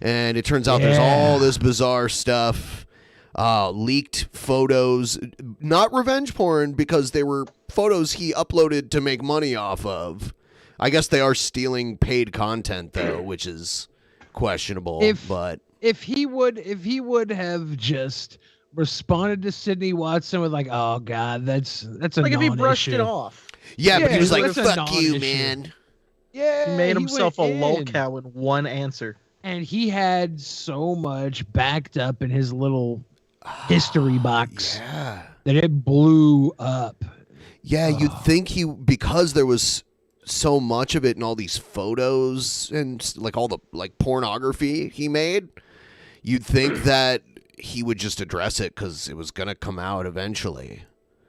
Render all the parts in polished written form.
And it turns out there's all this bizarre stuff, leaked photos, not revenge porn because they were photos he uploaded to make money off of. I guess they are stealing paid content though, which is questionable. If he would have just responded to Sydney Watson with like, "Oh God, that's a like if he brushed non-issue." it off. Yeah, but he was like, that's a "Fuck you, non-issue. man." Yeah, He made himself a went in. lolcow in one answer. And he had so much backed up in his little history box that it blew up. Yeah, you'd think because there was so much of it in all these photos and like all the like pornography he made, you'd think that he would just address it because it was gonna come out eventually.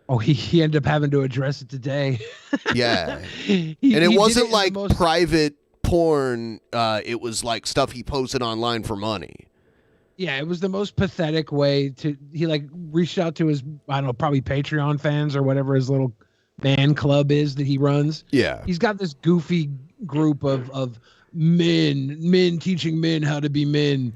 Oh, he ended up having to address it today. Yeah, and it wasn't like private porn. It was like stuff he posted online for money. Yeah, it was the most pathetic way to. He like reached out to his, I don't know, probably Patreon fans or whatever his little man club is that he runs. Yeah, he's got this goofy group of men teaching men how to be men.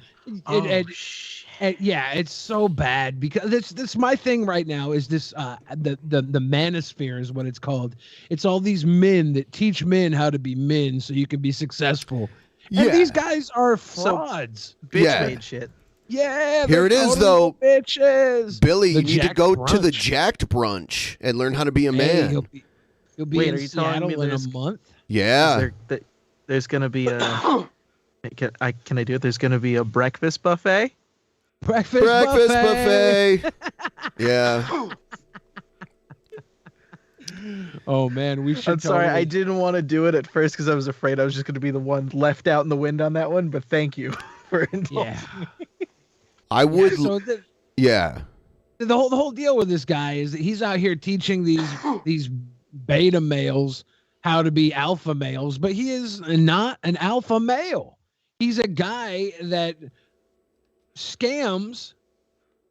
And yeah, it's so bad because that's my thing right now is this the manosphere is what it's called. It's all these men that teach men how to be men so you can be successful. And these guys are frauds. Bitch made shit. Yeah. Here it is though. Bitches. Billy, The you need to Jacked go to the Brunch. Jacked Brunch and learn how to be a man. He'll be Wait, in are you telling Seattle me in a there's- month. Yeah. There's gonna be a. Can I do it? There's gonna be a breakfast buffet. Breakfast buffet. Yeah. Oh man, we should. I'm sorry, totally- I didn't want to do it at first because I was afraid I was just going to be the one left out in the wind on that one. But thank you for indulging me. I would. So Yeah. the whole deal with this guy is that he's out here teaching these beta males how to be alpha males, but he is not an alpha male. He's a guy that scams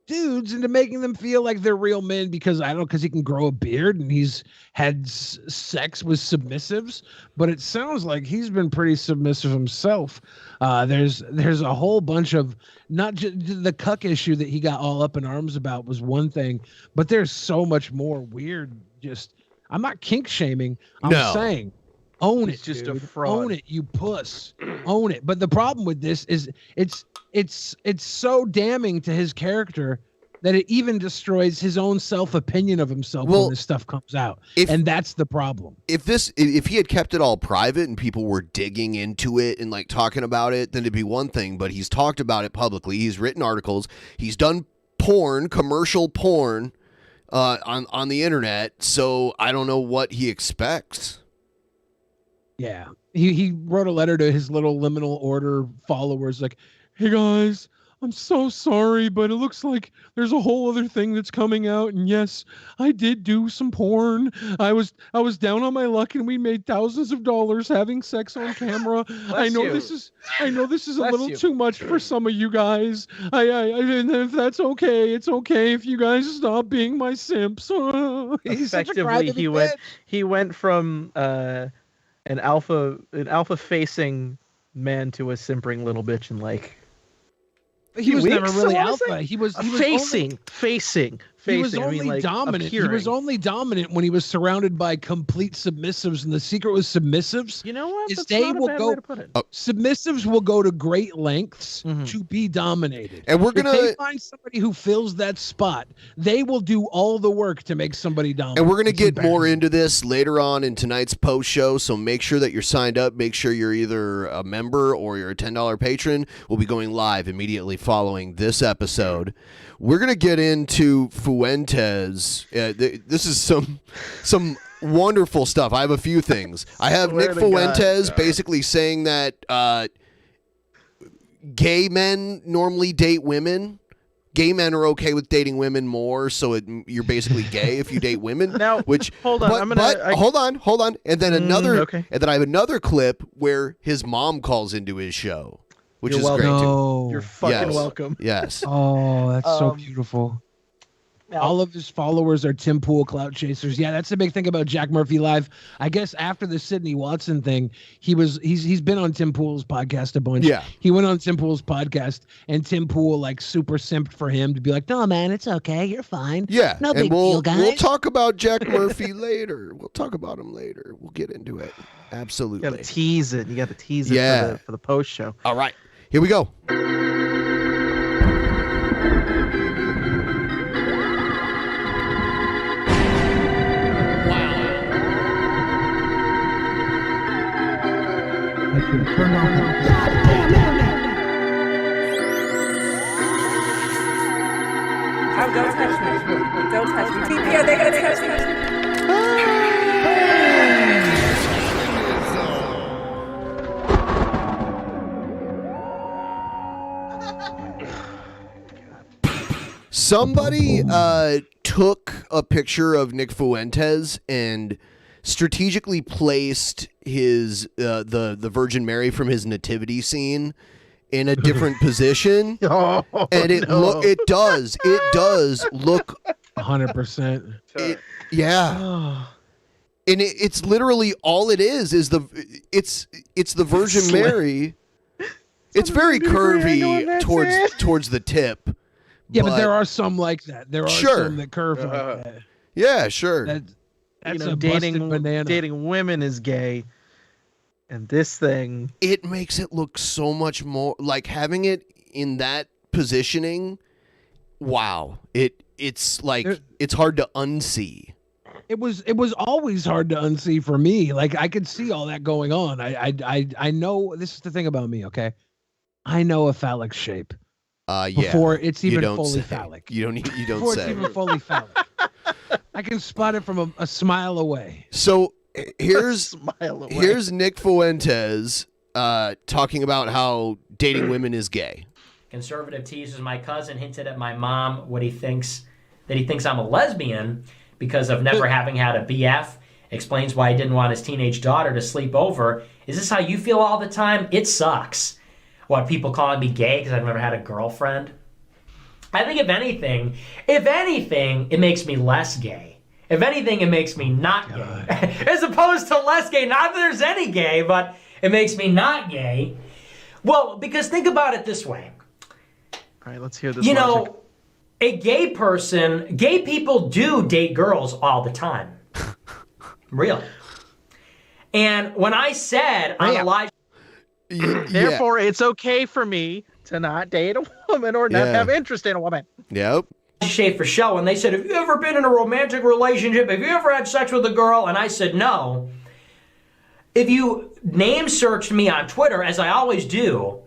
dudes into making them feel like they're real men because he can grow a beard and he's had sex with submissives, but it sounds like he's been pretty submissive himself. There's a whole bunch of, not just the cuck issue that he got all up in arms about was one thing, but there's so much more weird. I'm not kink shaming. I'm saying own it. Just dude. a fraud. Own it, you puss. Own it. But the problem with this is it's so damning to his character that it even destroys his own self-opinion of himself when this stuff comes out. And that's the problem. If he had kept it all private and people were digging into it and like talking about it, then it'd be one thing, but he's talked about it publicly. He's written articles. He's done porn, commercial porn on the internet. So I don't know what he expects. Yeah. He wrote a letter to his little liminal order followers like, "Hey guys, I'm so sorry, but it looks like there's a whole other thing that's coming out. And yes, I did do some porn. I was down on my luck and we made thousands of dollars having sex on camera. I know this is a little too much for some of you guys. And if that's okay, it's okay if you guys stop being my simps." He's such a Effectively, he went from an alpha facing man to a simpering little bitch in like he was never really I wanna say? alpha. He was facing. He was only dominant. He was only dominant when he was surrounded by complete submissives. And the secret with submissives, you know what? Is That's they not a will bad go. way to put it. Submissives will go to great lengths to be dominated. And we're If gonna they find somebody who fills that spot, they will do all the work to make somebody dominant. And we're going to It's get more embarrassing. into this later on in tonight's post show. So make sure that you're signed up. Make sure you're either a member or you're a $10 patron. We'll be going live immediately following this episode. We're going to get into Fuentes. This is some wonderful stuff. I have a few things. I have Nick Fuentes basically saying that gay men normally date women. Gay men are okay with dating women more, so you're basically gay if you date women. Now, hold on. Hold on. And then okay. And then I have another clip where his mom calls into his show, which is great too. You're fucking welcome. Yes. Oh, that's so beautiful. All of his followers are Tim Pool clout chasers. Yeah, that's the big thing about Jack Murphy Live. I guess after the Sidney Watson thing, he's been on Tim Pool's podcast a bunch. Yeah. He went on Tim Pool's podcast, and Tim Pool like super simped for him to be like, "No, man, it's okay. You're fine. Yeah, no and big deal, guys." We'll talk about Jack Murphy later. We'll talk about him later. We'll get into it. Absolutely. You got to tease it. You got to tease it Yeah. for the post show. All right, here we go. Oh, don't touch me. Don't touch me. Yeah, they're gonna touch me. Somebody took a picture of Nick Fuentes and strategically placed his the Virgin Mary from his nativity scene in a different position, and it does look 100%. Yeah. And it's literally all it is the Virgin Mary. It's very curvy towards the tip. Yeah, but there are some like that. There are some that curve like that. Yeah, sure. That's a busted banana. Dating women is gay, and this thing, it makes it look so much more like having it in that positioning. Wow, it's like it's hard to unsee. It was always hard to unsee for me. Like I could see all that going on. I know this is the thing about me. Okay, I know a phallic shape. Yeah. Before it's even fully say. phallic. You don't Before say. it's even fully phallic. I can spot it from a smile away. So here's Nick Fuentes talking about how dating women is gay. Conservative teases my cousin hinted at my mom he thinks I'm a lesbian because of never having had a BF. Explains why he didn't want his teenage daughter to sleep over. Is this how you feel all the time? It sucks. What, people calling me gay because I've never had a girlfriend? I think if anything, it makes me less gay. If anything, it makes me not gay. As opposed to less gay. Not that there's any gay, but it makes me not gay. Well, because think about it this way. All right, let's hear this. You know, a gay people do date girls all the time. Really. And when I said I'm Elijah... Therefore, it's okay for me to not date a woman or not have interest in a woman. Yep. Schaefer show, and they said, have you ever been in a romantic relationship? Have you ever had sex with a girl? And I said, no. If you name searched me on Twitter, as I always do,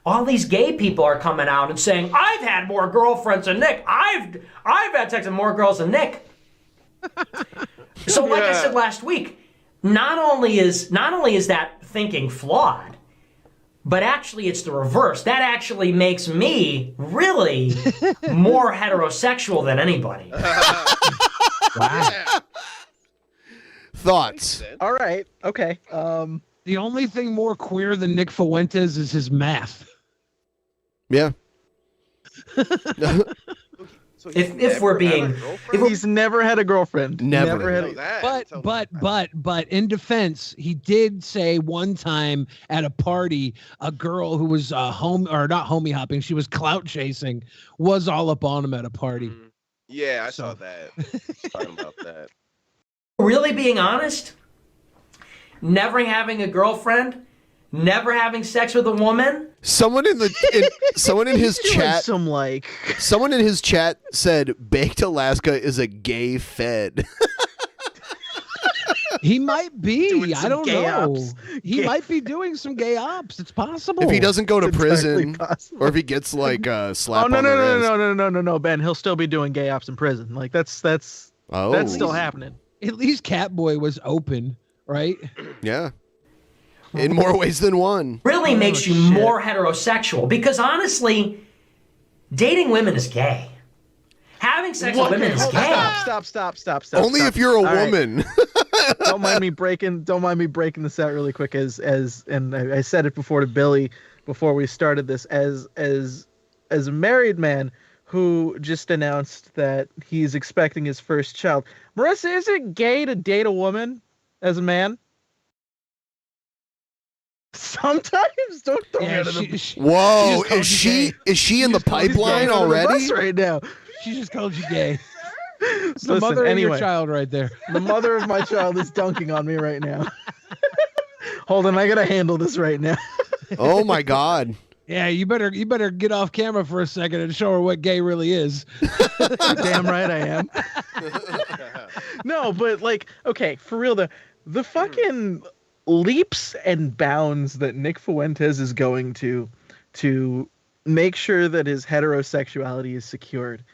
all these gay people are coming out and saying, I've had more girlfriends than Nick. I've had sex with more girls than Nick. So like I said last week, not only is that thinking flawed, but actually it's the reverse. That actually makes me really more heterosexual than anybody. Wow. Thoughts? All right. Okay. The only thing more queer than Nick Fuentes is his math. Yeah. If we're being, he's never had a girlfriend. Never had But in defense, he did say one time at a party, a girl who was not homie hopping, she was clout chasing, was all up on him at a party. Yeah, I saw that. Talking about that. Really being honest, never having a girlfriend, never having sex with a woman. Someone in his chat, someone in his chat said Baked Alaska is a gay fed. He might be. I don't know. Ops. He might be doing some gay ops. It's possible. If he doesn't go to prison, or if he gets like slap. Oh no, Ben. He'll still be doing gay ops in prison. Like that's still happening. At least Catboy was open, right? Yeah. In more ways than one. Really makes you more heterosexual because honestly, dating women is gay. Having sex with women is gay. Stop. Only if you're a woman. Don't mind me breaking this out really quick and I said it before to Billy before we started this as a married man who just announced that he's expecting his first child. Marissa, is it gay to date a woman as a man? Sometimes, don't throw me under the Whoa, is she in the pipeline already? Right now, she just called you gay. It's the Listen, mother of anyway, your child right there. The mother of my child is dunking on me right now. Hold on, I gotta handle this right now. Oh my God. Yeah, you better get off camera for a second and show her what gay really is. Damn right I am. No, but like, okay, for real though, the fucking leaps and bounds that Nick Fuentes is going to make sure that his heterosexuality is secured.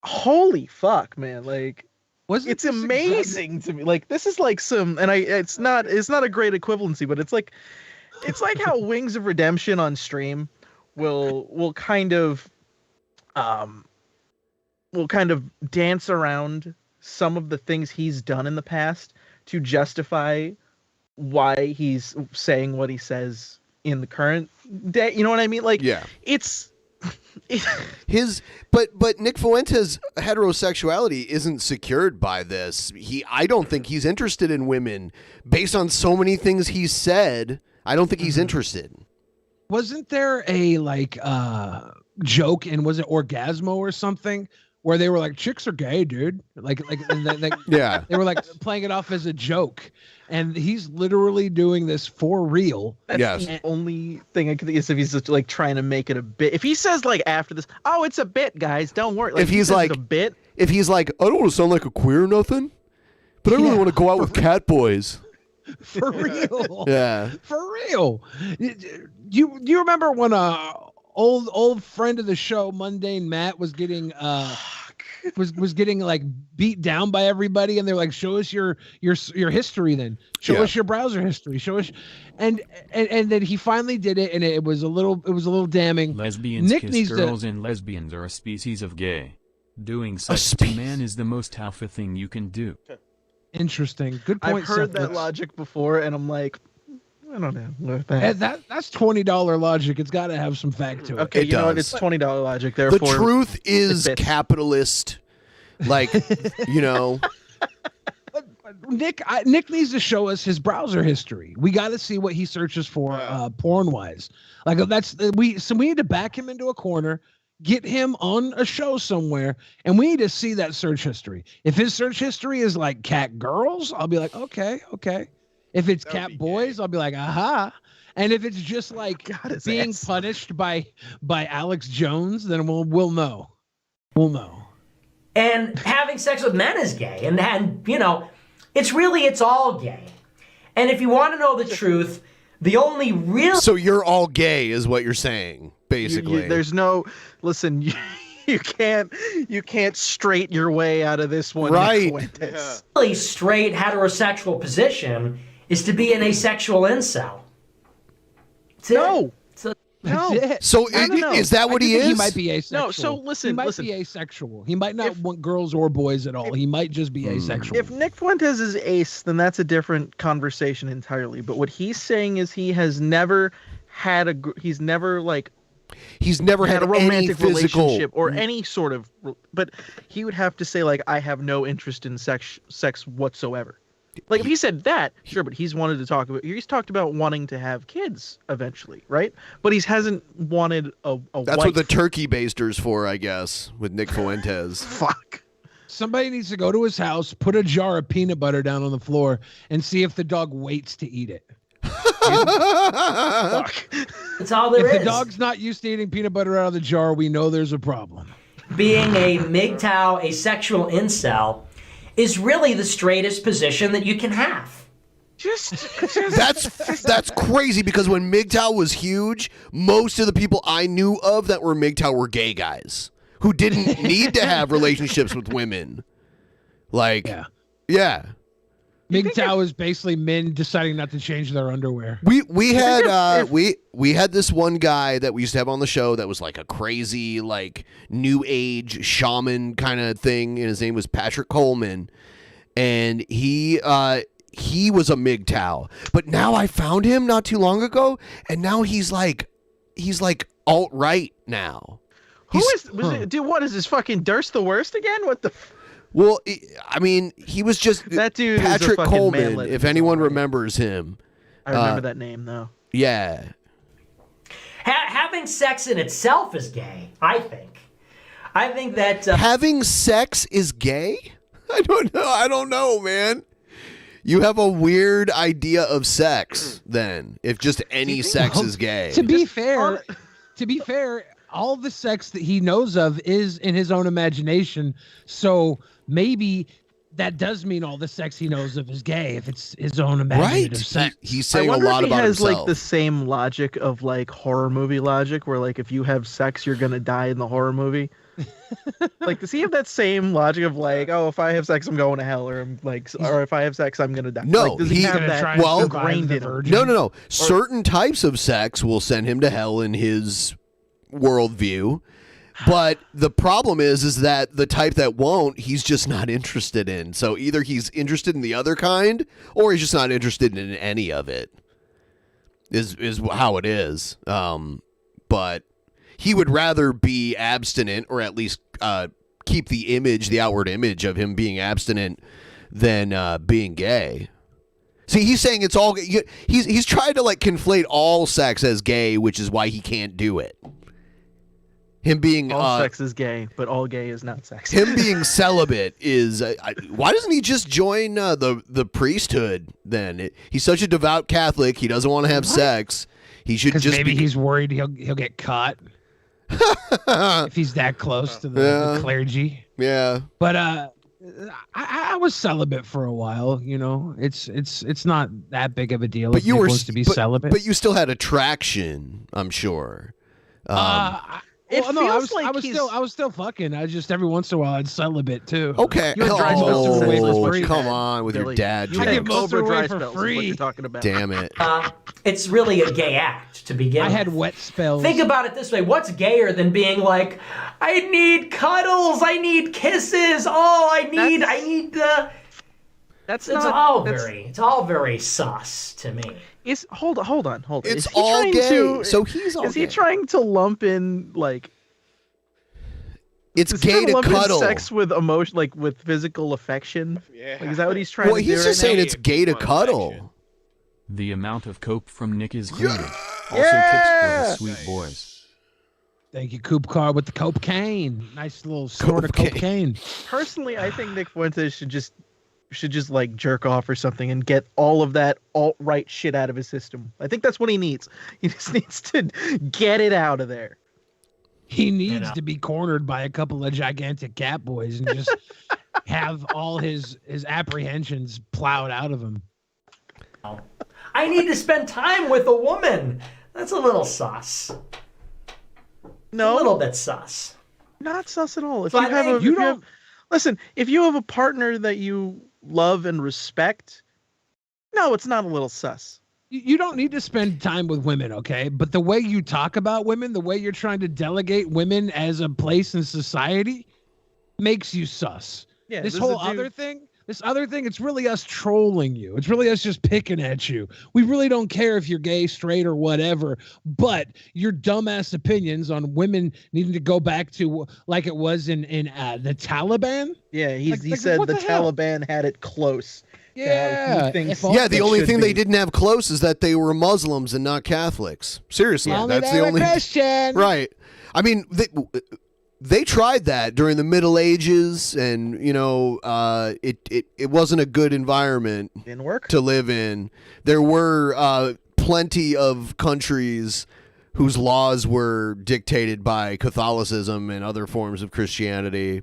Holy fuck, man! Like, it's amazing to me. Like, this is like some, and it's not a great equivalency, but it's like how Wings of Redemption on stream will kind of dance around some of the things he's done in the past to justify why he's saying what he says in the current day. You know what I mean? Like, yeah, it's but Nick Fuentes' heterosexuality isn't secured by this. I don't think he's interested in women based on so many things he's said. I don't think he's interested. Wasn't there a joke, and was it Orgasmo or something, where they were like, chicks are gay, dude? Yeah, they were like playing it off as a joke, and he's literally doing this for real. That's the only thing I could think is if he's just like trying to make it a bit. If he says like after this, oh, it's a bit, guys, don't worry. Like, if he's like a bit, if he's like, I don't want to sound like a queer or nothing, but I really want to go out with cat boys. For real. Yeah. For real. You remember when old friend of the show, Mundane Matt, was getting was getting like beat down by everybody, and they're like, show us your history then. Show us your browser history. Show us, and then he finally did it, and it was a little damning. Lesbians Nick kiss girls and lesbians are a species of gay. Doing sex to man is the most alpha thing you can do. Interesting. Good point. I've heard that logic before, and I'm like, I don't know. That's $20 logic. It's got to have some fact to it. Okay, you know what? It's $20 logic. Therefore, the truth is capitalist. Like, you know. Nick needs to show us his browser history. We got to see what he searches for porn wise. Like, we need to back him into a corner, get him on a show somewhere, and we need to see that search history. If his search history is like cat girls, I'll be like, okay. If it's cat boys, I'll be like, aha. And if it's just like being punished by Alex Jones, then we'll know. We'll know. And having sex with men is gay, and you know, it's all gay. And if you want to know the truth, the only real So you're all gay is what you're saying, basically. there's no listen. You can't straight your way out of this one, right? Really straight heterosexual position is to be an asexual incel. No. That's it. So No. is that what I he think is? He might be asexual. No, so listen, he might be asexual. He might not want girls or boys at all. He might just be asexual. If Nick Fuentes is ace, then that's a different conversation entirely. But what he's saying is he has never had he's never had a romantic relationship or any sort of. But he would have to say like, I have no interest in sex whatsoever. Like if he said that, sure, but he's talked about wanting to have kids eventually, right? But he hasn't wanted a That's wife. what the turkey baster's for, I guess, with Nick Fuentes. Fuck. Somebody needs to go to his house, put a jar of peanut butter down on the floor, and see if the dog waits to eat it. Fuck. That's all there is. If the dog's not used to eating peanut butter out of the jar, we know there's a problem. Being a MGTOW, asexual incel, is really the straightest position that you can have. That's crazy because when MGTOW was huge, most of the people I knew of that were MGTOW were gay guys who didn't need to have relationships with women. Like, yeah. MGTOW is basically men deciding not to change their underwear. We had we had this one guy that we used to have on the show that was like a crazy like new age shaman kind of thing, and his name was Patrick Coleman, and he was a MGTOW. But now I found him not too long ago, and now he's like alt-right now. Who is? Dude, what is this fucking Durst the Worst again? What the? Well, I mean, he was just that dude. Patrick is a Coleman. manlet If anyone remembers him, I remember that name though. Yeah. Having sex in itself is gay. I think. I think that having sex is gay. I don't know, man. You have a weird idea of sex then. If just any sex is gay. To be fair, all the sex that he knows of is in his own imagination. So maybe that does mean all the sex he knows of is gay if it's his own imaginative sex. He's saying a lot about himself. Like the same logic of like horror movie logic, where like if you have sex, you're gonna die in the horror movie. Like, does he have that same logic of like, oh, if I have sex, I'm going to hell, or I'm like, or if I have sex, I'm gonna die? No, like, does he have that ingrained in him? No. Certain types of sex will send him to hell in his worldview. But the problem is that the type that won't, he's just not interested in. So either he's interested in the other kind, or he's just not interested in any of it. Is how it is. But he would rather be abstinent, or at least keep the outward image of him being abstinent, than being gay. See, he's saying it's all. He's trying to like conflate all sex as gay, which is why he can't do it. Him being all sex is gay, but all gay is not sex. Him being celibate is why doesn't he just join the priesthood then? He's such a devout Catholic. He doesn't want to have sex. He should just maybe he's worried he'll get caught if he's that close to the clergy. Yeah, but I was celibate for a while. You know, it's not that big of a deal. But you were to be celibate, but you still had attraction, I'm sure. I was still fucking. I just every once in a while I'd celibate too. Okay. Come on with your dad. I get most of it away for free. What you're talking about. Damn it. It's really a gay act to begin with. I had wet spells. Think about it this way. What's gayer than being like, I need cuddles, I need kisses, I need the... It's all very sus to me. Hold on. It's all gay. So he's all Is he gay. trying to lump in like? It's gay to cuddle. Sex with emotion, like with physical affection. Yeah. Like, is that what he's trying to do? Well, he's just saying it's gay to cuddle. Affection. The amount of cope from Nick is greedy. Also tips for the sweet boys. Thank you, Coop Car, with the cocaine. Nice little snort of cocaine. Personally, I think Nick Fuentes should just like jerk off or something and get all of that alt-right shit out of his system. I think that's what he needs. He just needs to get it out of there. He needs to be cornered by a couple of gigantic cat boys and just have all his apprehensions plowed out of him. I need to spend time with a woman. That's a little sus. No, a little bit sus. Not sus at all. If So you I have think a, you if you have, listen, if you have a partner that you love and respect, no, it's not a little sus. You don't need to spend time with women, okay? But the way you talk about women, the way you're trying to delegate women as a place in society makes you sus. Yeah, this other thing, it's really us trolling you. It's really us just picking at you. We really don't care if you're gay, straight, or whatever, but your dumbass opinions on women needing to go back to like it was in the Taliban. Yeah, he said the Taliban had it close. Yeah. The only thing they didn't have close is that they were Muslims and not Catholics. Seriously, that's the only Christian. Right. I mean, they tried that during the Middle Ages, and it wasn't a good environment Didn't work. to live in. There were plenty of countries whose laws were dictated by Catholicism and other forms of Christianity.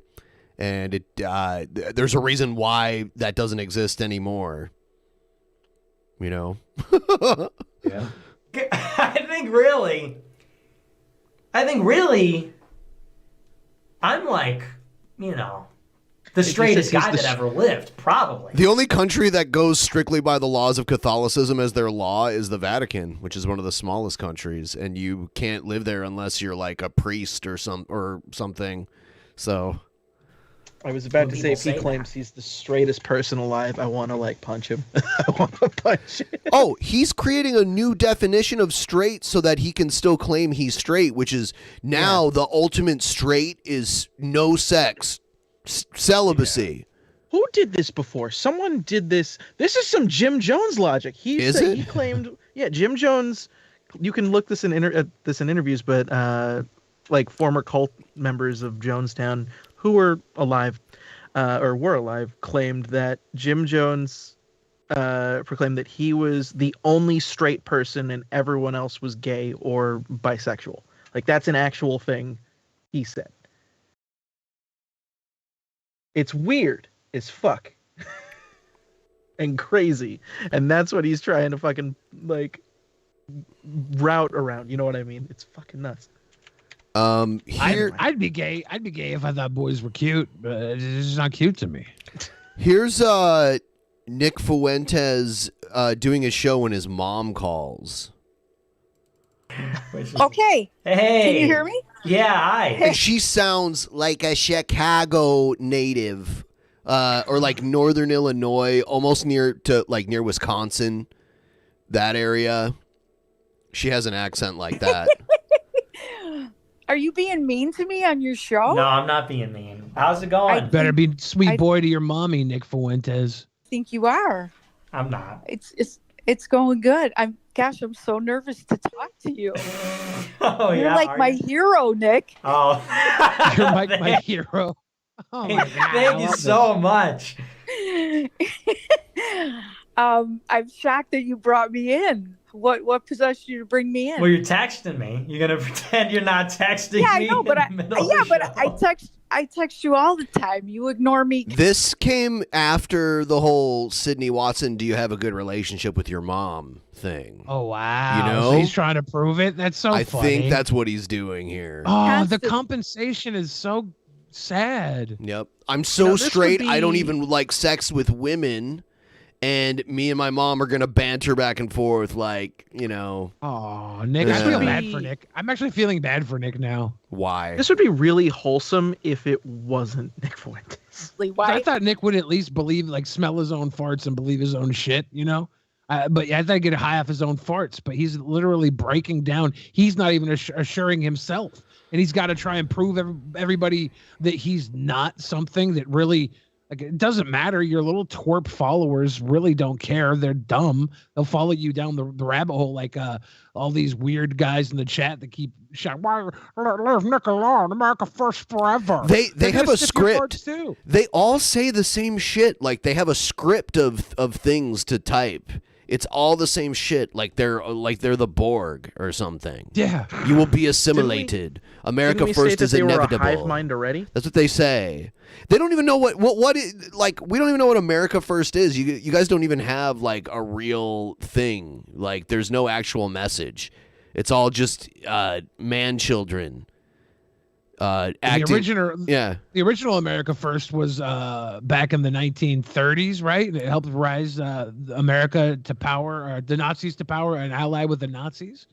And there's a reason why that doesn't exist anymore. Yeah. I think really, I'm like, the straightest guy that ever lived, probably. The only country that goes strictly by the laws of Catholicism as their law is the Vatican, which is one of the smallest countries, and you can't live there unless you're like a priest or something. So. I was about to When say, if people he say claims he's the straightest person alive, I want to like punch him. I want to punch him. Oh, he's creating a new definition of straight so that he can still claim he's straight, which is now the ultimate straight is no sex, celibacy. Who did this before? Someone did this. This is some Jim Jones logic. He Is said it? he claimed, Jim Jones. You can look this in interviews, but like former cult members of Jonestown who were alive, claimed that Jim Jones proclaimed that he was the only straight person and everyone else was gay or bisexual. Like, that's an actual thing he said. It's weird as fuck and crazy, and that's what he's trying to fucking like route around. You know what I mean? It's fucking nuts. I'd be gay. I'd be gay if I thought boys were cute, but it's just not cute to me. Here's Nick Fuentes doing a show when his mom calls. Okay. Hey. Can you hear me? Yeah, hi. And she sounds like a Chicago native, or like Northern Illinois, almost near Wisconsin, that area. She has an accent like that. Are you being mean to me on your show? No, I'm not being mean. How's it going? Better be sweet boy to your mommy, Nick Fuentes. I think you are. I'm not. It's going good. I'm so nervous to talk to you. Oh, You're yeah, like are my you? hero, Nick. Oh. You're like my hero. Oh my God, Thank you so much. I'm shocked that you brought me in. What possessed you to bring me in? Well, you're texting me. You're gonna pretend you're not texting yeah, me. I know, but in the middle of the show. I text you all the time. You ignore me. This came after the whole Sydney Watson, do you have a good relationship with your mom thing. Oh, wow. You know? So he's trying to prove it? That's so I funny. think that's what he's doing here. Oh, the compensation is so sad. Yep. I'm so straight, I don't even like sex with women. And me and my mom are going to banter back and forth like, you know. Oh, Nick, I feel bad for Nick. I'm actually feeling bad for Nick now. Why? This would be really wholesome if it wasn't Nick Fuentes. Why? I thought Nick would at least believe, like, smell his own farts and believe his own shit, you know? But I thought he'd get high off his own farts, but he's literally breaking down. He's not even assuring himself. And he's got to try and prove everybody that he's not something that really... Like, it doesn't matter. Your little twerp followers really don't care. They're dumb. They'll follow you down the rabbit hole like all these weird guys in the chat that keep shouting, "Why leave Nick alone? America first forever." They have a script. They all say the same shit. Like they have a script of things to type. It's all the same shit. Like they're the Borg or something. Yeah. You will be assimilated. America first is inevitable. Were a hive mind already? That's what they say. They don't even know what like we don't even know what America first is. You guys don't even have like a real thing. Like there's no actual message. It's all just man children. Acting. The original America First was back in the 1930s, right? It helped rise America to power, or the Nazis to power, and ally with the Nazis.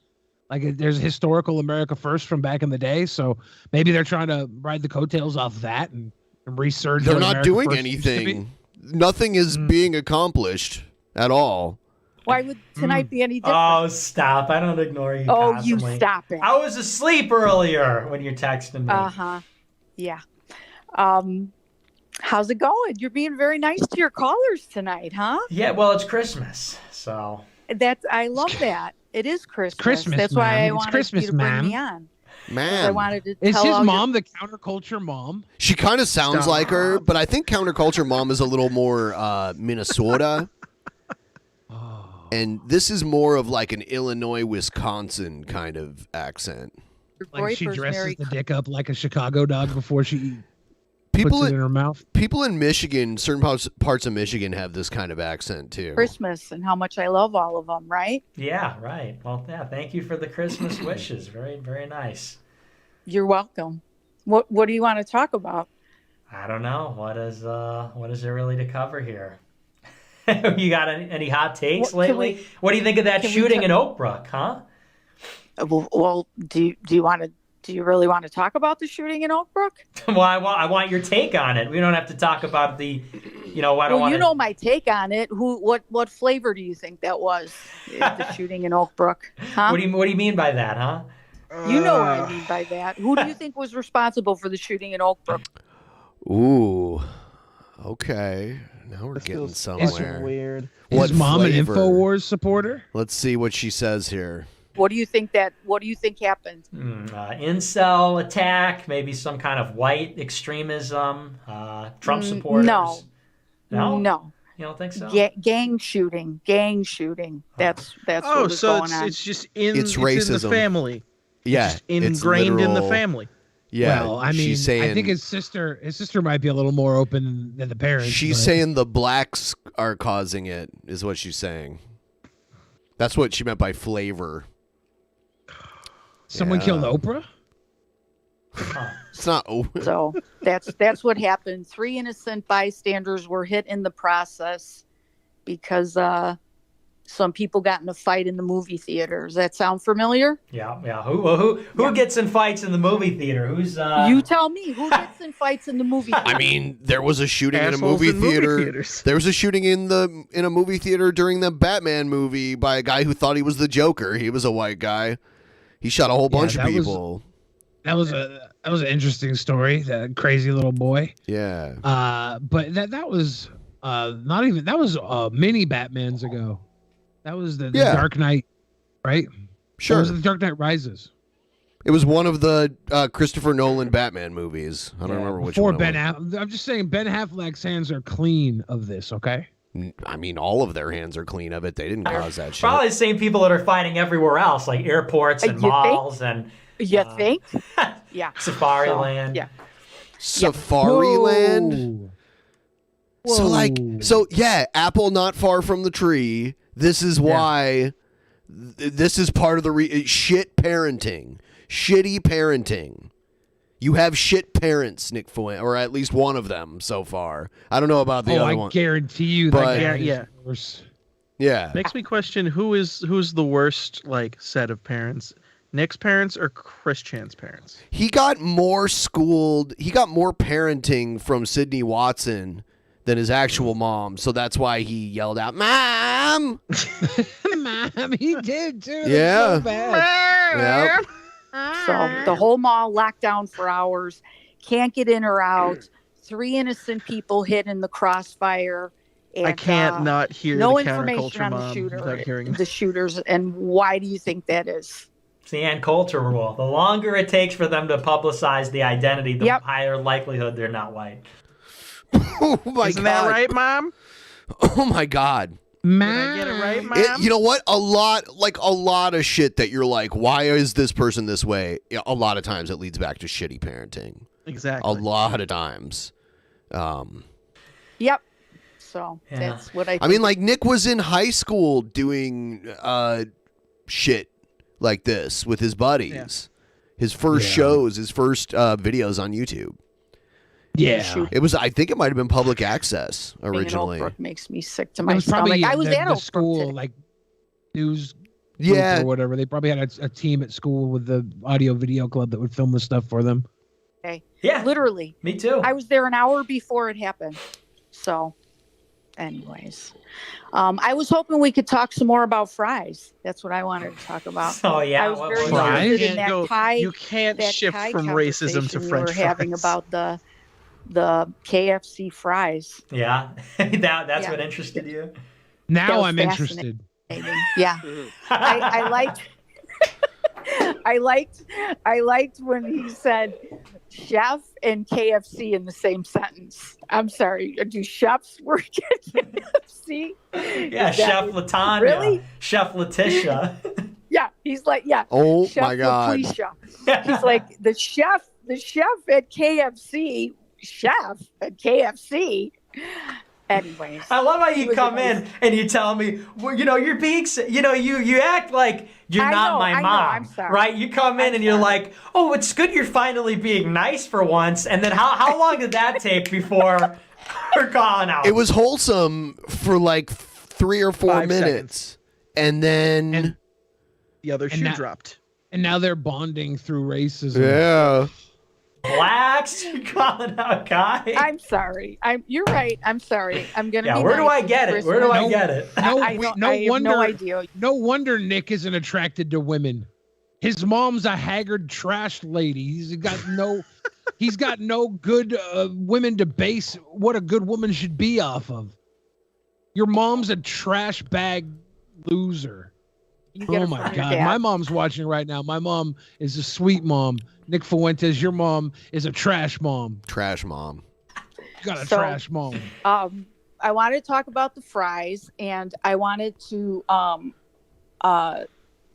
Like there's historical America First from back in the day, so maybe they're trying to ride the coattails off that and resurge. They're what not America doing First used to be. anything. Nothing is being accomplished at all. Why would tonight be any different? Oh, stop. I don't ignore you Oh, constantly. you stop it. I was asleep earlier when you're texting me. Uh-huh. Yeah. How's it going? You're being very nice to your callers tonight, huh? Yeah, well, it's Christmas, so. I love that. It is Christmas. Christmas, That's why ma'am. I It's wanted Christmas, you to bring ma'am. me on. Man, I wanted to Is tell his all mom the counterculture mom? She kind of sounds like her, but I think counterculture mom is a little more Minnesota. And this is more of like an Illinois, Wisconsin kind of accent. Like she boyfriend's dresses Mary- the dick up like a Chicago dog before she People puts it in her mouth. People in Michigan, certain parts of Michigan have this kind of accent too. Christmas and how much I love all of them, right? Yeah, right. Well, yeah, thank you for the Christmas wishes. Very, very nice. You're welcome. What do you want to talk about? I don't know. What is there really to cover here? You got any hot takes what do you think of that shooting in Oak Brook, huh? Well, do you want to Do you really want to talk about the shooting in Oak Brook? Well, I want your take on it. We don't have to talk about the, I don't Well, want you know my take on it. What flavor do you think that was? The shooting in Oak Brook, huh? What do you mean by that, huh? You know what I mean by that. Who do you think was responsible for the shooting in Oak Brook? Ooh. Okay. Now we're getting somewhere. Weird. What Is mom flavor? an InfoWars supporter? Let's see what she says here. What do you think happened? Incel attack, maybe some kind of white extremism, Trump supporters. No. No? You don't think so? Gang shooting. That's what was going on. It's just in It's in racism. the family. Yeah, It's just ingrained in the family. Yeah, Well, I mean, she's saying, I think his sister might be a little more open than the parents. she's but- saying the blacks are causing it, is what she's saying. That's what she meant by flavor. Someone Yeah. killed Oprah? It's not open. So that's what happened. 3 innocent bystanders were hit in the process because some people got in a fight in the movie theater. Does that sound familiar? Yeah. Who gets in fights in the movie theater? Who's You tell me. Who gets in fights in the movie theater? I mean, there was a shooting in a Assholes movie in movie theater. theaters. There was a shooting in a movie theater during the Batman movie by a guy who thought he was the Joker. He was a white guy. He shot a whole bunch of that was- people. That was an interesting story. That crazy little boy. Yeah. But that was not even, that was many Batmans ago. That was the Dark Knight, right? Sure. Or was it the Dark Knight Rises? It was one of the Christopher Nolan Batman movies. I don't remember which Before one. Ben Affleck. I'm just saying Ben Affleck's hands are clean of this, okay? I mean, all of their hands are clean of it. They didn't cause that shit. probably the same people that are fighting everywhere else, like airports and You think? malls and You think? Yeah. Safari So, Land. Yeah. Safari Land. So yeah, apple not far from the tree. This is why. This is part of the shit parenting, shitty parenting. You have shit parents, Nick Fuentes, or at least one of them so far. I don't know about the other one. I guarantee you But- that guy is Yeah. worse. Yeah. Makes me question who's the worst set of parents, Nick's parents or Christian's parents? He got more schooled. He got more parenting from Sydney Watson than his actual mom. So that's why he yelled out, "Mom!" Mom, he did too. That's Yeah. so bad. Yep. So the whole mall locked down for hours. Can't get in or out. 3 innocent people hit in the crossfire. And, I can't not hear no the information counterculture on the mom shooter, without hearing the shooters, and why do you think that is? It's the Ann Coulter rule. The longer it takes for them to publicize the identity, the higher likelihood they're not white. Oh my Isn't God. that right, Mom? Oh my God. Did I get it right, Mom? You know what? A lot of shit that you're like, why is this person this way? Yeah, a lot of times it leads back to shitty parenting. Exactly. A lot of times. Yep. So that's what I think. I mean, like Nick was in high school doing shit like this with his buddies. His first shows, his first videos on YouTube. Yeah. It was. I think it might have been public access originally. Oak Brook makes me sick to It my was stomach. probably I was the, at the Oak Brook school, today. like news group or whatever. They probably had a team at school with the audio video club that would film the stuff for them. Okay. Yeah. Literally. Me too. I was there an hour before it happened. So, anyways, I was hoping we could talk some more about fries. That's what I wanted to talk about. Oh yeah. I was very Fries? interested in that tie. You can't that shift tie from racism to conversation French we were having fries. about the KFC fries. Yeah. That's Yeah. what interested you. That Now was I'm fascinating. interested. Yeah. I liked I liked when he said chef and KFC in the same sentence. I'm sorry. Do chefs work at KFC? Yeah, Is Chef that- Latanya. Really? Chef Letitia. Yeah. He's like, yeah. Oh Chef my God. Letitia. He's like the chef at KFC. Chef at KFC. Anyways, I love how He you was come amazing. in and you tell me, well, you're being, you act like you're I not know, my I know, mom, I'm sorry. right? You come in and you're like, oh, it's good you're finally being nice for once. And then how long did that take before we're calling out? It was wholesome for like 3 or 4 5 minutes, and then the other shoe that- dropped. and now they're bonding through racism. Yeah. Blacks? You're calling out guy? I'm sorry. You're right. I'm sorry. I'm gonna. Yeah, be where do nice I get it? Christmas. Where do I get it? I have no idea. No wonder Nick isn't attracted to women. His mom's a haggard trash lady. He's got no good women to base what a good woman should be off of. Your mom's a trash bag loser. Oh my God. My mom's watching right now. My mom is a sweet mom. Nick Fuentes, your mom is a trash mom. Trash mom. You got a trash mom. I wanted to talk about the fries, and I wanted to I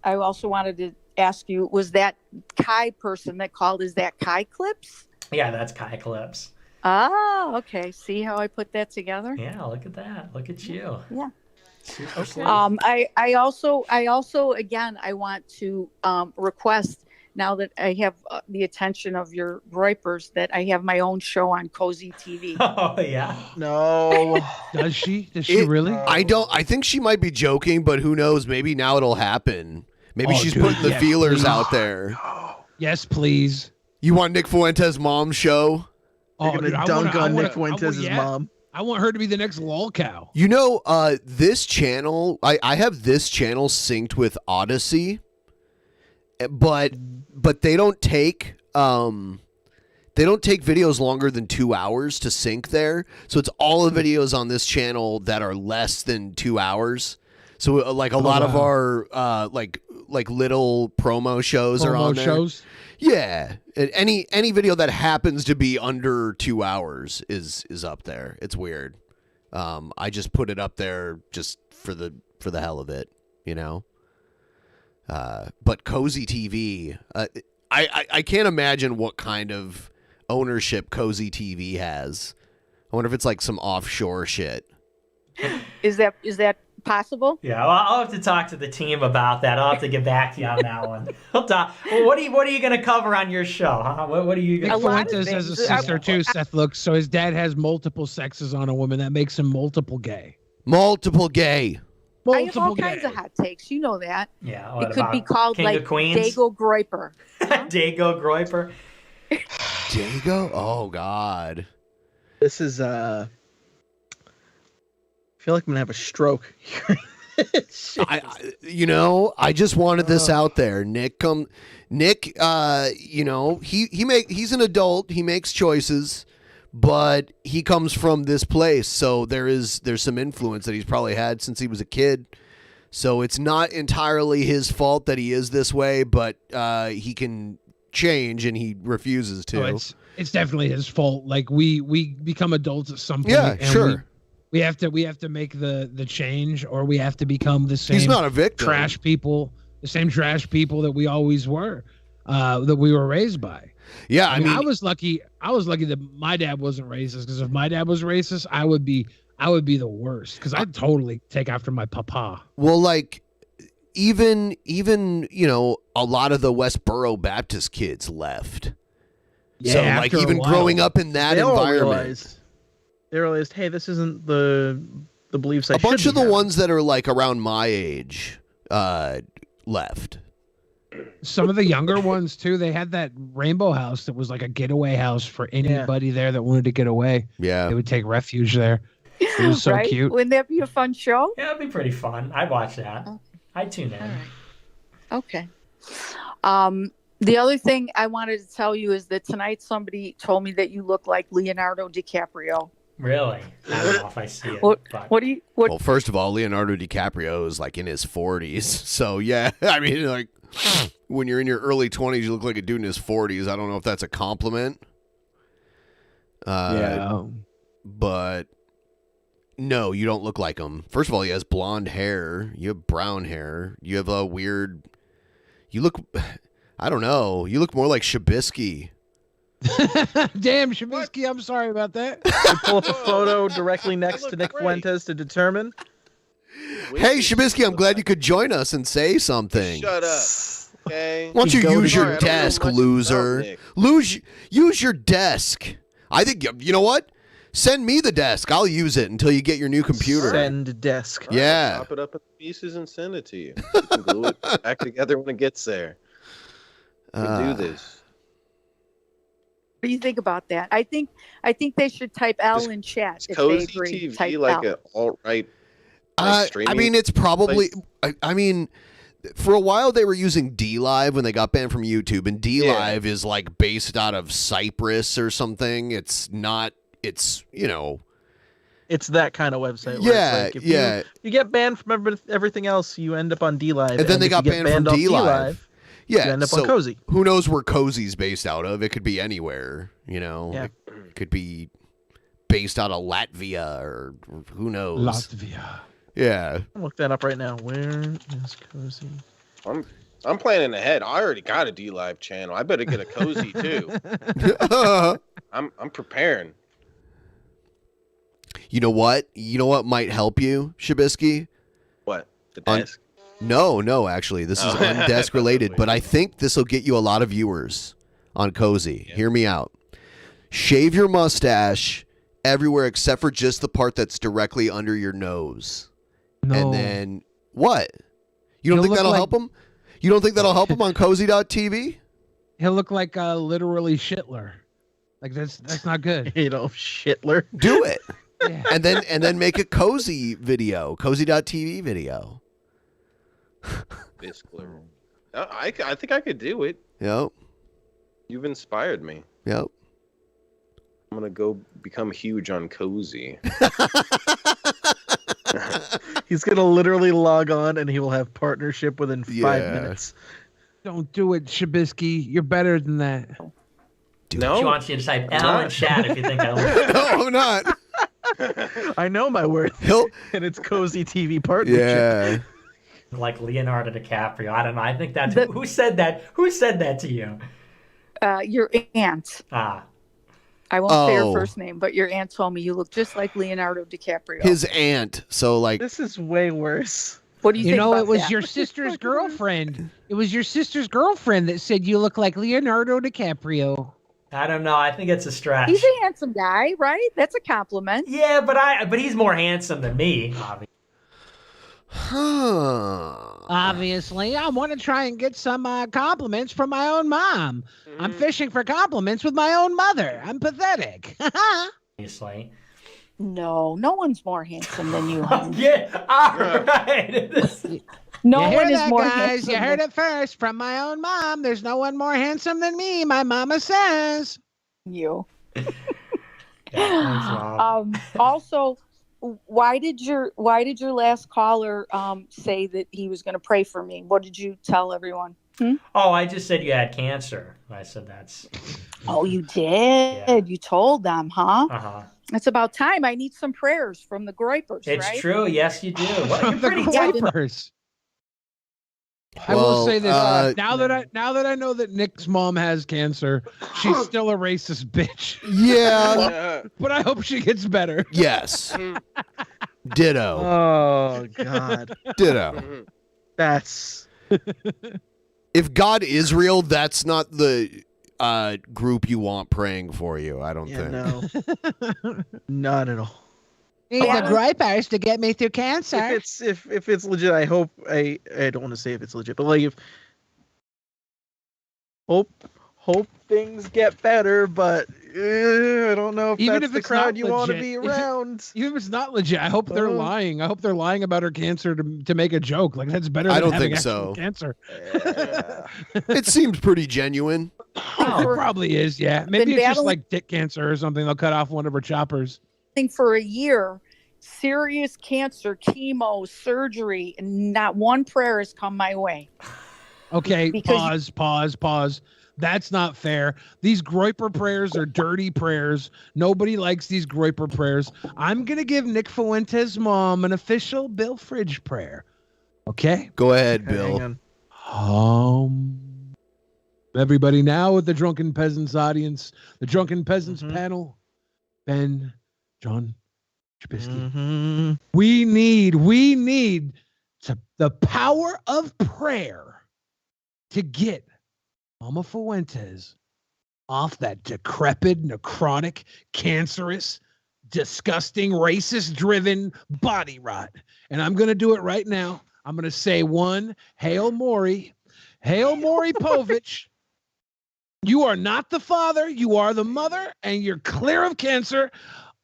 also wanted to ask you, was that Kai person that called, is that Kai Clips? Yeah, that's Kai Clips. Oh, okay. See how I put that together? Yeah, look at that. Look at you. Yeah. Super sweet. I also again, I want to request, now that I have the attention of your Groypers, that I have my own show on Cozy TV. Oh yeah. No. Does she? Does she really? I think she might be joking, but who knows? Maybe now it'll happen. Maybe she's putting the feelers out there. Yes, please. You want Nick Fuentes' mom's show? You're gonna dunk on Nick Fuentes' mom. I want her to be the next lol cow. You know, this channel, I have this channel synced with Odyssey, but they don't take videos longer than 2 hours to sync there. So it's all the videos on this channel that are less than 2 hours. So like a lot of our like little promo shows are on there. Shows? Yeah, any video that happens to be under 2 hours is up there. It's weird. I just put it up there just for the hell of it, you know. But Cozy TV, I can't imagine what kind of ownership Cozy TV has. I wonder if it's like some offshore shit. Is that possible? Yeah, well, I'll have to talk to the team about that. I'll have to get back to you on that one. We'll talk. Well, what are you going to cover on your show? Huh? What are you going to? Nick Fuentes has a sister too, Seth looks. So his dad has multiple sexes on a woman. That makes him multiple gay. Multiple gay. I have all kinds of hot takes. You know that. Yeah. It could be called King like Dago Groyper. Dago Groyper. Dago? Oh God. This is I feel like I'm gonna have a stroke. I just wanted this out there. Nick, he's an adult. He makes choices, but he comes from this place, so there's some influence that he's probably had since he was a kid. So it's not entirely his fault that he is this way, but he can change, and he refuses to. Oh, it's definitely his fault. Like we become adults at some point. Yeah, sure. We have to make the change, or we have to become the same. He's not a victim. Trash people, the same trash people that we always were, that we were raised by. Yeah, I mean, I was lucky that my dad wasn't racist, because if my dad was racist, I would be the worst, because I'd totally take after my papa. Well, like even a lot of the Westboro Baptist kids left. Yeah, so like even growing up in that environment. They realized, hey, this isn't the beliefs I should. A bunch of the having. ones that are like around my age left. Some of the younger ones too. They had that Rainbow House that was like a getaway house for anybody there that wanted to get away. Yeah, they would take refuge there. It was so right? cute. Wouldn't that be a fun show? Yeah, it'd be pretty fun. I'd watch that. I'd tune in. All right. Okay. The other thing I wanted to tell you is that tonight somebody told me that you look like Leonardo DiCaprio. Really? I don't know if I see it. Well, first of all, Leonardo DiCaprio is like in his 40s. So, yeah, I mean, like when you're in your early 20s, you look like a dude in his 40s. I don't know if that's a compliment. Yeah. But no, you don't look like him. First of all, he has blonde hair. You have brown hair. You have a weird... You look... I don't know. You look more like Shabisky. Damn, Shabisky, I'm sorry about that. You pull up a photo directly next to Nick Fuentes to determine. Hey, Shabisky, I'm glad you could join us and say something. Shut up. Okay. Why don't you use your desk, loser? Use your desk. I think, you know what? Send me the desk. I'll use it until you get your new computer. Send desk. Yeah. Chop it up in pieces and send it to you. You can glue it back together when it gets there. do this. What do you think about that? I think they should type L in chat if they Cozy agree. TV Type like L. an alt-right I mean, it's probably. place? I mean, for a while they were using D Live when they got banned from YouTube, and D Live is like based out of Cyprus or something. It's not. It's It's that kind of website. Yeah, it's like if you get banned from everything else, you end up on D Live. And then they got banned from D Live. Yeah, you end up so on Cozy. Who knows where Cozy's based out of? It could be anywhere. Yeah. It could be based out of Latvia or who knows. Latvia. Yeah. I'll look that up right now. Where is Cozy? I'm planning ahead. I already got a D Live channel. I better get a Cozy too. I'm preparing. You know what? You know what might help you, Shabisky? What? The desk? No, actually. This is undesk related, but I think this will get you a lot of viewers on Cozy. Hear me out. Shave your mustache everywhere except for just the part that's directly under your nose. No. And then what? You don't think that'll help him? You don't think that'll help him on cozy.tv? He'll look like literally Shitler. Like that's not good. Shitler. Do it. Yeah. And then make a Cozy video, cozy.tv video. Biskler. I think I could do it. Yep. You've inspired me. Yep. I'm gonna go become huge on Cozy. He's gonna literally log on and he will have partnership within 5 minutes. Don't do it, Shabisky. You're better than that. No. She wants you to type L in chat if you think I will. No, I'm not. I know my worth. And it's Cozy TV partnership. Yeah. Like Leonardo DiCaprio. I don't know. I think that's who said that. Who said that to you? Your aunt. I won't say her first name, but your aunt told me you look just like Leonardo DiCaprio. His aunt. So like this is way worse. What do you think about it was that? your sister's girlfriend. It was your sister's girlfriend that said you look like Leonardo DiCaprio. I don't know. I think it's a stretch. He's a handsome guy, right? That's a compliment. Yeah, but he's more handsome than me, obviously. Obviously, I want to try and get some compliments from my own mom. I'm fishing for compliments with my own mother. I'm pathetic. Obviously. No one's more handsome than you, honey. Yeah, all right. No you one hear is that, more guys? handsome. You heard it first from my own mom. There's no one more handsome than me. My mama says. You. Yeah, also, why did your last caller say that he was going to pray for me? What did you tell everyone? Oh, I just said you had cancer. I said that's. Oh, you did. Yeah. You told them, huh? Uh-huh. It's about time. I need some prayers from the Groypers. It's right? true. Yes, you do. Well, you're The pretty Groypers. I will say this: now that I know that Nick's mom has cancer, she's still a racist bitch. Yeah, but I hope she gets better. Yes. Ditto. Oh God. Ditto. That's. If God is real, that's not the group you want praying for you. I don't think. No. Not at all. Need the Groypers to get me through cancer. If it's legit, I hope I don't want to say if it's legit, but like if hope things get better, but I don't know if Even that's if the it's crowd not you want to legit. be around. Even if it's not legit, I hope they're lying. I hope they're lying about her cancer to make a joke. Like that's better than I don't having think actual so. Cancer. It seems pretty genuine. It probably is, yeah. Maybe Been it's just battling- like dick cancer or something. They'll cut off one of her choppers. For a year, serious cancer, chemo, surgery, and not one prayer has come my way. Okay, Because- pause. That's not fair. These Groyper prayers are dirty prayers. Nobody likes these Groyper prayers. I'm going to give Nick Fuentes' mom an official Bill Fridge prayer. Okay? Go ahead, Hang Bill. on. Everybody now with the Drunken Peasants audience, the Drunken Peasants panel, Ben, John, Trubisky. We need the power of prayer to get Mama Fuentes off that decrepit, necrotic, cancerous, disgusting, racist-driven body rot. And I'm going to do it right now. I'm going to say one, Hail Maury Povich. You are not the father. You are the mother, and you're clear of cancer.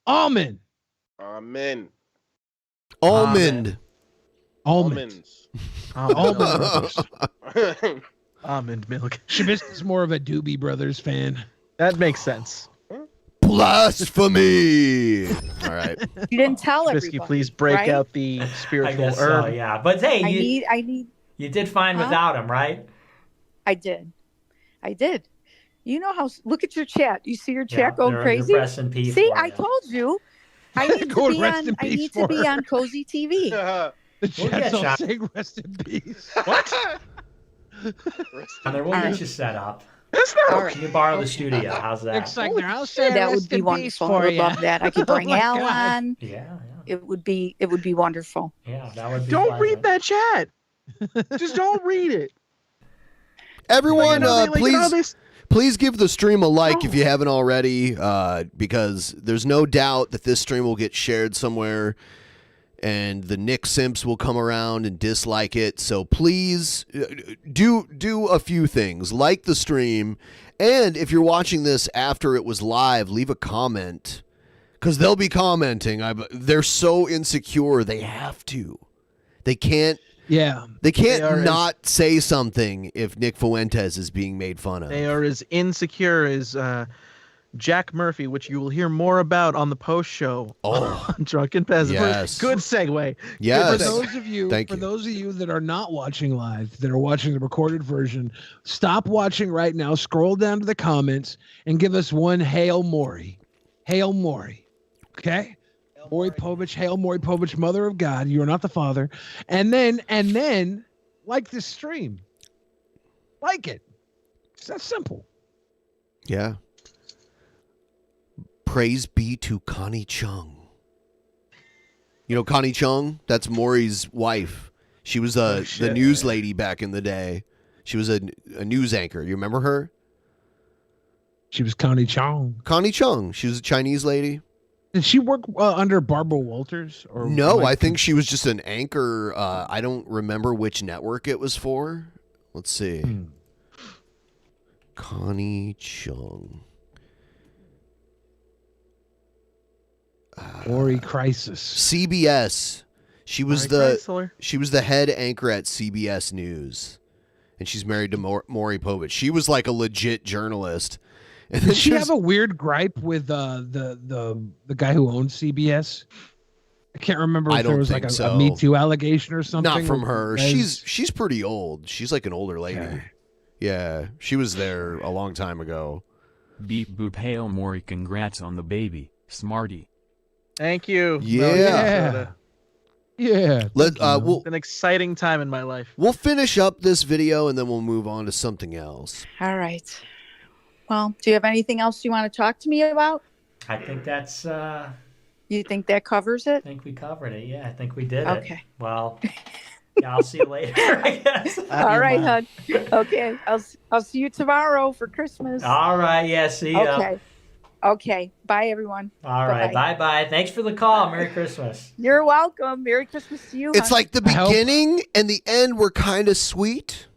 Amen. Amen. Almond. Almonds. Almond brothers. Almond milk. Shabisky's more of a Doobie Brothers fan. That makes sense. Blasphemy. All right. You didn't tell Bisky, everybody. please break right? out the I spiritual guess herb. so, yeah. But hey, I need. you did fine Huh? without him, right? I did. You know how? Look at your chat. You see your chat Yeah, going they're crazy. rest in peace See, for I you. told you. I need to Go be rest on. in I peace need for to be her. on Cozy TV. The We'll chat's get all you. saying rest in peace. What? And then we'll All get right. you set up. That's not All right. You borrow the studio. How's that? Looks like they're all saying That rest would be in peace wonderful. I for would ya. love that. I could Oh bring my Al God. on. Yeah. It would be wonderful. Yeah, that would be Don't pleasant. read that chat. Just don't read it. Everyone, please. Please give the stream a like if you haven't already, because there's no doubt that this stream will get shared somewhere, and the Nick Simps will come around and dislike it. So please do a few things. Like the stream, and if you're watching this after it was live, leave a comment, because they'll be commenting. They're so insecure, they have to. They can't. Yeah. They can't They are not say something if Nick Fuentes is being made fun of. They are as insecure as Jack Murphy, which you will hear more about on the post show on Drunken Peasants. Yes. Good segue. Yes. For those of you, Thank for you. those of you that are not watching live, that are watching the recorded version, stop watching right now. Scroll down to the comments and give us one Hail Maury. Hail Maury. Okay? Maury Povich, Hail Maury Povich, Mother of God, you are not the Father. And then like this stream. Like it. It's that simple. Yeah. Praise be to Connie Chung. You know Connie Chung? That's Maury's wife. She was the news lady back in the day. She was a news anchor. You remember her? She was Connie Chung. Connie Chung. She was a Chinese lady. Did she work under Barbara Walters? Or No, I think she was just an anchor. I don't remember which network it was for. Let's see. Connie Chung. Maury Crisis. CBS. She was Maury Chrysler. she was the head anchor at CBS News, and she's married to Maury Povich. She was like a legit journalist. And Did she have a weird gripe with the guy who owns CBS? I can't remember I if there don't was like think a so. Me Too allegation or something. Not from her. As- She's pretty old. She's like an older lady. Okay. Yeah, she was there a long time ago. Beep boop hail Maury, congrats on the baby, Smarty. Thank you. Yeah. Yeah. We'll It's an exciting time in my life. we'll finish up this video and then we'll move on to something else. All right. Well, do you have anything else you want to talk to me about? I think that's. You think that covers it? I think we covered it. Yeah, I think we did it. Okay. Well, yeah, I'll see you later, I guess. All right, hon. Okay. I'll see you tomorrow for Christmas. All right. Yeah, see ya. Okay. Okay. Bye, everyone. All right. Bye-bye. Thanks for the call. Merry Christmas. You're welcome. Merry Christmas to you. It's hon. like the beginning and the end were kind of sweet,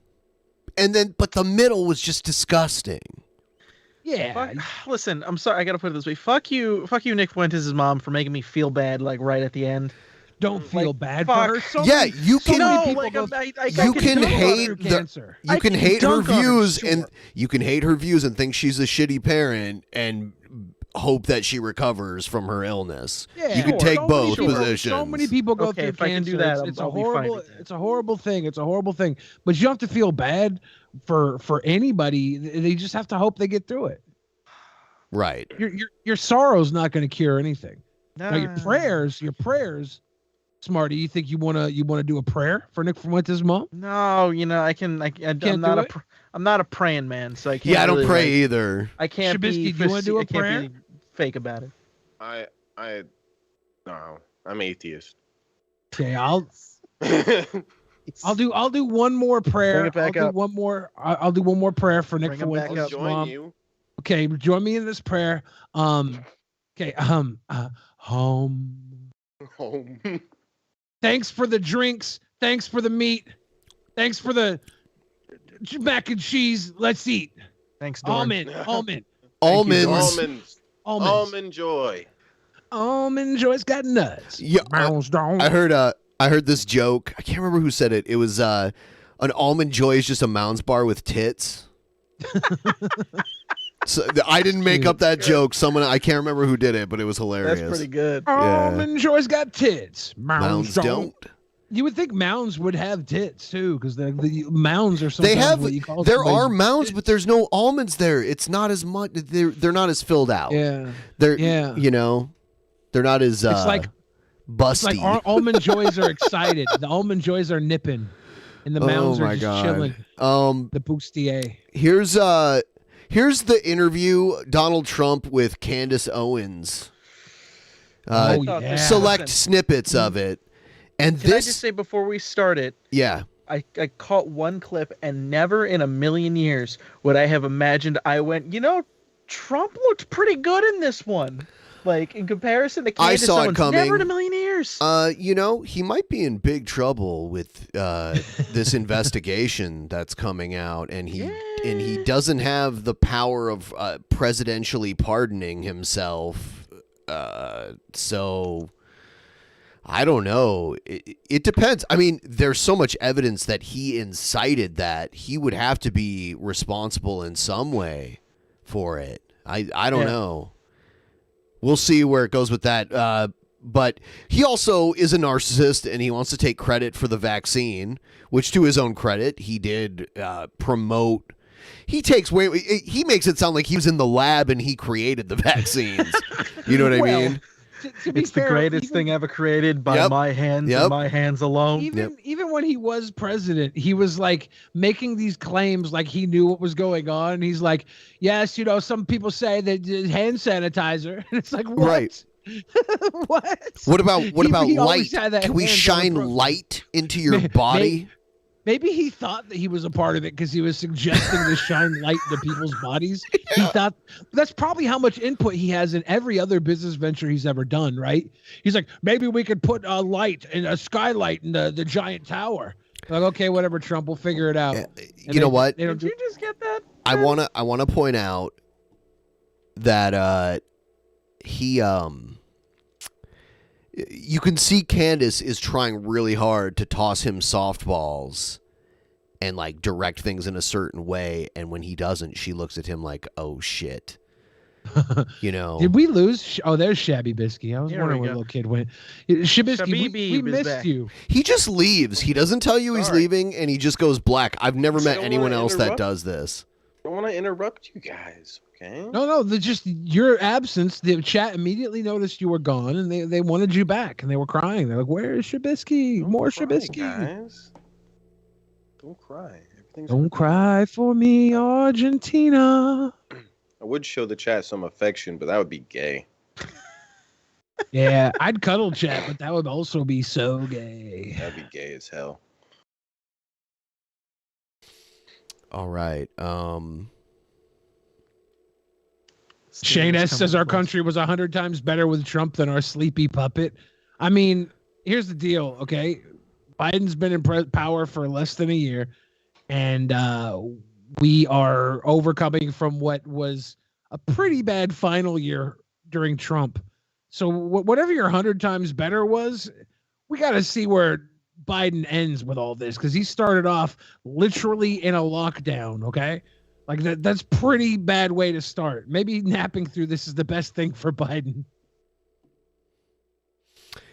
but the middle was just disgusting. Yeah. Listen, I'm sorry. I gotta put it this way. Fuck you, Nick Fuentes' mom, for making me feel bad. Like right at the end. Don't feel bad fuck. for her. So Yeah, many- you so can- many No, people like, go- You can hate through the, cancer. you can can hate her dunk on her, views sure. and you can hate her views and think she's a shitty parent and hope that she recovers from her illness. Yeah, You can take so both many people- positions. So many people go Okay, through if I can cancer. do that, it's I'll a be fine horrible. with that. It's a horrible thing. It's a horrible thing. But you don't have to feel bad for anybody. They just have to hope they get through it. Right. Your sorrow's not going to cure anything. Now Nah. your prayers, Smarty. You think you wanna do a prayer for Nick Fuentes' mom? No, I'm not do it? I'm not a praying man, so I can't. Yeah, I don't really, pray like, either. I can't Shabisky, be. do you wanna do a I can't prayer? be fake about it. No, I'm atheist. Okay, I'll do one more prayer. Bring it back I'll up. do one more. I'll do one more prayer for Nick Bring him back Fuentes' up. mom. you. Okay, join me in this prayer. Okay, home. Thanks for the drinks. Thanks for the meat. Thanks for the mac and cheese. Let's eat. Thanks, Dorn. Almond. Almonds. Almond Joy. Almond Joy's got nuts. Yeah, I heard this joke. I can't remember who said it. It was an Almond Joy is just a Mounds bar with tits. So I didn't make up that joke. I can't remember who did it, but it was hilarious. That's pretty good. Almond Joy's got tits. Mounds don't. You would think mounds would have tits too, because the mounds are sometimes They have. what you call There somebody's are mounds, but there's no almonds there. It's not as much. They're not as filled out. Yeah. They're Yeah. They're not as It's like busty. It's like Almond Joys are excited. The Almond Joys are nipping, and the mounds are just chilling. The bustier. Here's the interview Donald Trump with Candace Owens. Select snippets of it. And Can I just say before we start it? Yeah. I caught one clip, and never in a million years would I have imagined I went, Trump looked pretty good in this one. Like, in comparison to Candace I saw Owens, it coming. never in a million years. He might be in big trouble with this investigation that's coming out, and he doesn't have the power of presidentially pardoning himself. So I don't know. It depends. I mean, there's so much evidence that he incited that. He would have to be responsible in some way for it. I don't know. We'll see where it goes with that. But he also is a narcissist, and he wants to take credit for the vaccine, which, to his own credit, he did promote. He makes it sound like he was in the lab and he created the vaccines. You know what I mean? It's the greatest thing ever created by my hands and my hands alone. Even when he was president, he was like making these claims like he knew what was going on. And he's like, yes, some people say that hand sanitizer. And it's like, what? Right. What about light? Can we shine light into your body? Maybe he thought that he was a part of it because he was suggesting to shine light into people's bodies. He thought that's probably how much input he has in every other business venture he's ever done, right? He's like, maybe we could put a light and a skylight in the giant tower. Like, okay, whatever, Trump, we'll figure it out. You know what? Did you just get that? I wanna point out that you can see Candace is trying really hard to toss him softballs and like direct things in a certain way, and when he doesn't, she looks at him like, "Oh shit." Did we lose? Oh, there's Shabby Bisky. I was wondering where the little kid went. Shabisky, we missed you. He just leaves. He doesn't tell you he's leaving, and he just goes black. I've never met anyone else that does this. I don't want to interrupt you guys. Okay. No, just your absence. The chat immediately noticed you were gone, and they wanted you back, and they were crying. They're like, "Where is Shabisky? More Shabisky." Guys. Don't cry. Don't cry for me, Argentina. I would show the chat some affection, but that would be gay. Yeah, I'd cuddle chat, but that would also be so gay. That'd be gay as hell. All right. Shane S says our country was 100 times better with Trump than our sleepy puppet. I mean, here's the deal, okay? Biden's been in power for less than a year, and we are overcoming from what was a pretty bad final year during Trump. So whatever your 100 times better was, we got to see where Biden ends with all this, because he started off literally in a lockdown, okay? Like that's pretty bad way to start. Maybe napping through this is the best thing for Biden.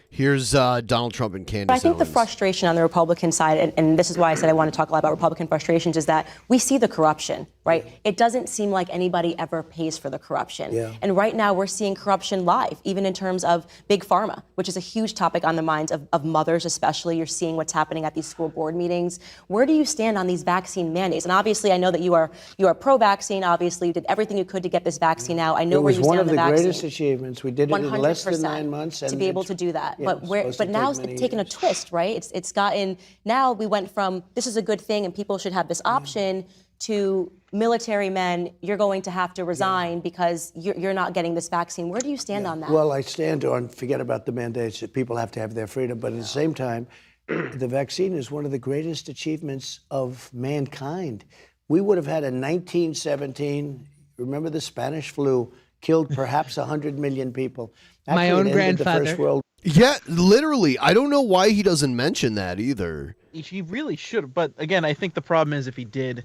Here's Donald Trump and Candace I think Owens. the frustration on the Republican side, and this is why I said I want to talk a lot about Republican frustrations, is that we see the corruption, right? It doesn't seem like anybody ever pays for the corruption. Yeah. And right now we're seeing corruption live, even in terms of big pharma, which is a huge topic on the minds of mothers especially. You're seeing what's happening at these school board meetings. Where do you stand on these vaccine mandates? And obviously I know that you are pro-vaccine. Obviously you did everything you could to get this vaccine out. I know where you stand on the vaccine. It was one of the greatest achievements. We did it in less than 9 months. To be able to do that. Yeah, But now it's taken a twist, right? It's gotten, now we went from this is a good thing and people should have this option to military men, you're going to have to resign because you're not getting this vaccine. Where do you stand on that? Well, I stand on, forget about the mandates, that people have to have their freedom, but at the same time, the vaccine is one of the greatest achievements of mankind. we would have had a 1917. Remember the Spanish flu killed perhaps 100 million people. My own grandfather. The First World. Yeah, literally. I don't know why he doesn't mention that either. He really should. But again, I think the problem is if he did,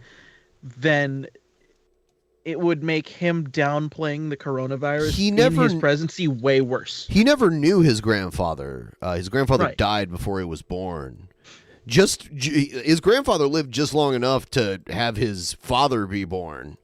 then it would make him downplaying the coronavirus in his presidency way worse. He never knew his grandfather. His grandfather died before he was born. His grandfather lived just long enough to have his father be born.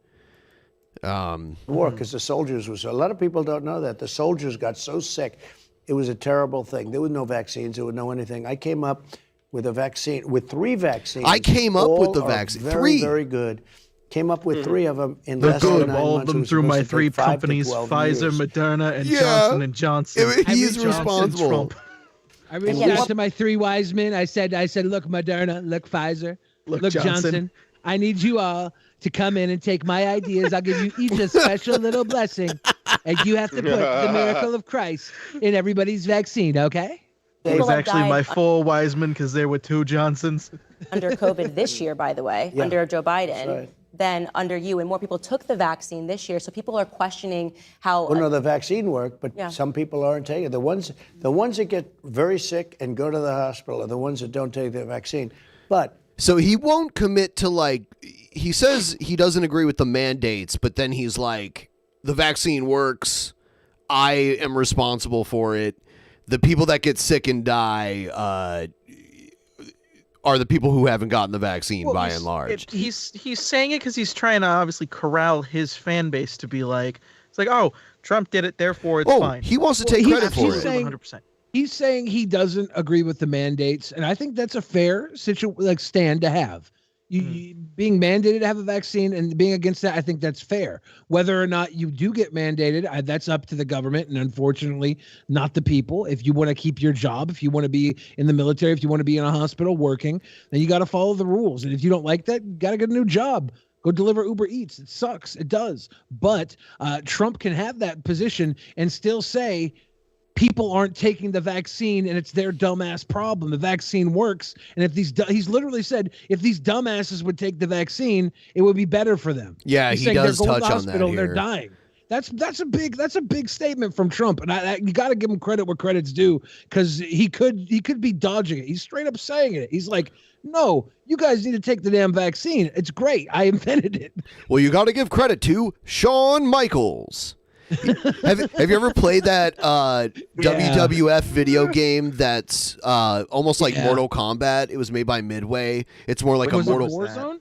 War, because the soldiers was. A lot of people don't know that the soldiers got so sick, it was a terrible thing. There was no vaccines. There was no anything. I came up with a vaccine, with 3 vaccines. I came up with the vaccine. Very, very good. Came up with 3 of them in They're less than good. 9 All months. of them It was through my supposed to 3 take 5 to companies: 12 Pfizer, years. Moderna, and Johnson and Johnson. He's Johnson, responsible. Trump. I reached out to my 3 wise men. I said, look, Moderna, look, Pfizer, look, Johnson. I need you all to come in and take my ideas. I'll give you each a special little blessing, and you have to put the miracle of Christ in everybody's vaccine, okay? It was actually my full Wiseman because there were 2 Johnsons. Under COVID this year, by the way, under Joe Biden, than under you, and more people took the vaccine this year. So people are questioning how. Well, no, the vaccine worked, but some people aren't taking it. The ones that get very sick and go to the hospital are the ones that don't take the vaccine. But so he won't commit to he says he doesn't agree with the mandates, but then he's like, the vaccine works. I am responsible for it. The people that get sick and die are the people who haven't gotten the vaccine by and large. He's saying it because he's trying to obviously corral his fan base to be like, it's like, oh, Trump did it, therefore it's fine. He wants to take credit for it. 100%. He's saying he doesn't agree with the mandates, and I think that's a fair stand to have. You being mandated to have a vaccine and being against that, I think that's fair. Whether or not you do get mandated, that's up to the government and unfortunately not the people. If you want to keep your job, if you want to be in the military, if you want to be in a hospital working, then you got to follow the rules. And if you don't like that, you got to get a new job. Go deliver Uber Eats. It sucks. It does. But Trump can have that position and still say, people aren't taking the vaccine and it's their dumbass problem. The vaccine works. And if he's literally said, if these dumbasses would take the vaccine, it would be better for them. Yeah, he's he saying does they're going touch to on that hospital, here. They're dying. That's a big statement from Trump. And you got to give him credit where credit's due, because he could be dodging it. He's straight up saying it. He's like, no, you guys need to take the damn vaccine. It's great. I invented it. Well, you got to give credit to Shawn Michaels. have you ever played that WWF video game that's almost like Mortal Kombat? It was made by Midway. It's more like a Mortal Warzone?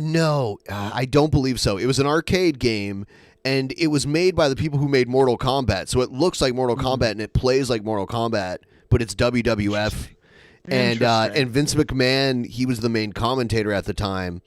No, I don't believe so. It was an arcade game, and it was made by the people who made Mortal Kombat. So it looks like Mortal Kombat and it plays like Mortal Kombat, but it's WWF. And Vince McMahon, he was the main commentator at the time.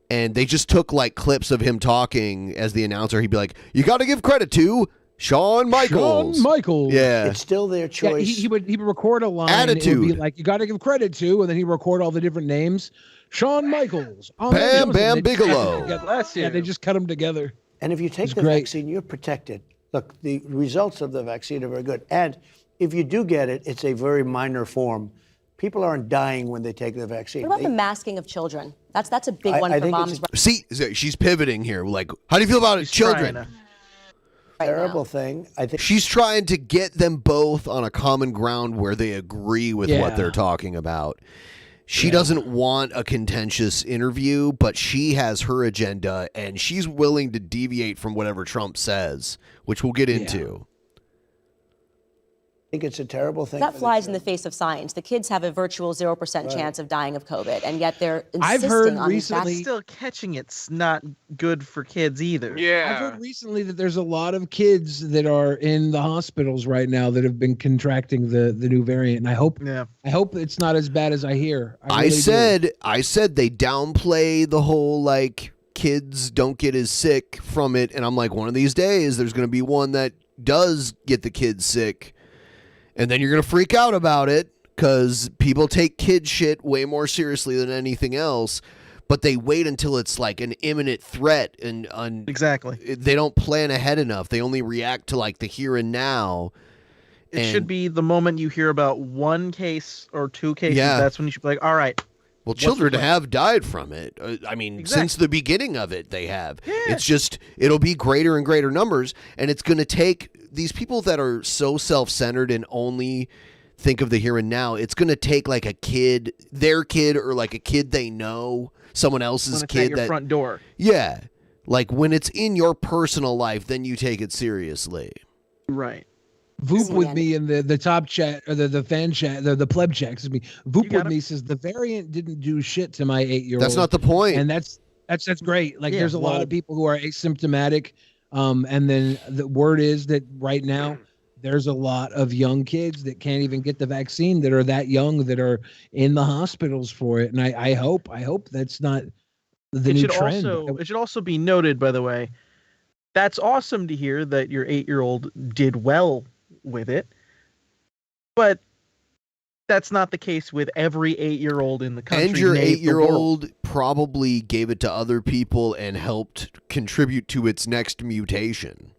And they just took like clips of him talking as the announcer. He'd be like, you got to give credit to Shawn Michaels. Shawn Michaels. Yeah. It's still their choice. Yeah, he would record a line. Attitude. And it would be like, you got to give credit to, and then he'd record all the different names. Shawn Michaels. Bam Bam Bigelow. Yeah, they just cut them together. And if you take the vaccine, you're protected. Look, the results of the vaccine are very good. And if you do get it, it's a very minor form. People aren't dying when they take the vaccine. What about the masking of children? That's a big one for moms. See, she's pivoting here. Like, how do you feel about children? Terrible thing. I think she's trying to get them both on a common ground where they agree with what they're talking about. She doesn't want a contentious interview, but she has her agenda, and she's willing to deviate from whatever Trump says, which we'll get into. I think it's a terrible thing. That flies in the face of science. The kids have a virtual 0% chance of dying of COVID, and yet they're insisting on these vaccines. Still catching it's not good for kids either. I've heard recently that there's a lot of kids that are in the hospitals right now that have been contracting the new variant, and I hope it's not as bad as I hear. I said they downplay the whole like kids don't get as sick from it, and I'm like, one of these days there's going to be one that does get the kids sick. And then you're going to freak out about it because people take kid shit way more seriously than anything else, but they wait until it's like an imminent threat. And exactly, they don't plan ahead enough. They only react to like the here and now. It should be the moment you hear about one case or two cases, that's when you should be like, all right, Well, children have died from it. I mean, since the beginning of it, they have. Yeah. It's just, it'll be greater and greater numbers, and it's going to take these people that are so self-centered and only think of the here and now. It's going to take like a kid, their kid, or like a kid they know, someone else's kid. At your front door. Yeah. Like when it's in your personal life, then you take it seriously. Right. Voop with me in the top chat, or the fan chat, the pleb chat, excuse me. Voop with me says the variant didn't do shit to my 8-year-old. That's not the point. And that's great. Like there's a lot of people who are asymptomatic. And then the word is that right now there's a lot of young kids that can't even get the vaccine, that are that young, that are in the hospitals for it. And I hope that's not the new trend. It should also be noted, by the way, that's awesome to hear that your 8-year-old did well with it, but that's not the case with every 8-year-old in the country. And your 8-year-old probably gave it to other people and helped contribute to its next mutation.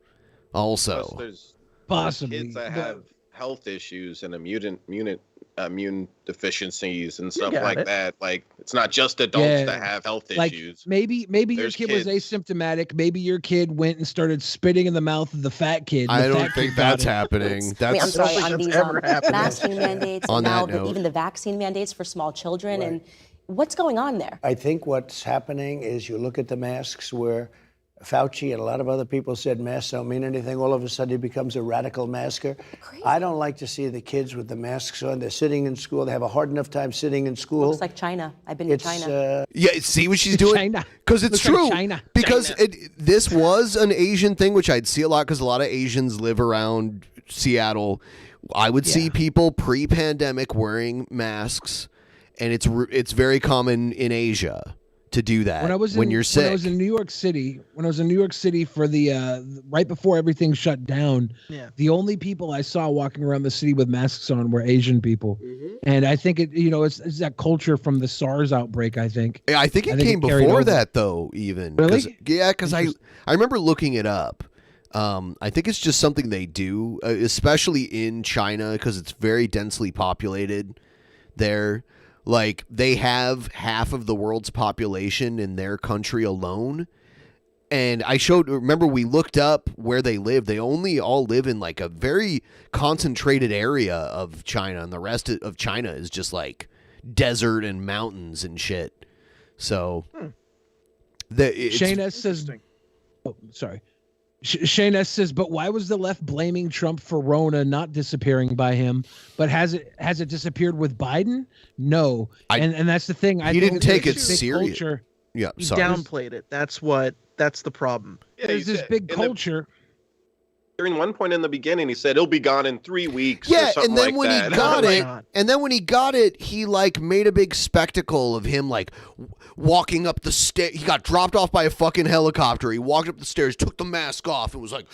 Also, there's possibly kids that have health issues and immune deficiencies and stuff like that. Like it's not just adults that have health issues. Maybe your kid was asymptomatic. Maybe your kid went and started spitting in the mouth of the fat kid. I don't think that's happening. Wait, I'm sorry, on these happening. masking mandates, On and now that note. even the vaccine mandates for small children, and what's going on there? I think what's happening is you look at the masks where Fauci and a lot of other people said masks don't mean anything. All of a sudden he becomes a radical masker. Crazy. I don't like to see the kids with the masks on. They're sitting in school. They have a hard enough time sitting in school. Looks like China. I've been to China. Yeah, see what she's doing? Because it's true. Because this was an Asian thing, which I'd see a lot because a lot of Asians live around Seattle. I would see people pre-pandemic wearing masks, and it's very common in Asia to do that when you're sick. When I was in New York City for the right before everything shut down, the only people I saw walking around the city with masks on were Asian people. And I think it's that culture from the SARS outbreak, I think. Yeah, I think it came before that though, even. Really? Because I remember looking it up. I think it's just something they do, especially in China, because it's very densely populated there. Like, they have half of the world's population in their country alone. And remember we looked up where they live. They only all live in like a very concentrated area of China. And the rest of China is just like desert and mountains and shit. So. Shane S says, sorry. Shane S says, but why was the left blaming Trump for Rona not disappearing by him? But has it disappeared with Biden? No. And that's the thing. He didn't take it serious. Yeah, he downplayed it. That's the problem. Yeah, there's this big culture. During one point in the beginning, he said it'll be gone in 3 weeks. Yeah, or something and then like when that. he got it, and then when he got it, he like made a big spectacle of him like walking up the stairs. He got dropped off by a fucking helicopter. He walked up the stairs, took the mask off, and was like,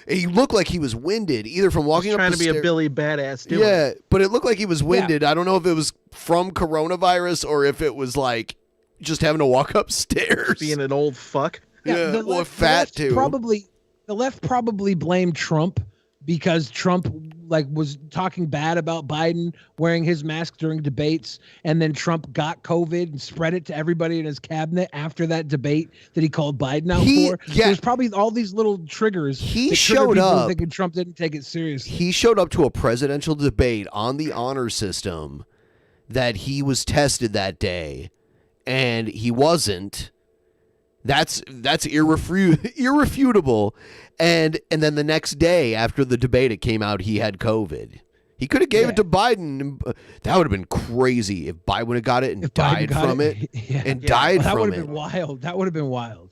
he looked like he was winded, either from walking up the stairs. Trying to be a Billy Badass doing it. But it looked like he was winded. I don't know if it was from coronavirus or if it was like just having to walk upstairs. Being an old fuck. Yeah, or fat too. The left probably blamed Trump because Trump like was talking bad about Biden wearing his mask during debates, and then Trump got COVID and spread it to everybody in his cabinet after that debate that he called Biden out for. Yeah. There's probably all these little triggers. He showed up thinking Trump didn't take it seriously. He showed up to a presidential debate on the honor system that he was tested that day, and he wasn't. That's irrefutable. And then the next day after the debate, it came out he had COVID. He could have gave it to Biden. That would have been crazy if Biden would have got it and died from it. Died that from would it. have been wild. That would have been wild.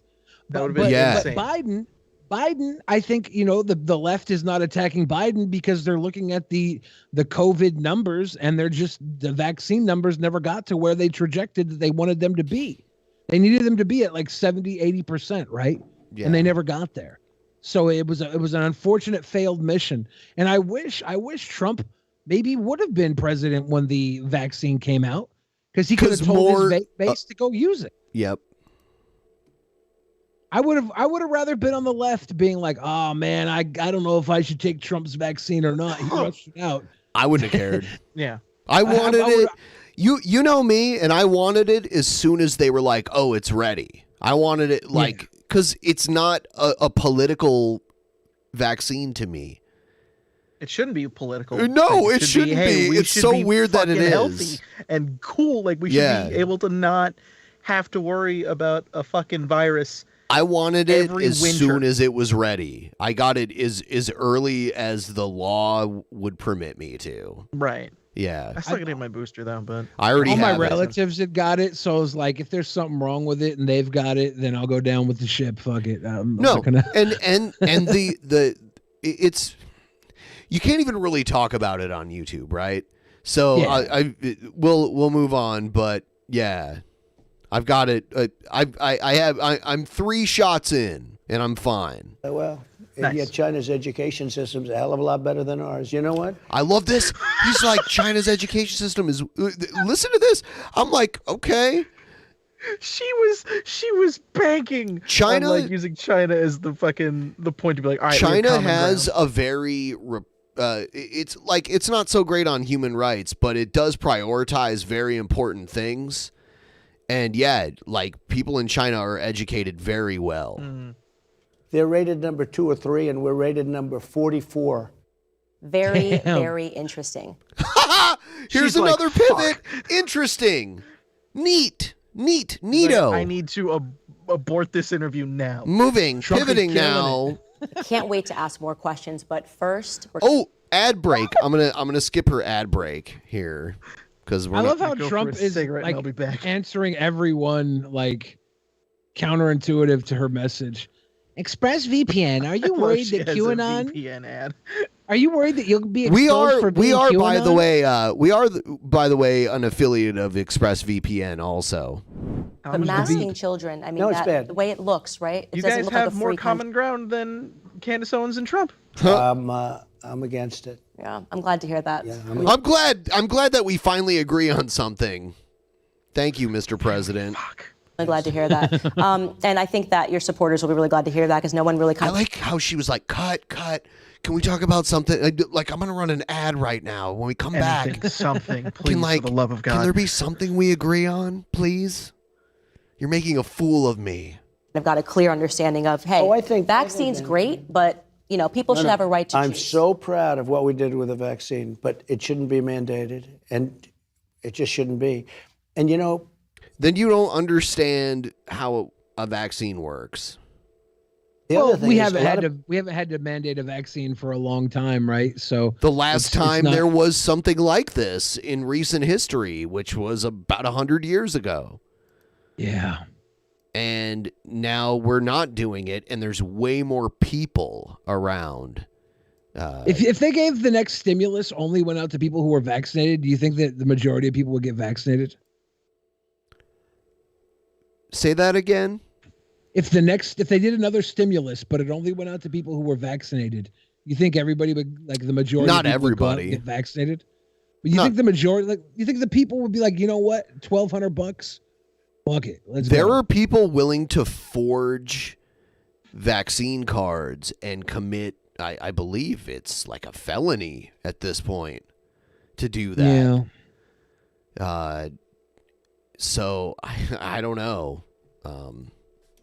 That would have been insane. But Biden, I think, the left is not attacking Biden because they're looking at the COVID numbers, and the vaccine numbers never got to where they projected that they wanted them to be. They needed them to be at like 70, 80%, right? Yeah. And they never got there. So it was an unfortunate failed mission. And I wish Trump maybe would have been president when the vaccine came out, because he could have told his base to go use it. Yep. I would have rather been on the left being like, oh man, I don't know if I should take Trump's vaccine or not. He rushed it out. I wouldn't have cared. Yeah. I wanted it. You know me, and I wanted it as soon as they were like, "Oh, it's ready." I wanted it like because it's not a political vaccine to me. It shouldn't be political. No, it shouldn't be. It's so weird that it is healthy and cool. Like we should be able to not have to worry about a fucking virus. I wanted it as soon as it was ready. I got it as early as the law would permit me to. Right. Yeah. I still gotta get my booster though, but I already all my have relatives had got it, so I was like, if there's something wrong with it and they've got it, then I'll go down with the ship. Fuck it. No, and it's you can't even really talk about it on YouTube, right? So we'll move on, but yeah, I've got it. I'm 3 shots in, and I'm fine. Well, yet China's education system's a hell of a lot better than ours. You know what? I love this. He's like, China's education system is. Listen to this. I'm like, okay. She was banking China on, like, using China as the point to be like, all right, China has a very it's not so great on human rights, but it does prioritize very important things. And yeah, like people in China are educated very well. Mm-hmm. They're rated number 2 or 3, and we're rated number 44. Very, very interesting. Here's another pivot. Interesting. Neato. I need to abort this interview now. Pivoting now. Can't wait to ask more questions, but first. Ad break. I'm gonna skip her ad break here because I love how Trump is like I'll be back. answering everyone like counterintuitive to her message. ExpressVPN. Are you worried that QAnon? VPN ad. Are you worried that you'll be exposed for being QAnon? by the way an affiliate of ExpressVPN also. But masking children. I mean, No, it's bad. the way it looks, right? It You doesn't guys look have like a more free common ground than Candace Owens and Trump. I'm against it. Yeah, I'm glad to hear that. Yeah, I'm glad that we finally agree on something. Thank you, Mr. President. I'm glad to hear that. And I think that your supporters will be really glad to hear that because no one really I like how she was like, cut. Can we talk about something? Like, I'm going to run an ad right now. When we come back. Something, please, for the love of God. Can there be something we agree on, please? You're making a fool of me. I've got a clear understanding of, hey, I think vaccine's great, but people should have a right to I'm choose. so proud of what we did with the vaccine, but it shouldn't be mandated, and it just shouldn't be. And then you don't understand how a vaccine works. We haven't had to mandate a vaccine for a long time, right? So the last time there was something like this in recent history, which was about 100 years ago. Yeah. And now we're not doing it, and there's way more people around. If they gave the next stimulus only went out to people who were vaccinated, do you think that the majority of people would get vaccinated? Say that again. If they did another stimulus, but it only went out to people who were vaccinated, you think everybody would, like the majority? Not of people everybody would get vaccinated. But you think the majority, like you think the people would be like, you know what, $1,200, fuck it, let's. There are people willing to forge vaccine cards and commit. I believe it's like a felony at this point to do that. Yeah. So I don't know.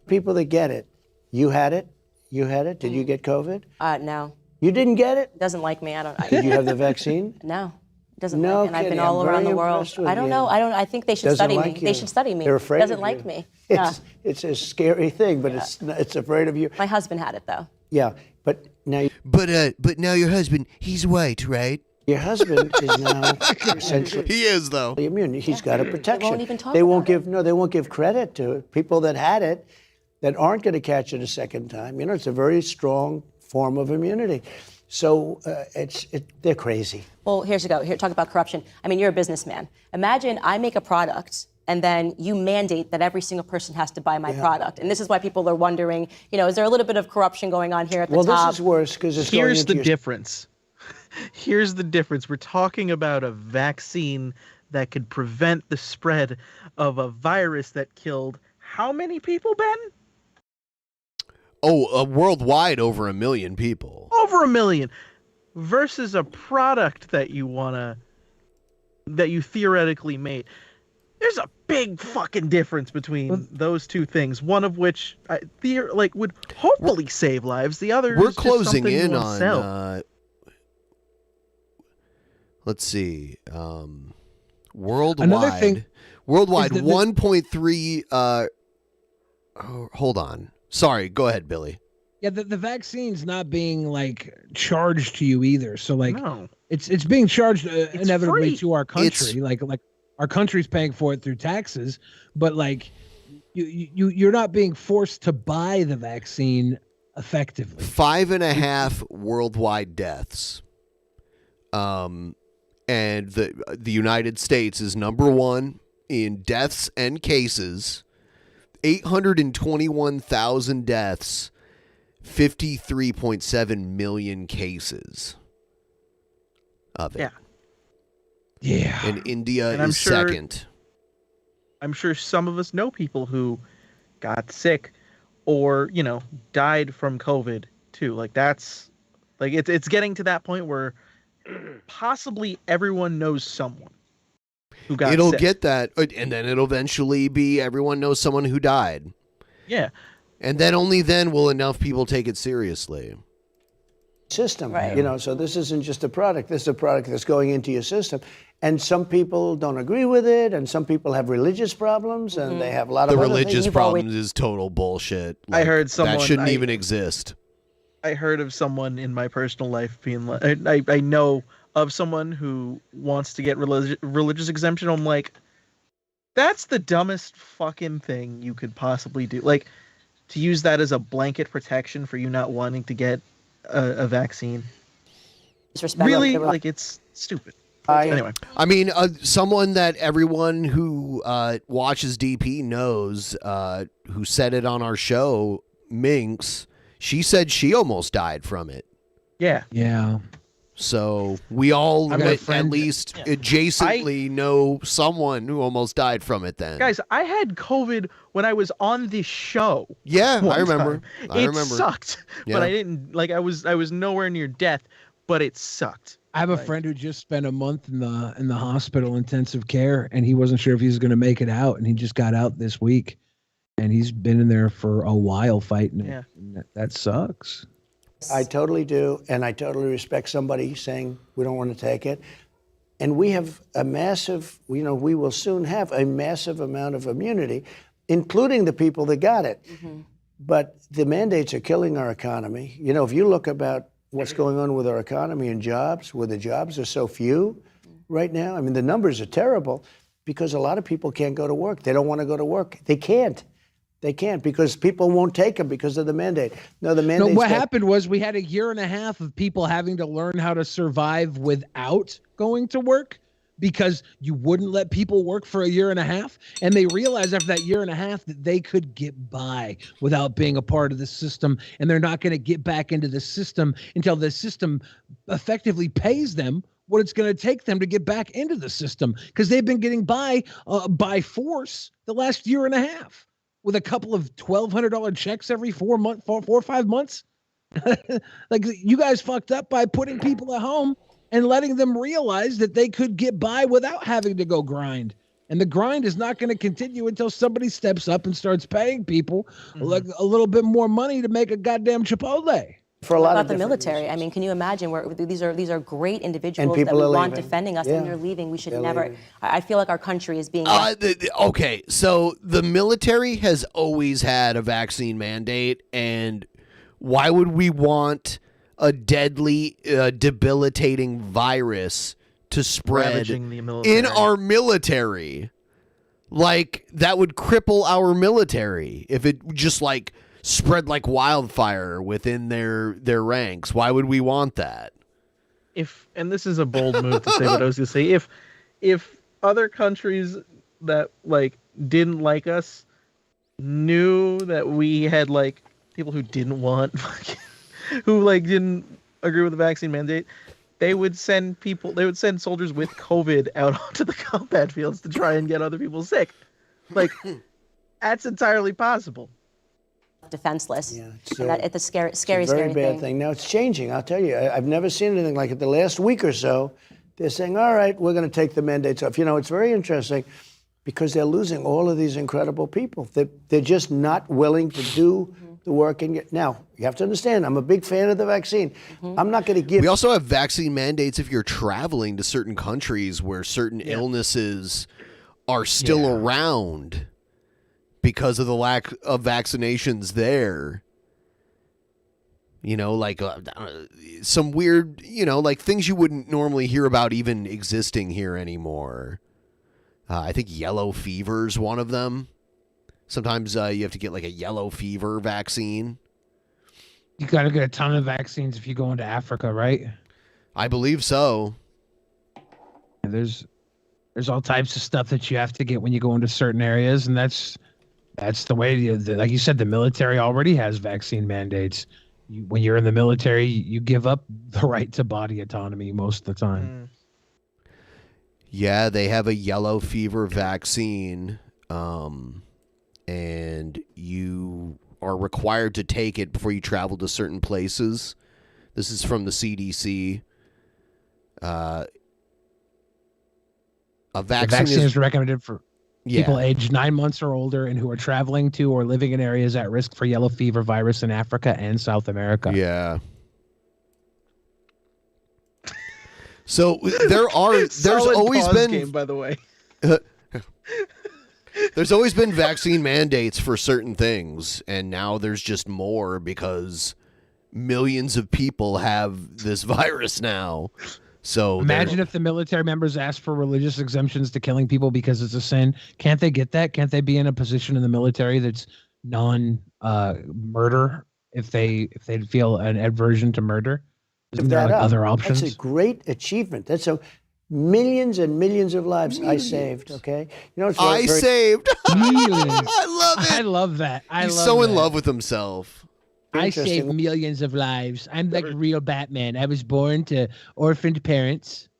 People that get it, you had it. Did you get COVID? No. You didn't get it? Doesn't like me. Did you have the vaccine? No. Doesn't No like me. And I've been kidding. all I'm around very the world. impressed with I don't you. know. I think they should Doesn't study like me. you. They should study me. They're afraid Doesn't of like you. me. It's a scary thing, but it's afraid of you. My husband had it though. Yeah, but now. But now your husband, he's white, right? Your husband is now essentially. He is though. Immune. He's got a protection. They won't even talk They won't about give. They won't give credit to people that had it, that aren't going to catch it a second time. It's a very strong form of immunity. So they're crazy. Well, here you go. Here, talk about corruption. I mean, you're a businessman. Imagine I make a product and then you mandate that every single person has to buy my product. And this is why people are wondering, is there a little bit of corruption going on here at the top? Well, this is worse because it's Here's the difference. Here's the difference. We're talking about a vaccine that could prevent the spread of a virus that killed how many people, Ben? Oh, worldwide, over 1 million people. Over 1 million. Versus a product that you want to that you theoretically made. There's a big fucking difference between those two things. One of which would hopefully save lives. The other we're is just closing something in you wanna sell. Let's see. Worldwide, is that 1.3. Hold on. Sorry. Go ahead, Billy. Yeah, the vaccine's not being like charged to you either. So like, it's being charged inevitably free. to our country. Like our country's paying for it through taxes, but like you're not being forced to buy the vaccine effectively. 5.5 worldwide deaths. And the United States is number one in deaths and cases. 821,000 deaths, 53.7 million cases of it. Yeah. And India And I'm is sure- second. I'm sure some of us know people who got sick or, died from COVID too. Like that's like it's getting to that point where possibly everyone knows someone who got It'll sick. get that, and then it'll eventually be everyone knows someone who died. Yeah. And then only then will enough people take it seriously. System, so this isn't just a product. This is a product that's going into your system. And some people don't agree with it, and some people have religious problems, and they have a lot of The other religious things. problems is total bullshit. I heard someone- that shouldn't even exist. I heard of someone in my personal life being like, I know of someone who wants to get religious exemption. I'm like, that's the dumbest fucking thing you could possibly do. Like, to use that as a blanket protection for you not wanting to get a vaccine. Really? Like, it's stupid. Anyway. I mean, someone that everyone who watches DP knows, who said it on our show, Minx, she said she almost died from it. Yeah. Yeah. So we all I've got a at friend- least adjacently know someone who almost died from it then. Guys, I had COVID when I was on this show. Yeah, I one remember. time. I It remember. sucked, Yeah. but I didn't like. I was nowhere near death, but it sucked. I have a friend who just spent a month in the hospital intensive care, and he wasn't sure if he was going to make it out, and he just got out this week, and he's been in there for a while fighting it. Yeah. And that sucks. I totally do, and I totally respect somebody saying we don't want to take it. And we have a massive, we will soon have a massive amount of immunity, including the people that got it. But the mandates are killing our economy. If you look about what's going on with our economy and jobs, where the jobs are so few right now, I mean, the numbers are terrible because a lot of people can't go to work. They don't want to go to work. They can't. They can't because people won't take them because of the mandate. No, the mandate. What happened was we had a year and a half of people having to learn how to survive without going to work because you wouldn't let people work for a year and a half. And they realized after that year and a half that they could get by without being a part of the system. And they're not going to get back into the system until the system effectively pays them what it's going to take them to get back into the system because they've been getting by force the last year and a half. With a couple of $1,200 checks every 4 or 5 months. Like you guys fucked up by putting people at home and letting them realize that they could get by without having to go grind. And the grind is not going to continue until somebody steps up and starts paying people like a little bit more money to make a goddamn Chipotle. For a lot about of the different military. I mean, can you imagine where these are great individuals that people we are want leaving. defending us, Yeah. and they're leaving. We should They're never. leaving. I feel like our country is being. Okay, so the military has always had a vaccine mandate, and why would we want a deadly, debilitating virus to spread Ravaging the military. in our military? Like, that would cripple our military if it just, spread like wildfire within their ranks. Why would we want that? And this is a bold move to say what I was going to say. If other countries that didn't like us knew that we had people who didn't want, who didn't agree with the vaccine mandate, they would send soldiers with COVID out onto the combat fields to try and get other people sick. That's entirely possible. Defenseless. Yeah, And it's a scary It's a very bad thing. thing. Now it's changing. I'll tell you, I've never seen anything like it. The last week or so, they're saying, all right, we're going to take the mandates off. It's very interesting because they're losing all of these incredible people. They're just not willing to do the work. Now, you have to understand, I'm a big fan of the vaccine. I'm not going to give... We also have vaccine mandates if you're traveling to certain countries where certain illnesses are still around because of the lack of vaccinations there. Like some weird, like things you wouldn't normally hear about even existing here anymore. I think yellow fever is one of them. Sometimes you have to get like a yellow fever vaccine. You got to get a ton of vaccines if you go into Africa, right? I believe so. There's all types of stuff that you have to get when you go into certain areas, and that's the way. Like you said, the military already has vaccine mandates. When you're in the military, you give up the right to body autonomy most of the time. Yeah, they have a yellow fever vaccine, and you are required to take it before you travel to certain places. This is from the CDC. A vaccine is recommended for people aged 9 months or older and who are traveling to or living in areas at risk for yellow fever virus in Africa and South America. Yeah. So there's always been game, by the way. There's always been vaccine mandates for certain things, and now there's just more because millions of people have this virus now. So imagine if the military members asked for religious exemptions to killing people because it's a sin. Can't they get that? Can't they be in a position in the military that's non-murder if they feel an aversion to murder? Isn't there like other options? That's a great achievement. That's millions and millions of lives I saved. Okay, I saved. Millions. I love it. I love that. He's so in love with himself. I saved millions of lives. I'm like real Batman. I was born to orphaned parents.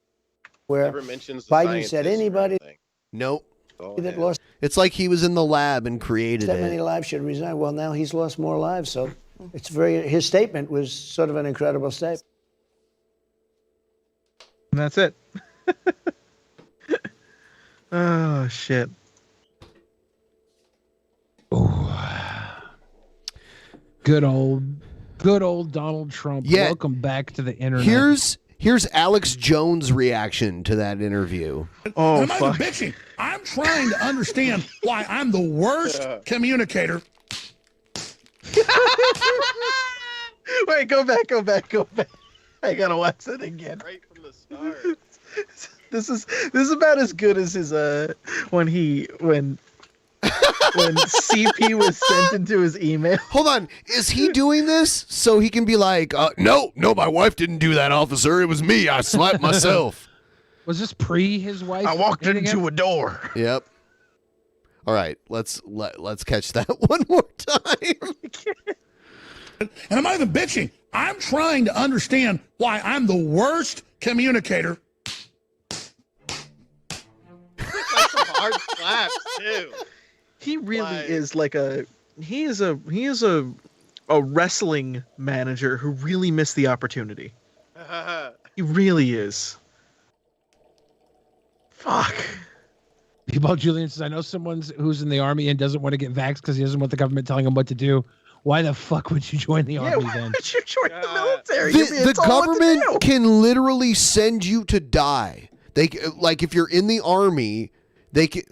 Where Never mentions Biden said anybody. Nope. That lost. It's like he was in the lab and created that many lives should resign. Well, now he's lost more lives, so it's his statement was sort of an incredible statement. And that's it. Oh shit. Good old Donald Trump. Yeah. Welcome back to the internet. Here's Alex Jones' reaction to that interview. Oh, I'm not even bitching. I'm trying to understand why I'm the worst communicator. Wait, go back. I gotta watch it again. Right from the start. This is about as good as his when CP was sent into his email. Hold on, is he doing this so he can be like, no, my wife didn't do that, officer. It was me. I slapped myself. Was this pre his wife? I walked into a door. Yep. All right, let's catch that one more time. And I'm not even bitching. I'm trying to understand why I'm the worst communicator. Like some hard slaps too. He really is like he is a wrestling manager who really missed the opportunity. He really is. Fuck. People, Julian says, I know someone who's in the army and doesn't want to get vaxxed because he doesn't want the government telling him what to do. Why the fuck would you join the army then? Why would you join the military? The government can literally send you to die. They like if you're in the army, they can,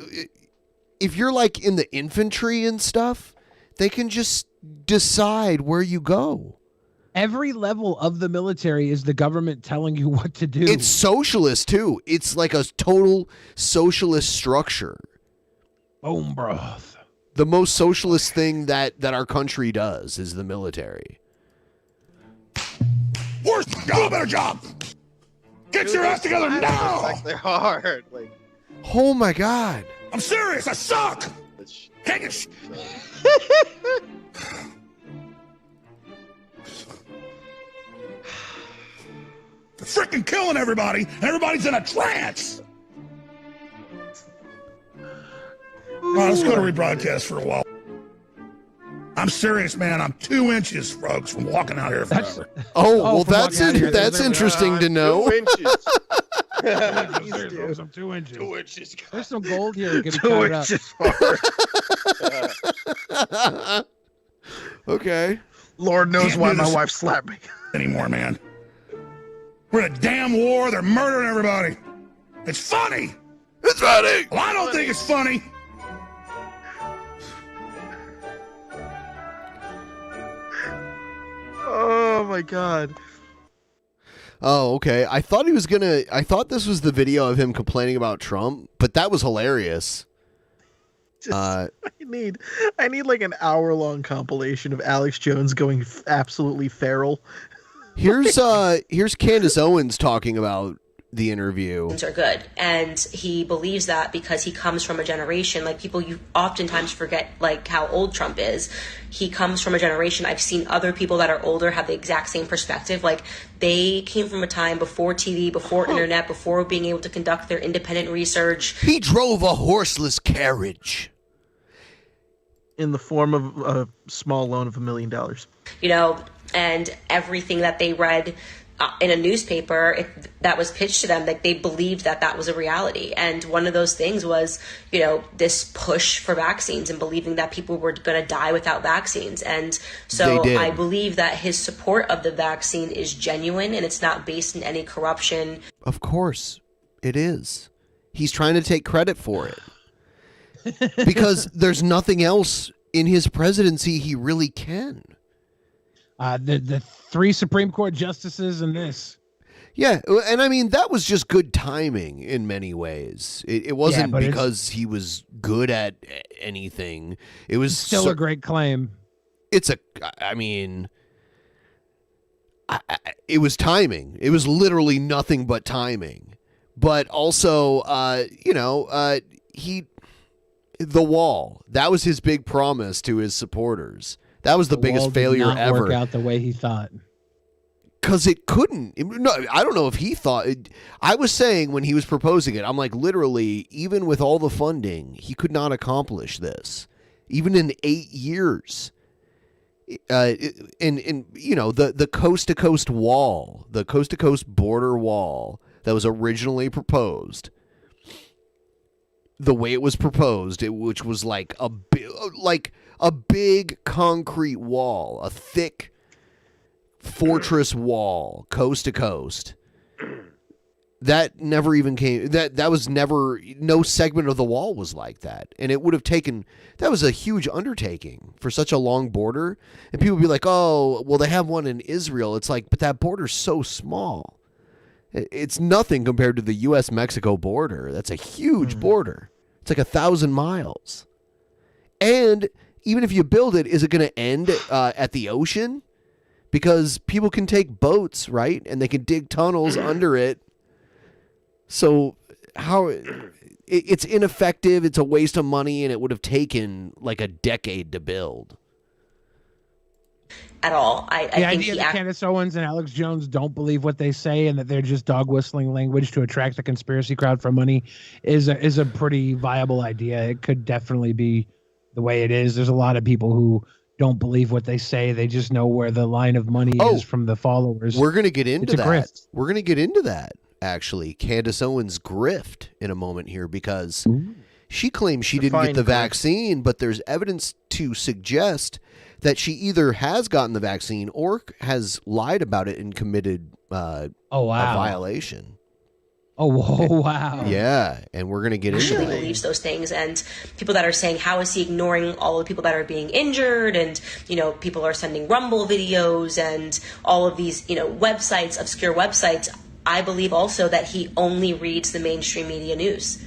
if you're like in the infantry and stuff, they can just decide where you go. Every level of the military is the government telling you what to do. It's socialist too. It's like a total socialist structure. Boom, bro. The most socialist thing that our country does is the military. Worst, do a better job. Get your ass together now. Like they're hard. Like, oh my God. I'm serious. I suck. Take it. They're freaking killing everybody, and everybody's in a trance. All right, let's go to rebroadcast for a while. I'm serious, man. I'm 2 inches, folks, from walking out here forever. Well, that's interesting to know. 2 inches. Some 2 inches. 2 inches. There's some gold here. Get 2 inches hard. Okay. Lord knows why my wife slapped me anymore, man. We're in a damn war. They're murdering everybody. It's funny. It's funny. Well, I don't think it's funny. Oh my God. Oh, okay. I thought this was the video of him complaining about Trump, but that was hilarious. I need like an hour-long compilation of Alex Jones going absolutely feral. Here's Candace Owens talking about the interview. Are good, and he believes that because he comes from a generation, like people, you oftentimes forget like how old Trump is. He comes from a generation. I've seen other people that are older have the exact same perspective. Like they came from a time before TV, before internet, before being able to conduct their independent research. He drove a horseless carriage in the form of a small loan of $1 million. You know, and everything that they read in a newspaper that was pitched to them, like they believed that was a reality. And one of those things was, you know, this push for vaccines and believing that people were going to die without vaccines. And so I believe that his support of the vaccine is genuine and it's not based in any corruption. Of course it is. He's trying to take credit for it because there's nothing else in his presidency he really can. The 3 Supreme Court justices and this. Yeah, and I mean, that was just good timing in many ways. It wasn't because he was good at anything. It was still a great claim. It was timing. It was literally nothing but timing. But also, the wall. That was his big promise to his supporters. That was the biggest failure did not ever. Work out the way he thought. Because it couldn't. No, I don't know if he thought. I was saying when he was proposing it, I'm like, literally, even with all the funding, he could not accomplish this. Even in 8 years. And you know, the coast-to-coast wall, the coast-to-coast border wall that was originally proposed, the way it was proposed, which was like a big concrete wall, a thick fortress wall, coast to coast. That never even came. That was never. No segment of the wall was like that, and it would have taken. That was a huge undertaking for such a long border, and people would be like, "Oh, well, they have one in Israel." It's like, but that border's so small. It's nothing compared to the U.S.-Mexico border. That's a huge border. It's like 1,000 miles. And even if you build it, is it going to end at the ocean? Because people can take boats, right? And they can dig tunnels under it. So how it's ineffective. It's a waste of money, and it would have taken like a decade to build. At all. The idea that Candace Owens and Alex Jones don't believe what they say and that they're just dog whistling language to attract the conspiracy crowd for money is a pretty viable idea. It could definitely be the way it is. There's a lot of people who don't believe what they say. They just know where the line of money is from the followers. We're going to get into that. Grift. We're going to get into that, actually. Candace Owens' grift in a moment here because she claims she didn't get the vaccine, but there's evidence to suggest that she either has gotten the vaccine or has lied about it and committed a violation. Oh, wow. Yeah, and we're going to get into that. Believes those things, and people that are saying, how is he ignoring all the people that are being injured? And, you know, people are sending Rumble videos and all of these, you know, websites, obscure websites. I believe also that he only reads the mainstream media news.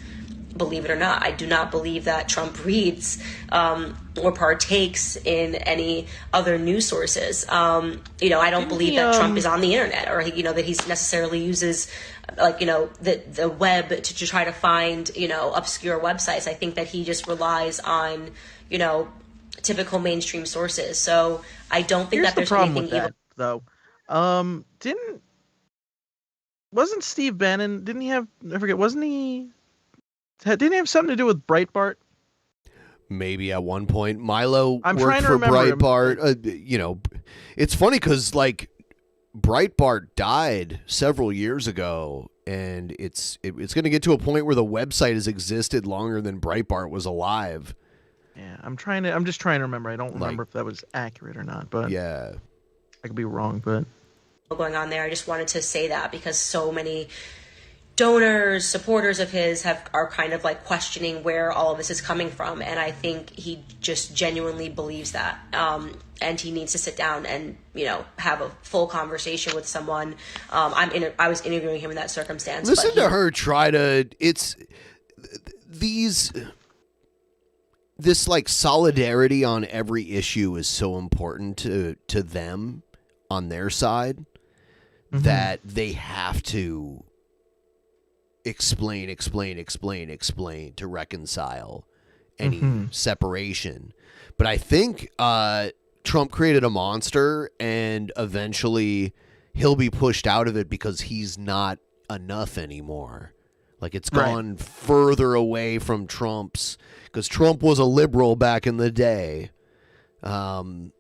Believe it or not, I do not believe that Trump reads or partakes in any other news sources. You know, I don't believe that Trump is on the internet or, you know, that he necessarily uses like, you know, the web to try to find, you know, obscure websites. I think that he just relies on, you know, typical mainstream sources. So I don't think that there's anything evil. Though, wasn't Steve Bannon? Didn't he have? I forget. Wasn't he? Didn't he have something to do with Breitbart? Maybe at one point Milo worked remember for Breitbart. You know, it's funny because like Breitbart died several years ago, and it's going to get to a point where the website has existed longer than Breitbart was alive. Yeah, I'm just trying to remember. I don't remember if that was accurate or not, but yeah, I could be wrong, but going on there. I just wanted to say that because so many donors, supporters of his are kind of like questioning where all of this is coming from, and I think he just genuinely believes that, and he needs to sit down and have a full conversation with someone. I was interviewing him in that circumstance. Listen to her try to. This like solidarity on every issue is so important to them on their side that they have to explain to reconcile any separation. But I think Trump created a monster, and eventually he'll be pushed out of it because he's not enough anymore. Like it's gone further away from Trump's, because Trump was a liberal back in the day. He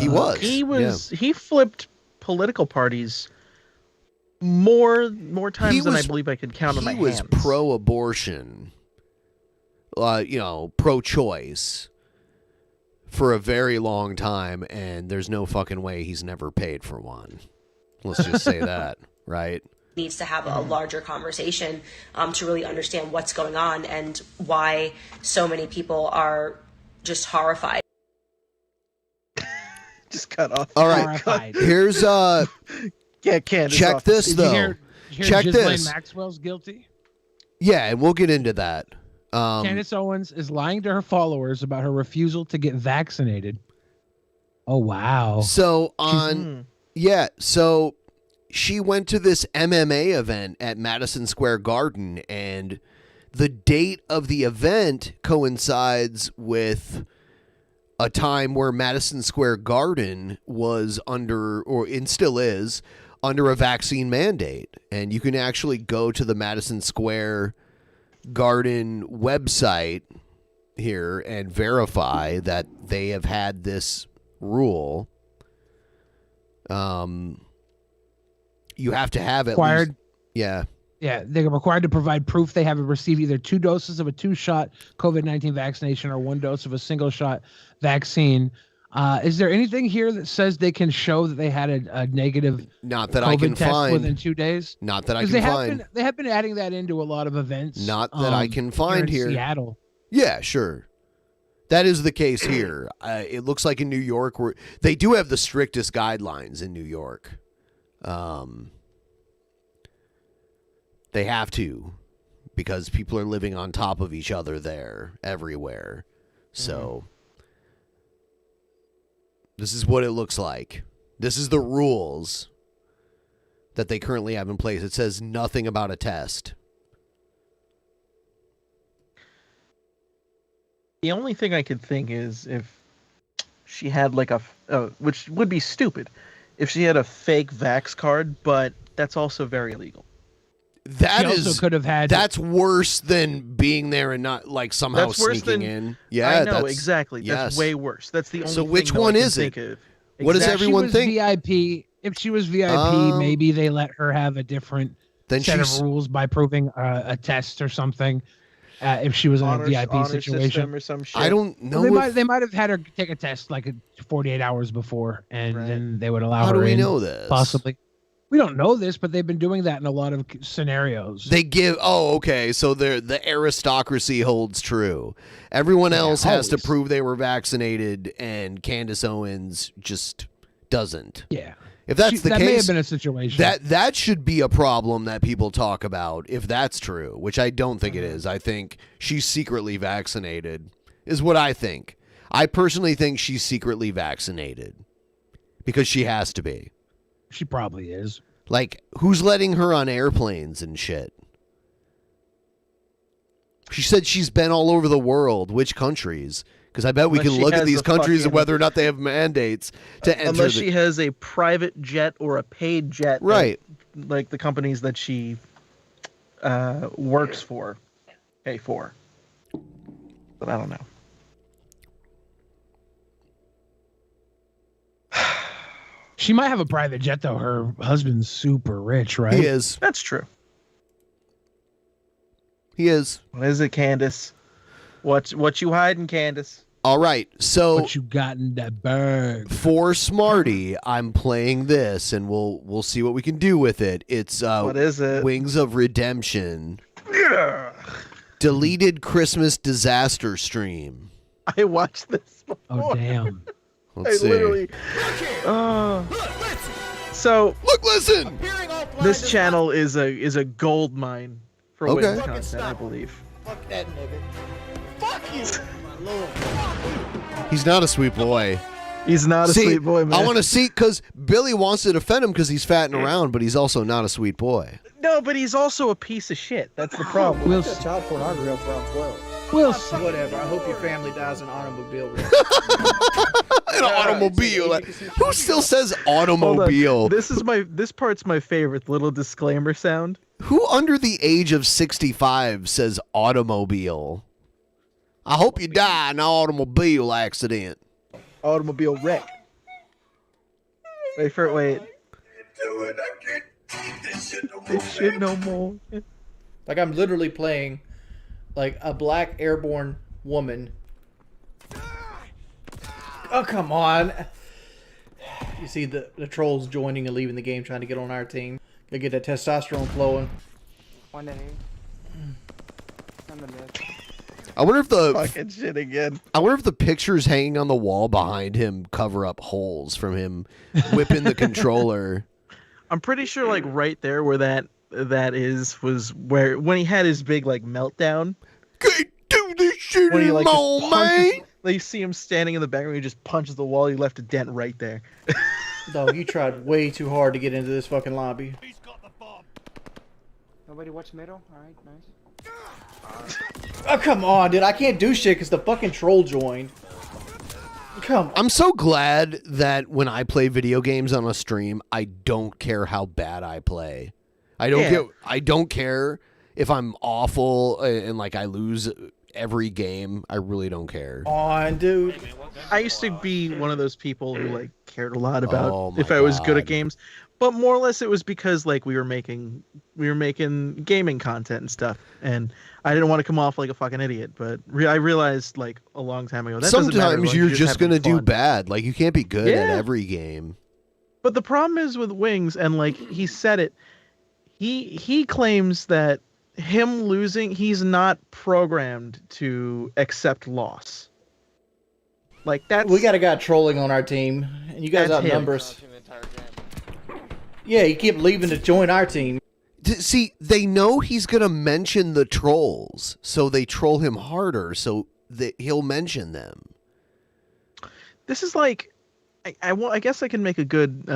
was. He flipped political parties more times than I believe I could count on my hands. He was pro-abortion, pro-choice for a very long time, and there's no fucking way he's never paid for one. Let's just say that, right? Needs to have a larger conversation to really understand what's going on and why so many people are just horrified. Just cut off. All right, here's Candace. Check this though. Check this. Maxwell's guilty. Yeah, and we'll get into that. Candace Owens is lying to her followers about her refusal to get vaccinated. Oh wow. So so she went to this MMA event at Madison Square Garden, and the date of the event coincides with a time where Madison Square Garden was under, and still is, under a vaccine mandate. And you can actually go to the Madison Square Garden website here and verify that they have had this rule. You have to have it required. Yeah. Yeah, they're required to provide proof they have received either 2 doses of a 2-shot COVID-19 vaccination or 1 dose of a single-shot vaccine. Is there anything here that says they can show that they had a negative not that COVID I can test find within 2 days? Not that I can find. They have been adding that into a lot of events. Not that I can find here. Seattle. Yeah, sure. That is the case here. It looks like in New York, where they do have the strictest guidelines in New York. They have to, because people are living on top of each other there, everywhere. So this is what it looks like. This is the rules that they currently have in place. It says nothing about a test. The only thing I could think is if she had like which would be stupid, if she had a fake Vax card, but that's also very illegal. That also could have had. That's worse than being there and not like somehow sneaking in. Yeah, I know exactly. That's way worse. That's the only. So which one is it? What does everyone think? VIP. If she was VIP, maybe they let her have a different set of rules by proving a test or something. If she was in a VIP situation or some shit. I don't know. They might have had her take a test like 48 hours before, and then they would allow her. How do we know this? Possibly. We don't know this, but they've been doing that in a lot of scenarios. They give. Oh, okay. So the aristocracy holds true. Everyone else has to prove they were vaccinated, and Candace Owens just doesn't. Yeah. If that's the case, that may have been a situation. That should be a problem that people talk about if that's true, which I don't think it is. I think she's secretly vaccinated, is what I think. I personally think she's secretly vaccinated because she has to be. She probably is. Like, who's letting her on airplanes and shit? She said she's been all over the world. Which countries? Because I bet we can look at these countries and whether or not they have mandates to enter. Unless she has a private jet or a paid jet. Right. Like the companies that she works for. Pay for. But I don't know. She might have a private jet though. Her husband's super rich, right? He is. That's true. He is. What is it, Candace? What you hiding, Candace? All right, so what you got in that bag? For Smarty, I'm playing this, and we'll see what we can do with it. It's what is it? Wings of Redemption. Yeah. Deleted Christmas disaster stream. I watched this before. Oh damn! Let's see. Literally. So listen. This channel is a gold mine for Okay. Wings content, I believe. Fuck that nigga. Fuck you, my lord. He's not a sweet boy. He's not a sweet boy, man. I want to see, because Billy wants to defend him because he's fatting around, but he's also not a sweet boy. No, but he's also a piece of shit. That's the problem. We'll child pornography up around 12. We'll whatever. I hope your family dies in an automobile. An automobile. Who still says automobile? This part's my favorite. Little disclaimer sound. Who under the age of 65 says automobile? I hope you die in an automobile accident. Automobile wreck. Wait. This shit no more. Like I'm literally playing like a black airborne woman. Oh come on! You see the trolls joining and leaving the game, trying to get on our team. Gotta get that testosterone flowing. I wonder if the fucking shit again. I wonder if the pictures hanging on the wall behind him cover up holes from him whipping the controller. I'm pretty sure, like right there where that was where when he had his big like meltdown. Can't do this shit when he, like, anymore, man. Like, you see him standing in the background, he just punches the wall. He left a dent right there. Dog, you tried way too hard to get into this fucking lobby. Nobody watch middle? Alright, nice. Oh, come on, dude. I can't do shit because the fucking troll joined. Come on. I'm so glad that when I play video games on a stream, I don't care how bad I play. I don't care if I'm awful and like I lose every game. I really don't care. On, dude. I used to be one of those people who like cared a lot about Oh, if my I was good God. at games, but more or less it was because like we were making gaming content and stuff, and I didn't want to come off like a fucking idiot. But I realized like a long time ago that doesn't matter, Sometimes like, you're just just having gonna do fun. bad. Like you can't be good at Yeah. every game. But the problem is with Wings, and like he said it, he claims that him losing, he's not programmed to accept loss. Like that's We got a guy trolling on our team, and you guys That's him. outnumber us. Yeah, he kept leaving to join our team. See, they know he's gonna mention the trolls, so they troll him harder, so that he'll mention them. This is like, I guess I can make a good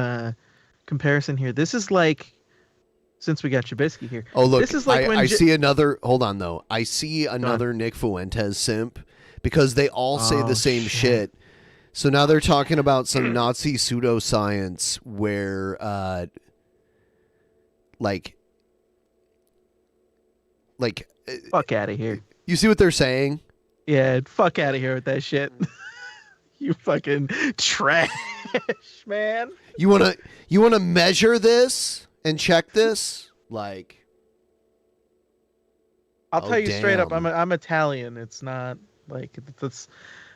comparison here. This is like, since we got Trubisky here. Oh look, this is like when I see another. Hold on though, I see another Nick Fuentes simp because they all say the same shit. So now they're talking about some Nazi pseudoscience where, like, fuck out of here. You see what they're saying? Yeah, fuck out of here with that shit. You fucking trash, man. You wanna measure this and check this? Like, I'll tell you straight up, damn. I'm Italian. It's not like that's.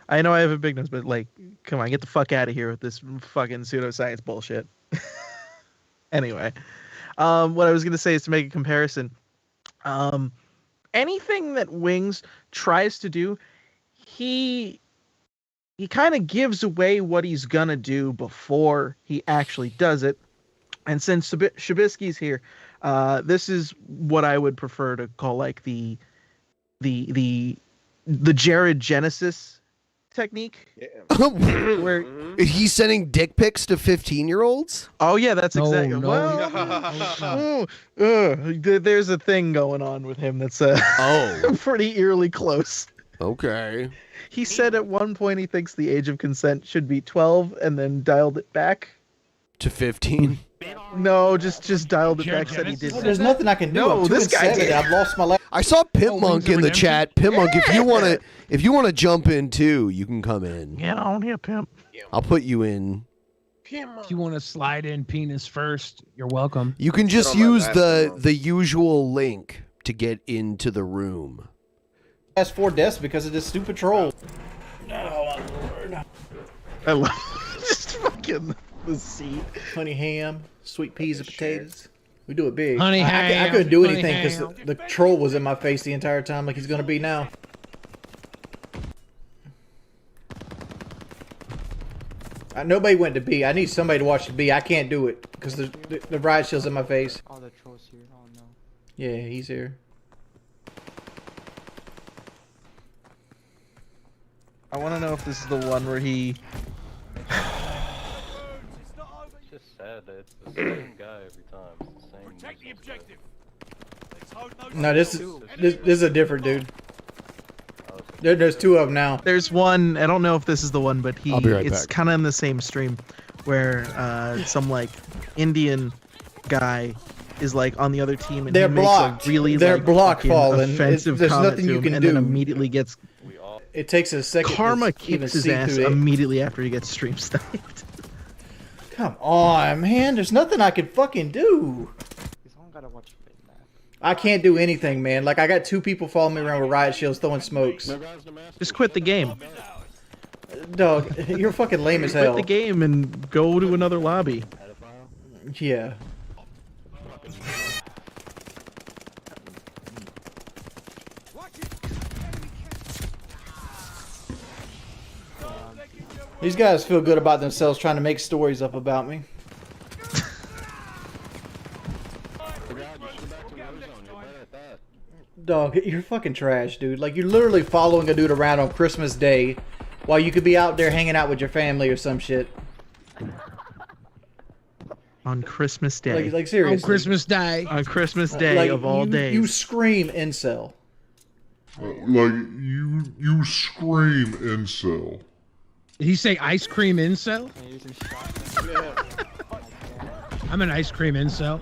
I know I have a big nose, but like, come on, get the fuck out of here with this fucking pseudoscience bullshit. Anyway, what I was gonna say is to make a comparison. Anything that Wings tries to do, he kind of gives away what he's gonna do before he actually does it. And since Trubisky's here, this is what I would prefer to call like the Jared Genesis technique. Where he's sending dick pics to 15-year-olds? Oh yeah, that's exactly. no. Well, there's a thing going on with him that's pretty eerily close. Okay. He said at one point he thinks the age of consent should be 12, and then dialed it back to 15. No, just dialed it back. Said he did. Oh, there's nothing I can do. No, I'm this guy did. I've lost my life. I saw Pimp Monk in the chat. Pimp Monk, if you wanna jump in too, you can come in. Get on here, pimp. I'll put you in If you want to slide in penis first, you're welcome. You can just use the usual link to get into the room. That's 4 deaths because of this stupid troll. I love just fucking the seat. Honey ham, sweet peas and potatoes. We do it big. Honey I ham, couldn't do honey anything because the troll was in my face the entire time, like he's gonna be now. Nobody went to B. I need somebody to watch the B. I can't do it because the riot shield's in my face. Oh, the troll's here. Oh no. Yeah, he's here. I want to know if this is the one where he. It's just sad that it's the same guy every time. It's the same. Protect the objective. No, this is a different dude. There's 2 of them now. There's one. I don't know if this is the one, but I'll be right it's back. kind of in the same stream, where some like Indian guy is like on the other team and They're he blocked. makes a really They're like block fucking falling. offensive There's comment nothing to you him, can and do. then immediately gets It takes a second. karma to even kicks his see ass through it. immediately after he gets stream sniped. Come on, man. There's nothing I can fucking do. Someone gotta watch the map. I can't do anything, man. Like, I got 2 people following me around with riot shields throwing smokes. Just quit the game. Dog, you're fucking lame as Quit hell. the game and go to another lobby. Yeah. These guys feel good about themselves trying to make stories up about me. Dog, you're fucking trash, dude. Like, you're literally following a dude around on Christmas Day while you could be out there hanging out with your family or some shit. On Christmas Day. Like seriously. On Christmas Day. On Christmas Day Like, of all days. You scream incel. Like, you scream incel. Did he say ice cream incel? I'm an ice cream incel.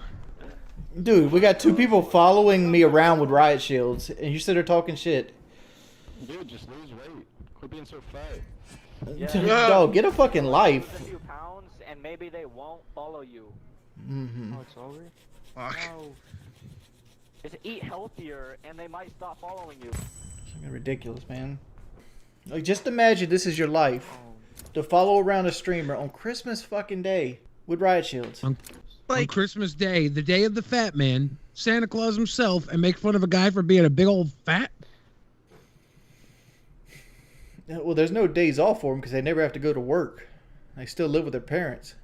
Dude, we got 2 people following me around with riot shields, and you sit there talking shit. Dude, just lose weight. Quit being so fat. Dog, get a fucking life. A few pounds, and maybe they won't follow you. Mm-hmm. Oh, it's over. Fuck. No. Just eat healthier, and they might stop following you. Fucking ridiculous, man. Like, just imagine this is your life. To follow around a streamer on Christmas fucking Day with riot shields. On Christmas Day, the day of the fat man, Santa Claus himself, and make fun of a guy for being a big old fat? Well, there's no days off for them because they never have to go to work. They still live with their parents.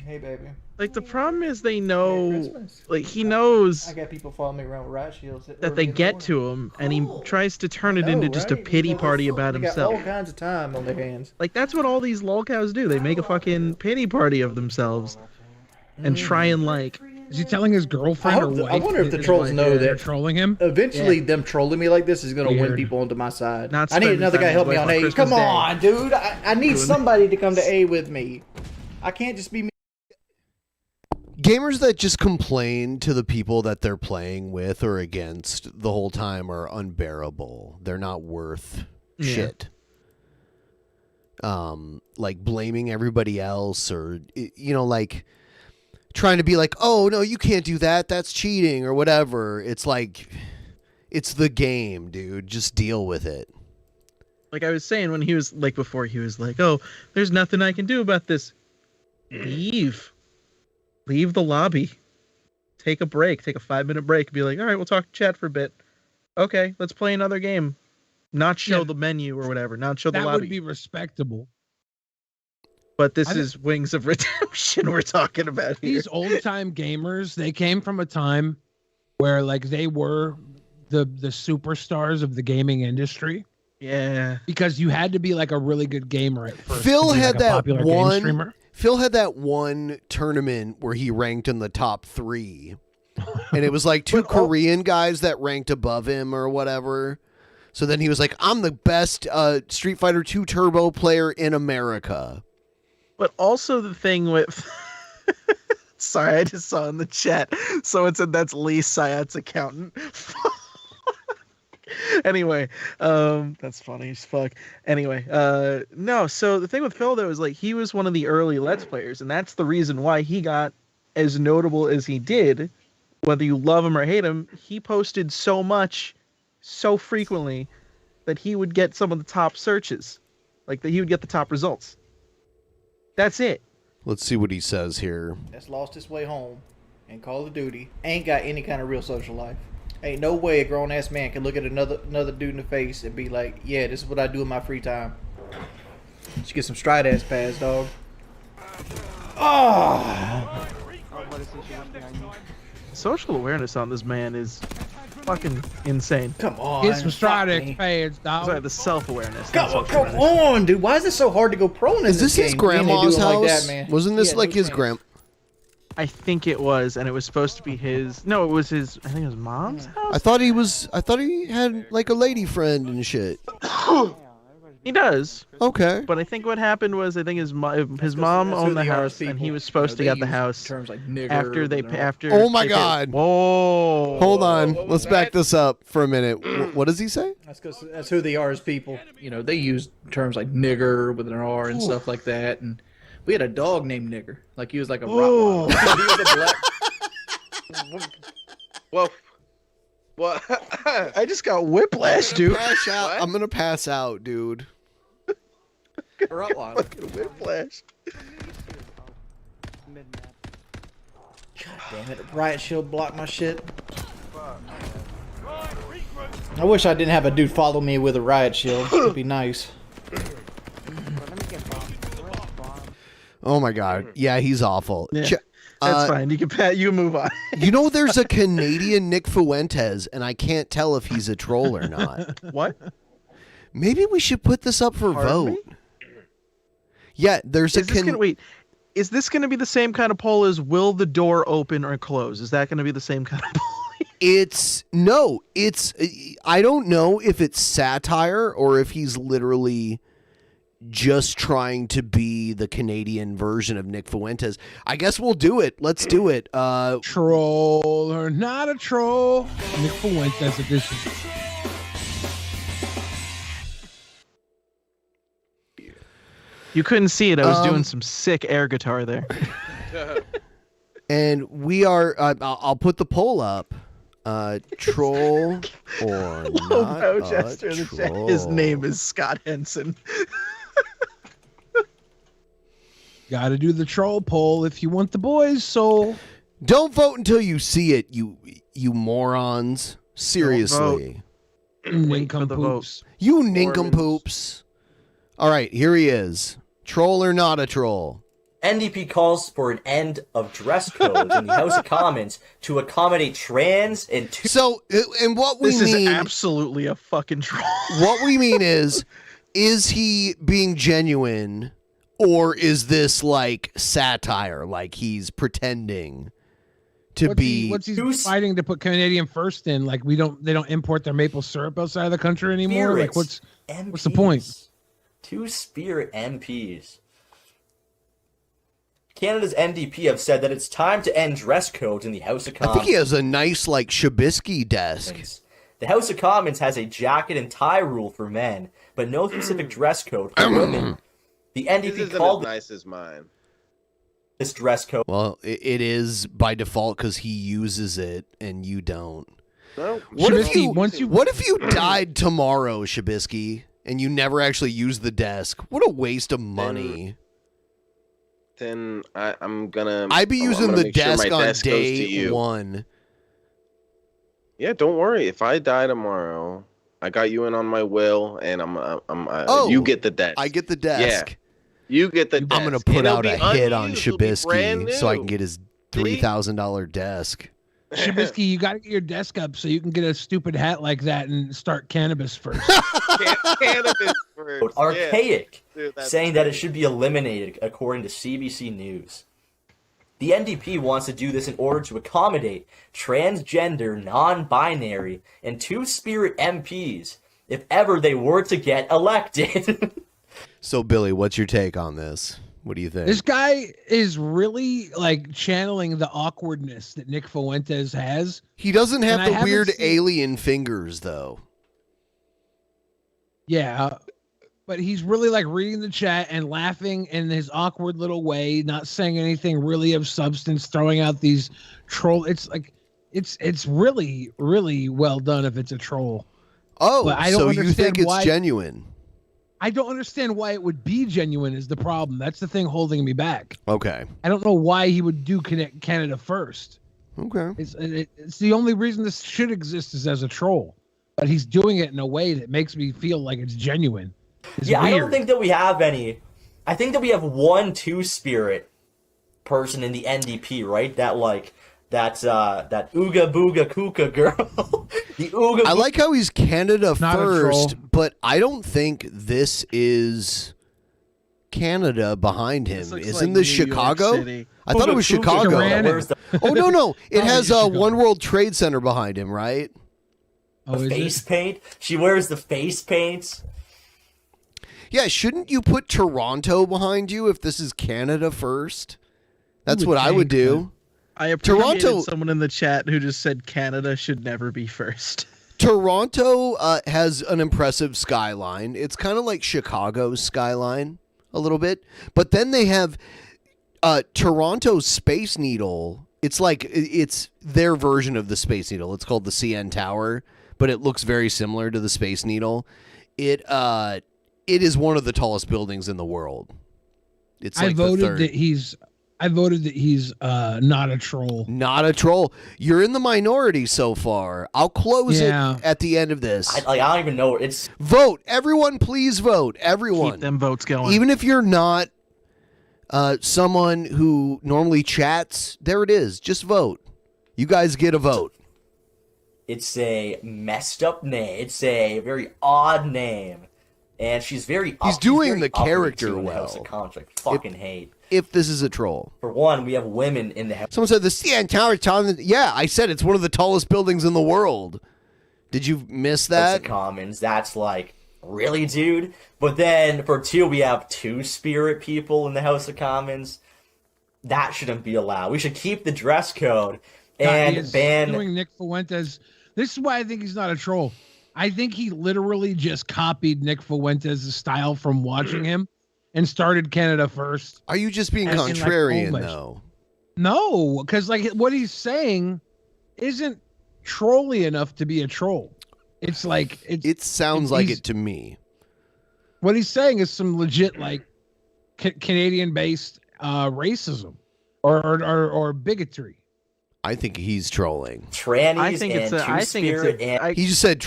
Hey, baby. Like, the problem is they know, like, he knows I got people following me around with riot shields that they get to him, and he tries to turn it into just a pity party about They himself. got all kinds of time on their hands. Like, that's what all these lolcows do. They make a fucking pity party of themselves and try and, like... Is he telling his girlfriend or wife? I wonder if the trolls know they're that trolling him. Eventually, them trolling me like this is going to win Weird. people onto my side. Not I need spending another time guy to help with me on wife on A. Christmas Come Day. on, dude. I need somebody to come to A with me. I can't just be me. Gamers that just complain to the people that they're playing with or against the whole time are unbearable. They're not worth shit. Like blaming everybody else or, you know, like trying to be like, oh, no, you can't do that. That's cheating or whatever. It's like, it's the game, dude. Just deal with it. Like I was saying when he was, like, before he was like, oh, there's nothing I can do about this. Leave the lobby. Take a break. Take a 5-minute break. Be like, all right, we'll talk to chat for a bit. Okay, let's play another game. Not show the menu or whatever. Not show the That lobby. would be respectable. But this is Wings of Redemption we're talking about here. These old-time gamers, they came from a time where, like, they were the superstars of the gaming industry. Yeah. Because you had to be, like, a really good gamer at first. Phil to be, had like, a that popular game streamer. one. Phil had that one tournament where he ranked in the top 3, and it was like 2 Korean guys that ranked above him or whatever. So then he was like, "I'm the best Street Fighter 2 Turbo player in America." But also the thing with... Sorry, I just saw in the chat. Someone said that's Lee Syat's accountant. Anyway, that's funny as fuck. Anyway, no. So the thing with Phil though is like he was one of the early Let's Players, and that's the reason why he got as notable as he did. Whether you love him or hate him, he posted so much, so frequently, that he would get some of the top searches, like that he would get the top results. That's it. Let's see what he says here. That's lost his way home in Call of Duty. Ain't got any kind of real social life. Ain't no way a grown ass man can look at another dude in the face and be like, "Yeah, this is what I do in my free time." Just get some stride ass pads, dog. Oh. Social awareness on this man is fucking insane. Come on, get some stride pads, dog. Sorry, the self-awareness. Come on, dude. Why is it so hard to go prone in Is this his game? grandma's house? Like that, man. Wasn't this Yeah, like no his chance. I think it was, and it was supposed to be his. No, it was his. I think it was mom's house. I thought he had like a lady friend and shit. He does. Okay. But I think what happened was his mom owned the house, and he was supposed to get the house terms like nigger after. Oh my they God! Whoa! Hold on. Let's back this up for a minute. What does he say? That's because that's who they are as people. You know, they use terms like nigger with an R and stuff like that. And we had a dog named Nigger. Like he was like a Rottweiler. He was a black. Well, what? I just got whiplash, dude. I'm gonna pass out, dude. Rottweiler. Fucking whiplash. God damn it! Riot Shield blocked my shit. I wish I didn't have a dude follow me with a Riot Shield. It'd be nice. Oh my God! Yeah, he's awful. Yeah, that's fine. You can move on. You know, there's a Canadian Nick Fuentes, and I can't tell if he's a troll or not. What? Maybe we should put this up for vote. Yeah, there's wait. Is this going to be the same kind of poll as will the door open or close? Is that going to be the same kind of poll? It's I don't know if it's satire or if he's literally just trying to be the Canadian version of Nick Fuentes. I guess we'll do it. Let's do it. Troll or not a troll. Nick Fuentes edition. You couldn't see it. I was doing some sick air guitar there. And we are. I'll put the poll up. Troll or not a Chester, troll. his name is Scott Henson. Got to do the troll poll if you want the boys' soul. Don't vote until you see it, you morons. Seriously. Nincompoops. You nincompoops. All right, here he is. Troll or not a troll? NDP calls for an end of dress codes in the House of Commons to accommodate trans and and what we this mean is absolutely a fucking troll. What we mean is he being genuine or is this like satire, like he's pretending to be what's he fighting to put Canadian first in? Like they don't import their maple syrup outside of the country anymore? Like what's the point? Two Spirit MPs. Canada's NDP have said that it's time to end dress codes in the House of Commons. I think he has a nice like Shabisky desk. The House of Commons has a jacket and tie rule for men, but no specific dress code for women. The NDP called as nice as mine. This dress code. Well, it is by default because he uses it and you don't. No. What if you died tomorrow, Shabisky, and you never actually used the desk? What a waste of money. Then I'm gonna. I'd be using the desk my on desk goes to day you. one. Yeah, don't worry. If I die tomorrow, I got you in on my will, and you get the desk. I get the desk. Yeah, you get the desk. I'm gonna put out a hit on Shabisky so I can get his $3,000 desk. Shabisky, you got to get your desk up so you can get a stupid hat like that and start cannabis first. Cannabis first. Archaic, Yeah. Dude, saying that it should be eliminated, according to CBC News. The NDP wants to do this in order to accommodate transgender, non-binary, and two-spirit MPs if ever they were to get elected. So, Billy, what's your take on this? What do you think? This guy is really like channeling the awkwardness that Nick Fuentes has. He doesn't have And I the haven't weird seen- alien fingers, though. Yeah. But he's really like reading the chat and laughing in his awkward little way, not saying anything really of substance, throwing out these troll. It's like, it's really, really well done if it's a troll. Oh, but I don't so you think it's why, genuine? I don't understand why it would be genuine is the problem. That's the thing holding me back. Okay. I don't know why he would do Canada first. Okay. It's the only reason this should exist is as a troll. But he's doing it in a way that makes me feel like it's genuine. It's weird. I don't think that we have any. I think that we have one two-spirit person in the NDP, right? That Ooga Booga Kuka girl. The Ooga. I like how he's Canada first, but I don't think this is Canada behind him. Isn't this Chicago? I thought it was Chicago. Oh no, it has One World Trade Center behind him, right? The face paint. She wears the face paints. Yeah, shouldn't you put Toronto behind you if this is Canada first? That's what I would do. I appreciated someone in the chat who just said Canada should never be first. Toronto has an impressive skyline. It's kind of like Chicago's skyline a little bit. But then they have Toronto's Space Needle. It's their version of the Space Needle. It's called the CN Tower, but it looks very similar to the Space Needle. It is one of the tallest buildings in the world. It's like I voted that he's not a troll. Not a troll. You're in the minority so far. I'll close it at the end of this. I don't even know. It's vote. Everyone, please vote. Everyone. Keep them votes going. Even if you're not someone who normally chats, there it is. Just vote. You guys get a vote. It's a messed up name. It's a very odd name. And she's very. He's doing the character well. Fucking hate. If this is a troll. For one, we have women in the house. Someone said the CN Tower. Yeah, I said it's one of the tallest buildings in the world. Did you miss that? House of Commons. That's like, really, dude? But then for two, we have two-spirit people in the House of Commons. That shouldn't be allowed. We should keep the dress code and ban. Doing Nick Fuentes. This is why I think he's not a troll. I think he literally just copied Nick Fuentes' style from watching him and started Canada first. Are you just being contrarian, though? No, because what he's saying isn't trolly enough to be a troll. It's like it sounds like it to me. What he's saying is some legit Canadian-based racism or bigotry. I think he's trolling. Trannies I think and it's a, I think it's a, he just said.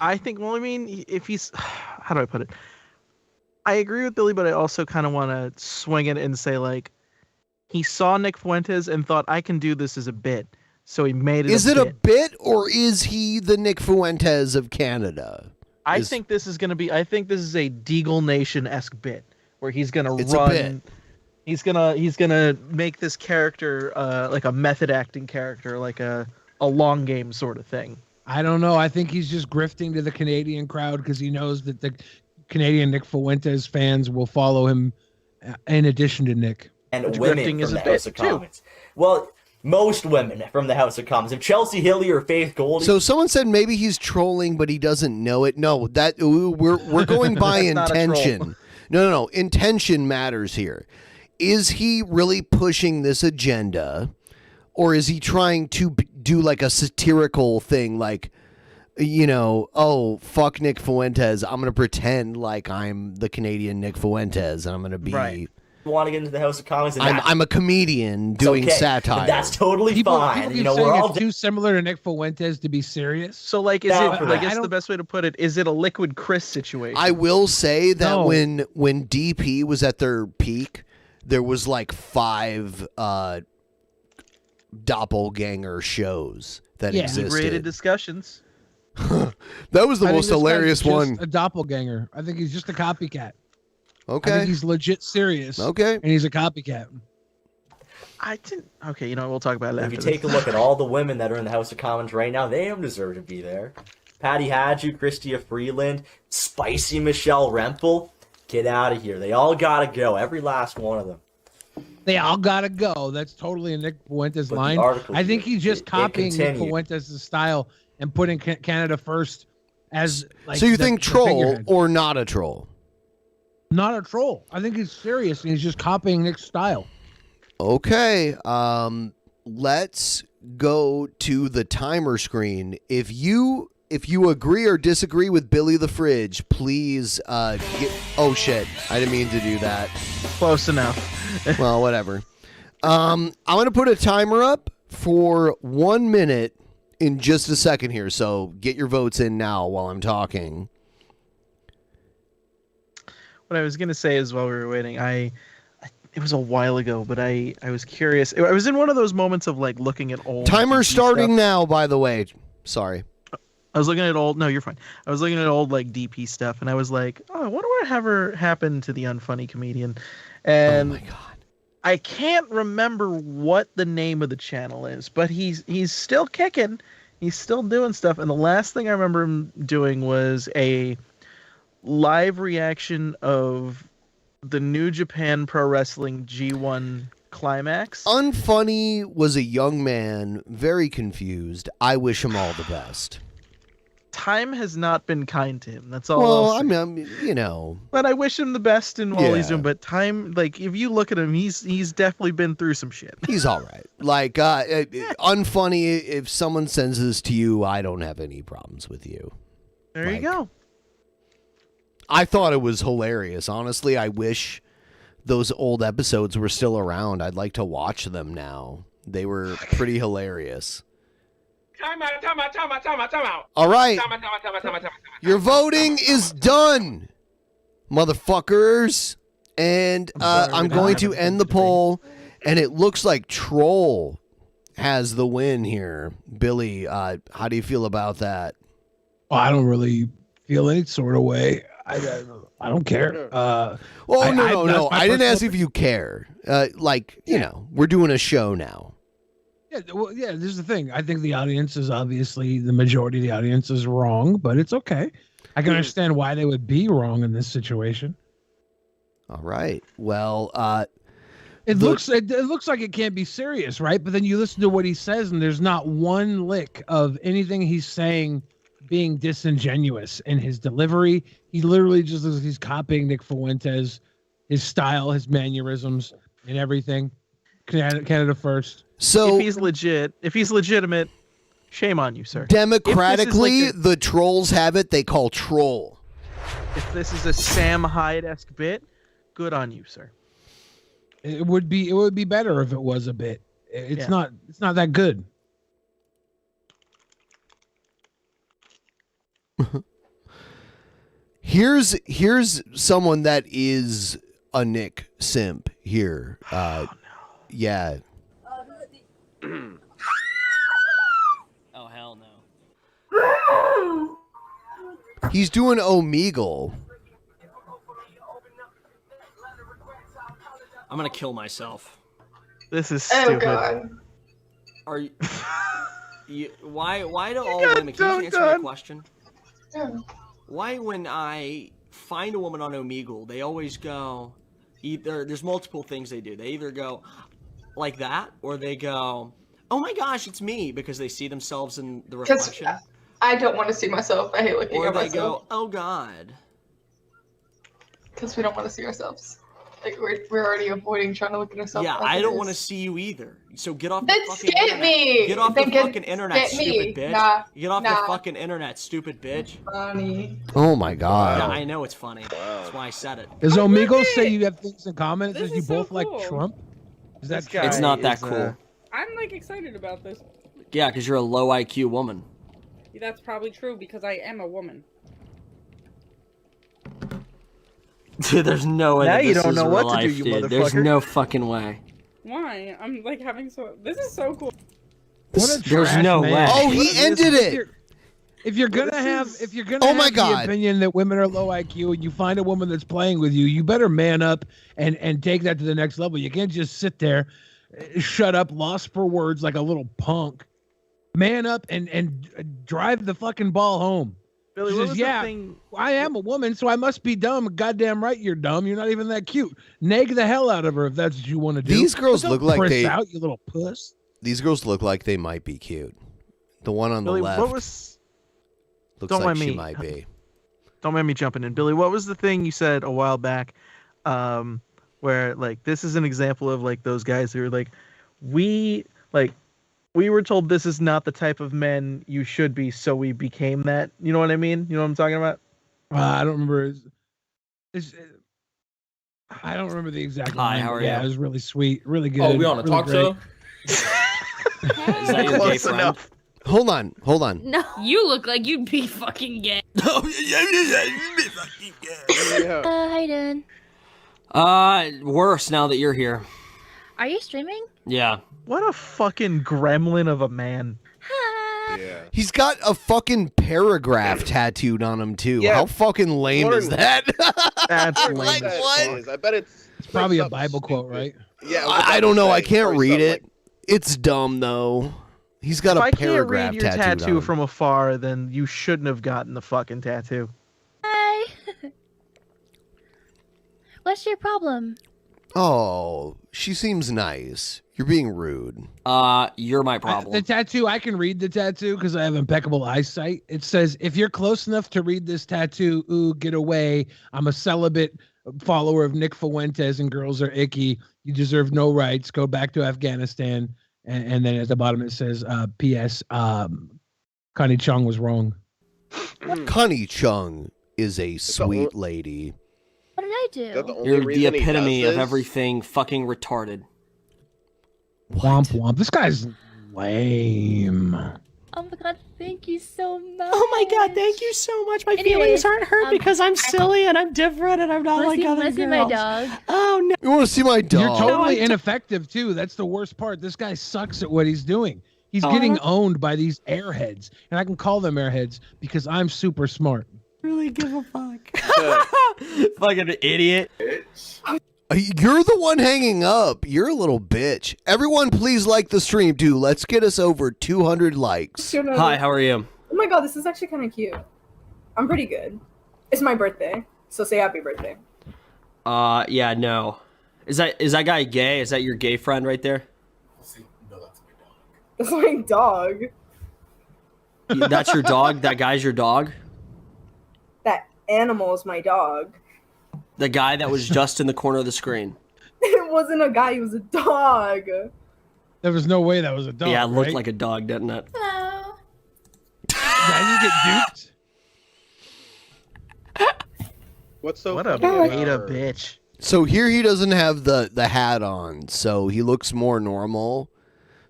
I think. Well, I mean, if he's, how do I put it? I agree with Billy, but I also kind of want to swing it and say he saw Nick Fuentes and thought I can do this as a bit, so he made it. Is it a bit or is he the Nick Fuentes of Canada? I think this is gonna be. I think this is a Deagle Nation-esque bit where he's gonna run. He's gonna make this character like a method acting character, like a long game sort of thing. I don't know. I think he's just grifting to the Canadian crowd because he knows that the Canadian Nick Fuentes fans will follow him in addition to Nick. And women from the House of Commons. Well, most women from the House of Commons. If Chelsea Hilly or Faith Goldie. So someone said maybe he's trolling, but he doesn't know it. No, that we're going by intention. No. Intention matters here. Is he really pushing this agenda, or is he trying to do like a satirical thing, like, oh, fuck Nick Fuentes, I'm going to pretend like I'm the Canadian Nick Fuentes, and I'm going to be... Right. Want to get into the House of Commons? I'm a comedian doing satire. That's totally fine. People we're all too similar to Nick Fuentes to be serious. So, is it? I guess the best way to put it is it a Liquid Chris situation? I will say that when DP was at their peak, there was 5 doppelganger shows that existed. Rated discussions. That was the most hilarious one. A doppelganger. I think he's just a copycat. Okay. I think he's legit serious. Okay. And he's a copycat. I didn't. Okay, we'll talk about it after. If you take a look at all the women that are in the House of Commons right now, they don't deserve to be there. Patty Hadju, Chrystia Freeland, Spicy Michelle Rempel. Get out of here. They all gotta go. Every last one of them. They all gotta go. That's totally a Nick Fuentes line. I think he's just copying Nick Fuentes' style and putting Canada first as like. So you the- think the troll figurehead. or not a troll? Not a troll. I think he's serious and he's just copying Nick's style. Okay. Let's go to the timer screen. If you agree or disagree with Billy the Fridge, please oh shit. I didn't mean to do that. Close enough. Well, whatever. I'm going to put a timer up for 1 minute in just a second here. So get your votes in now while I'm talking. What I was going to say is while we were waiting, it was a while ago, but I was curious. I was in one of those moments of like looking at old Timer DP starting stuff. now, by the way. Sorry. I was looking at old. No, you're fine. I was looking at old like DP stuff, and I was like, "Oh, I wonder what ever happened to the unfunny comedian." And oh my god, I can't remember what the name of the channel is, but he's still kicking. He's still doing stuff. And the last thing I remember him doing was a live reaction of the New Japan Pro Wrestling G1 Climax. Unfunny was a young man, very confused. I wish him all the best. Time has not been kind to him. That's all. Well, I'll I say. mean, you know. But I wish him the best in all he's Yeah. doing. But time, like, if you look at him, he's definitely been through some shit. He's all right. Like, unfunny, if someone sends this to you, I don't have any problems with you. There you go. I thought it was hilarious. Honestly, I wish those old episodes were still around. I'd like to watch them now. They were pretty hilarious. Time out. All right. Time out. Your voting is done, motherfuckers. And I'm going to end the poll. And it looks like Troll has the win here. Billy, how do you feel about that? Well, I don't really feel any sort of way. I don't care. No. I didn't ask if you care. You know, we're doing a show now. Yeah, well, yeah, this is the thing. I think the audience is obviously, the majority of the audience is wrong, but it's okay. I can understand why they would be wrong in this situation. All right. Well, it looks like it can't be serious, right? But then you listen to what he says, and there's not one lick of anything he's saying being disingenuous in his delivery. He literally just he's copying Nick Fuentes, his style, his mannerisms, and everything. Canada first. So if he's legitimate, shame on you, sir. Democratically, the trolls have it. They call troll. If this is a Sam Hyde-esque bit, good on you, sir. It would be better if it was a bit. It's not that good. Here's someone that is a Nick simp here. Yeah. Oh hell no. He's doing Omegle. I'm gonna kill myself. This is Oh, stupid. God. Are you? Why do all women? Can you answer my question? Why, when I find a woman on Omegle, they always go either. There's multiple things they do. They either go like that, or they go, "Oh my gosh, it's me," because they see themselves in the reflection. I don't want to see myself. I hate looking Or at they myself. go, "Oh God." Because we don't want to see ourselves. Like we're already avoiding trying to look at ourselves. Yeah, as I it don't is. want to see you either. So get off Then the fucking skip internet. me. Get off Then the fucking internet, skip me. stupid bitch. Nah, Get off nah. the fucking internet, stupid bitch. Funny. Oh my god. Yeah, I know it's funny. That's why I said it. Does Omegle say you have things in common? It says you both like Trump. Is that true? It's not that cool. I'm like excited about this. Yeah, because you're a low IQ woman. That's probably true because I am a woman. Dude, there's no way. Now that you this don't is know real what to life, do, you dude. There's motherfucker. no fucking way. Why? I'm like having so. This is so cool. What a There's trash no man. way. Oh, he ended it. If you're gonna have Oh my have the God. opinion that women are low IQ and you find a woman that's playing with you, you better man up and take that to the next level. You can't just sit there, shut up, lost for words like a little punk. Man up and drive the fucking ball home. Billy, She what says, was yeah, the thing? I am a woman, so I must be dumb. Goddamn right you're dumb. You're not even that cute. Nag the hell out of her if that's what you want to do. These girls Don't look like priss they- out, you little puss. These girls look like they might be cute. The one on Billy, the left. what was Looks Don't like mind she me. might be. Don't mind me jumping in. Billy, what was the thing you said a while back where, like, this is an example of, like, those guys who are like, we were told this is not the type of men you should be, so we became that. You know what I mean? You know what I'm talking about? I don't remember. I don't remember the exact line. How are yeah, you? it was really sweet, really good. Oh, we on a really talk great. show? Is that your gay friend? Hold on. No, you look like you'd be fucking gay. Oh, you'd be fucking gay. How you doing? Worse now that you're here. Are you streaming? Yeah. What a fucking gremlin of a man. Yeah. He's got a fucking paragraph tattooed on him too. Yeah. How fucking lame is that? That's lame. Like what? I bet it's Probably a Bible quote, right? Yeah. I don't know. I can't read it. It's dumb though. He's got If a I can't paragraph read your tattooed on tattoo him. from afar, then you shouldn't have gotten the fucking tattoo. Hi. What's your problem? Oh, she seems nice. You're being rude. You're my problem. The tattoo, I can read the tattoo because I have impeccable eyesight. It says, if you're close enough to read this tattoo, ooh, get away. I'm a celibate follower of Nick Fuentes and girls are icky. You deserve no rights. Go back to Afghanistan. And then at the bottom it says, P.S. Connie Chung was wrong. Connie Chung is a sweet lady. What did I do? You're the epitome of everything fucking retarded. Womp womp. This guy's lame. Oh my god, thank you so much. Oh my god, thank you so much. My feelings aren't hurt because I'm silly and I'm different and I'm not like other girls. my dog. Oh no. You want to see my dog? You're totally ineffective too. That's the worst part. This guy sucks at what he's doing. He's getting owned by these airheads, and I can call them airheads because I'm super smart. Really give a fuck. Fucking idiot. You're the one hanging up. You're a little bitch. Everyone, please like the stream, too. Let's get us over 200 likes. Hi, how are you? Oh my god, this is actually kind of cute. I'm pretty good. It's my birthday, so say happy birthday. Yeah, no. Is that guy gay? Is that your gay friend right there? That's my dog. That's your dog? That guy's your dog? That animal is my dog. The guy that was just in the corner of the screen. It wasn't a guy, it was a dog. There was no way that was a dog. Yeah, it looked right? like a dog, didn't it? Hello. Guys get duped. What's so What a funny beta about her? bitch. So here he doesn't have the hat on, so he looks more normal.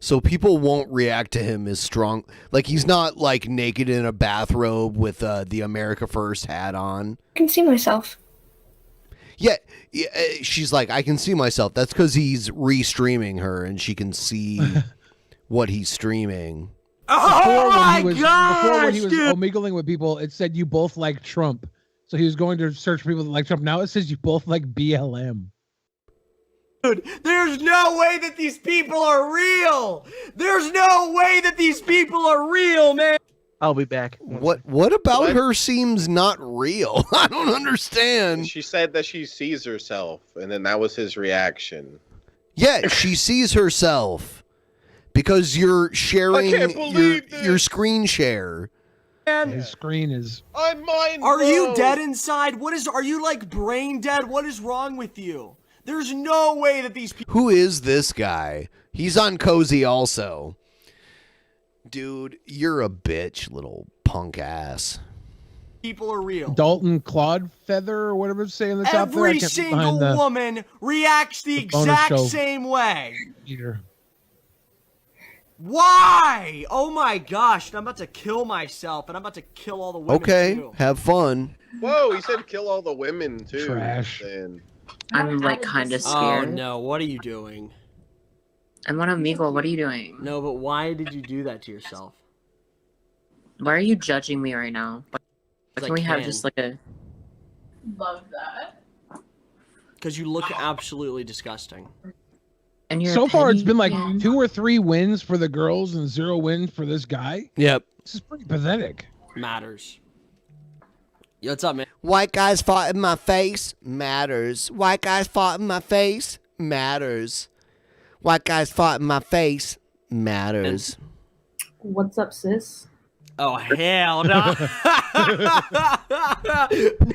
So people won't react to him as strong. Like, he's not, like, naked in a bathrobe with the America First hat on. I can see myself. Yeah, she's like, I can see myself. That's because he's re-streaming her, and she can see what he's streaming. Oh my Before when he was omingling with people, it said you both like Trump. So he was going to search for people that like Trump. Now it says you both like BLM. Dude, there's no way that these people are real. There's no way that these people are real, man. I'll be back. What about her seems not real? I don't understand. She said that she sees herself, and then that was his reaction. Yeah, she sees herself because you're sharing your screen share. His screen is. I'm mind Are you blown. dead inside? Are you like brain dead? What is wrong with you? There's no way that these people. Who is this guy? He's on Cozy also. Dude, you're a bitch, little punk ass. People are real. Dalton Claude Feather or whatever it's saying in the top there. I Every can't single find the woman reacts the bonus exact show. same way. Eater. Why? Oh my gosh! I'm about to kill myself, and I'm about to kill all the women Okay, too. have fun. Whoa, he said kill all the women too. Trash. And I'm like kind of Oh scared. no! What are you doing? I'm on Omegle. What are you doing? No, but why did you do that to yourself? Why are you judging me right now? Can we have just like a? Love that. Because you look absolutely disgusting. And you're So a far, it's petty been like man. 2 or 3 wins for the girls and 0 wins for this guy. Yep. This is pretty pathetic. Matters. Yo, what's up, man? White guys fought in my face matters. White guys fought in my face matters. White guys fought in my face matters. What's up, sis? Oh, hell no.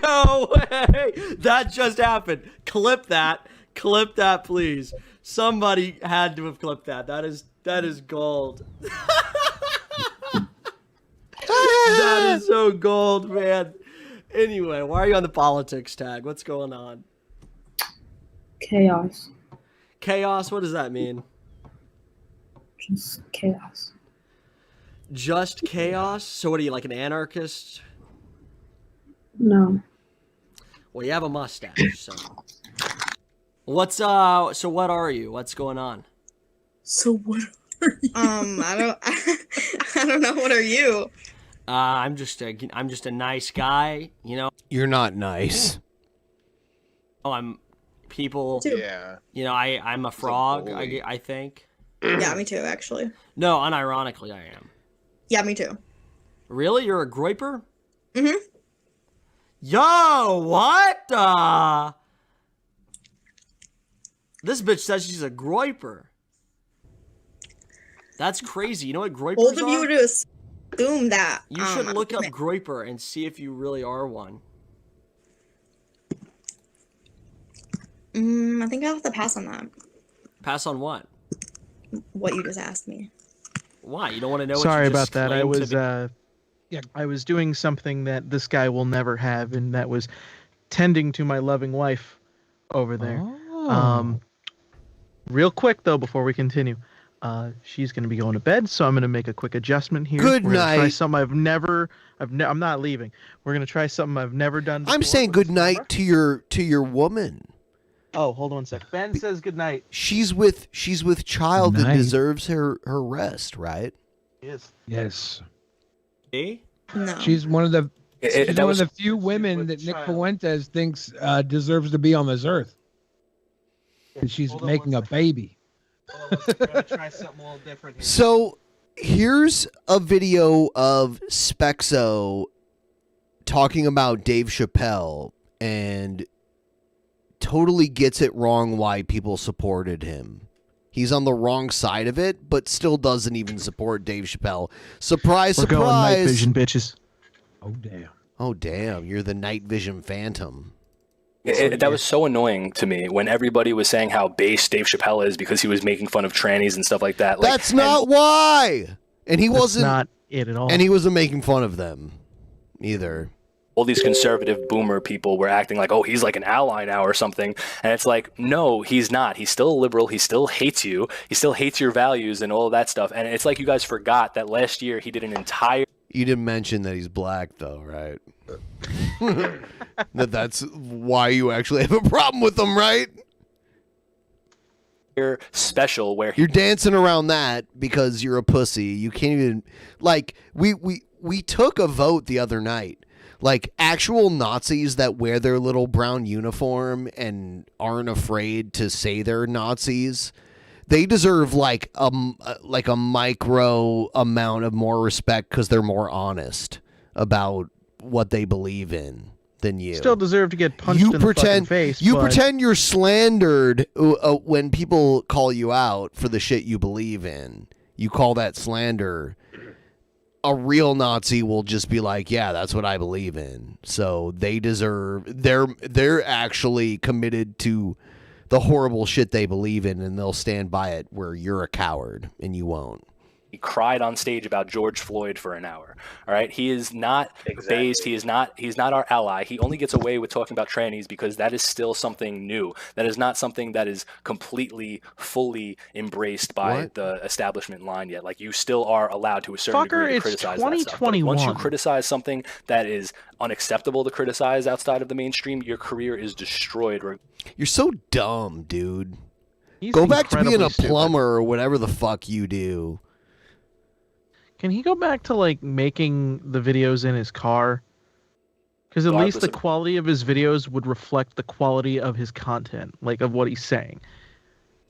No way. That just happened. Clip that. Clip that, please. Somebody had to have clipped that. That is gold. That is so gold, man. Anyway, why are you on the politics tag? What's going on? Chaos. Chaos? What does that mean? Just chaos. Just chaos? So what are you, like an anarchist? No. Well, you have a mustache, so. So what are you? What's going on? So what are you? I don't know. What are you? I'm just a nice guy, you know. You're not nice. Oh, I'm people. Yeah. You know, I'm a frog. I think. Yeah, me too. Actually. No, unironically, I am. Yeah, me too. Really, you're a groiper? Mhm. Yo, what? This bitch says she's a groiper. That's crazy. You know what groipers Bold of are? you to assume that. You should look up groiper and see if you really are one. I think I'll have to pass on that. Pass on what? What you just asked me. Why? You don't want to know what Sorry you just about that. I claimed to was be- I was doing something that this guy will never have, and that was tending to my loving wife over there. Real quick though, before we continue, she's going to be going to bed, so I'm going to make a quick adjustment here. Good We're gonna try night. something I'm not leaving. We're going to try something I've never done before. I'm saying good night to your woman. Oh, hold on a sec. Ben says good night. She's with child that Night. deserves her rest, right? Yes. Yes. Me? No. She's one of the she's that one was- of the few women that Nick Fuentes thinks deserves to be on this earth. And she's making a baby. We're going to try something a little different here. So here's a video of Spexo talking about Dave Chappelle and totally gets it wrong why people supported him. He's on the wrong side of it, but still doesn't even support Dave Chappelle. Surprise, We're surprise. going night vision, bitches. Oh, damn. Oh, damn. You're the night vision phantom. That was so annoying to me when everybody was saying how base Dave Chappelle is because he was making fun of trannies and stuff like that. Like, That's not why. And he wasn't not it at all. And he wasn't making fun of them either. all these conservative boomer people were acting like, oh, he's like an ally now or something. And it's like, no, he's not. He's still a liberal. He still hates you. He still hates your values and all of that stuff. And it's like you guys forgot that last year he did an entire... You didn't mention that he's black, though, right? That's why you actually have a problem with him, right? Special where you're dancing around that because you're a pussy. You can't even... Like, we took a vote the other night. Like, actual Nazis that wear their little brown uniform and aren't afraid to say they're Nazis, they deserve like a micro amount of more respect because they're more honest about what they believe in than you. Still deserve to get punched in the fucking face. You but... pretend you're slandered when people call you out for the shit you believe in. You call that slander. A real Nazi will just be like, yeah, that's what I believe in. So they deserve, they're actually committed to the horrible shit they believe in, and they'll stand by it, where you're a coward and you won't. he cried on stage about George Floyd for an hour. All right. He is not based. He's not our ally. He only gets away with talking about trannies because that is still something new. That is not something that is completely, fully embraced by the establishment line yet. Like, you still are allowed to a certain degree to criticize that stuff. But once you criticize something that is unacceptable to criticize outside of the mainstream, your career is destroyed. You're so dumb, dude. Go back to being a plumber or whatever the fuck you do. Can he go back to, like, making the videos in his car? Because at least the quality of his videos would reflect the quality of his content, like, of what he's saying.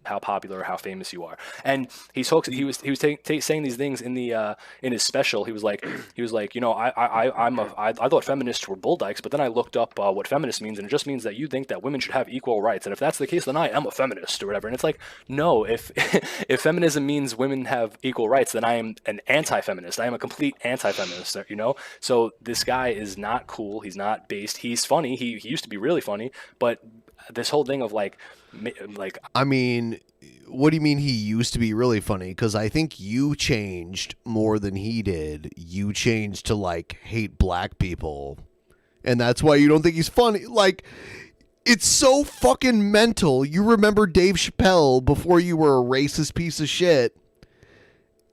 how popular or how famous you are. And he was saying these things in the in his special. He was like, you know, I thought feminists were bull dykes, but then I looked up what feminist means, and it just means that you think that women should have equal rights. And if that's the case, then I am a feminist or whatever. And it's like, no, if if feminism means women have equal rights, then I am an anti-feminist. I am a complete anti-feminist, you know? So this guy is not cool. He's not based. He's funny. He used to be really funny, but this whole thing of like I mean, what do you mean he used to be really funny? Because I think you changed more than he did. You changed to like hate black people, and that's why you don't think he's funny. Like, it's so fucking mental. You remember Dave Chappelle before you were a racist piece of shit,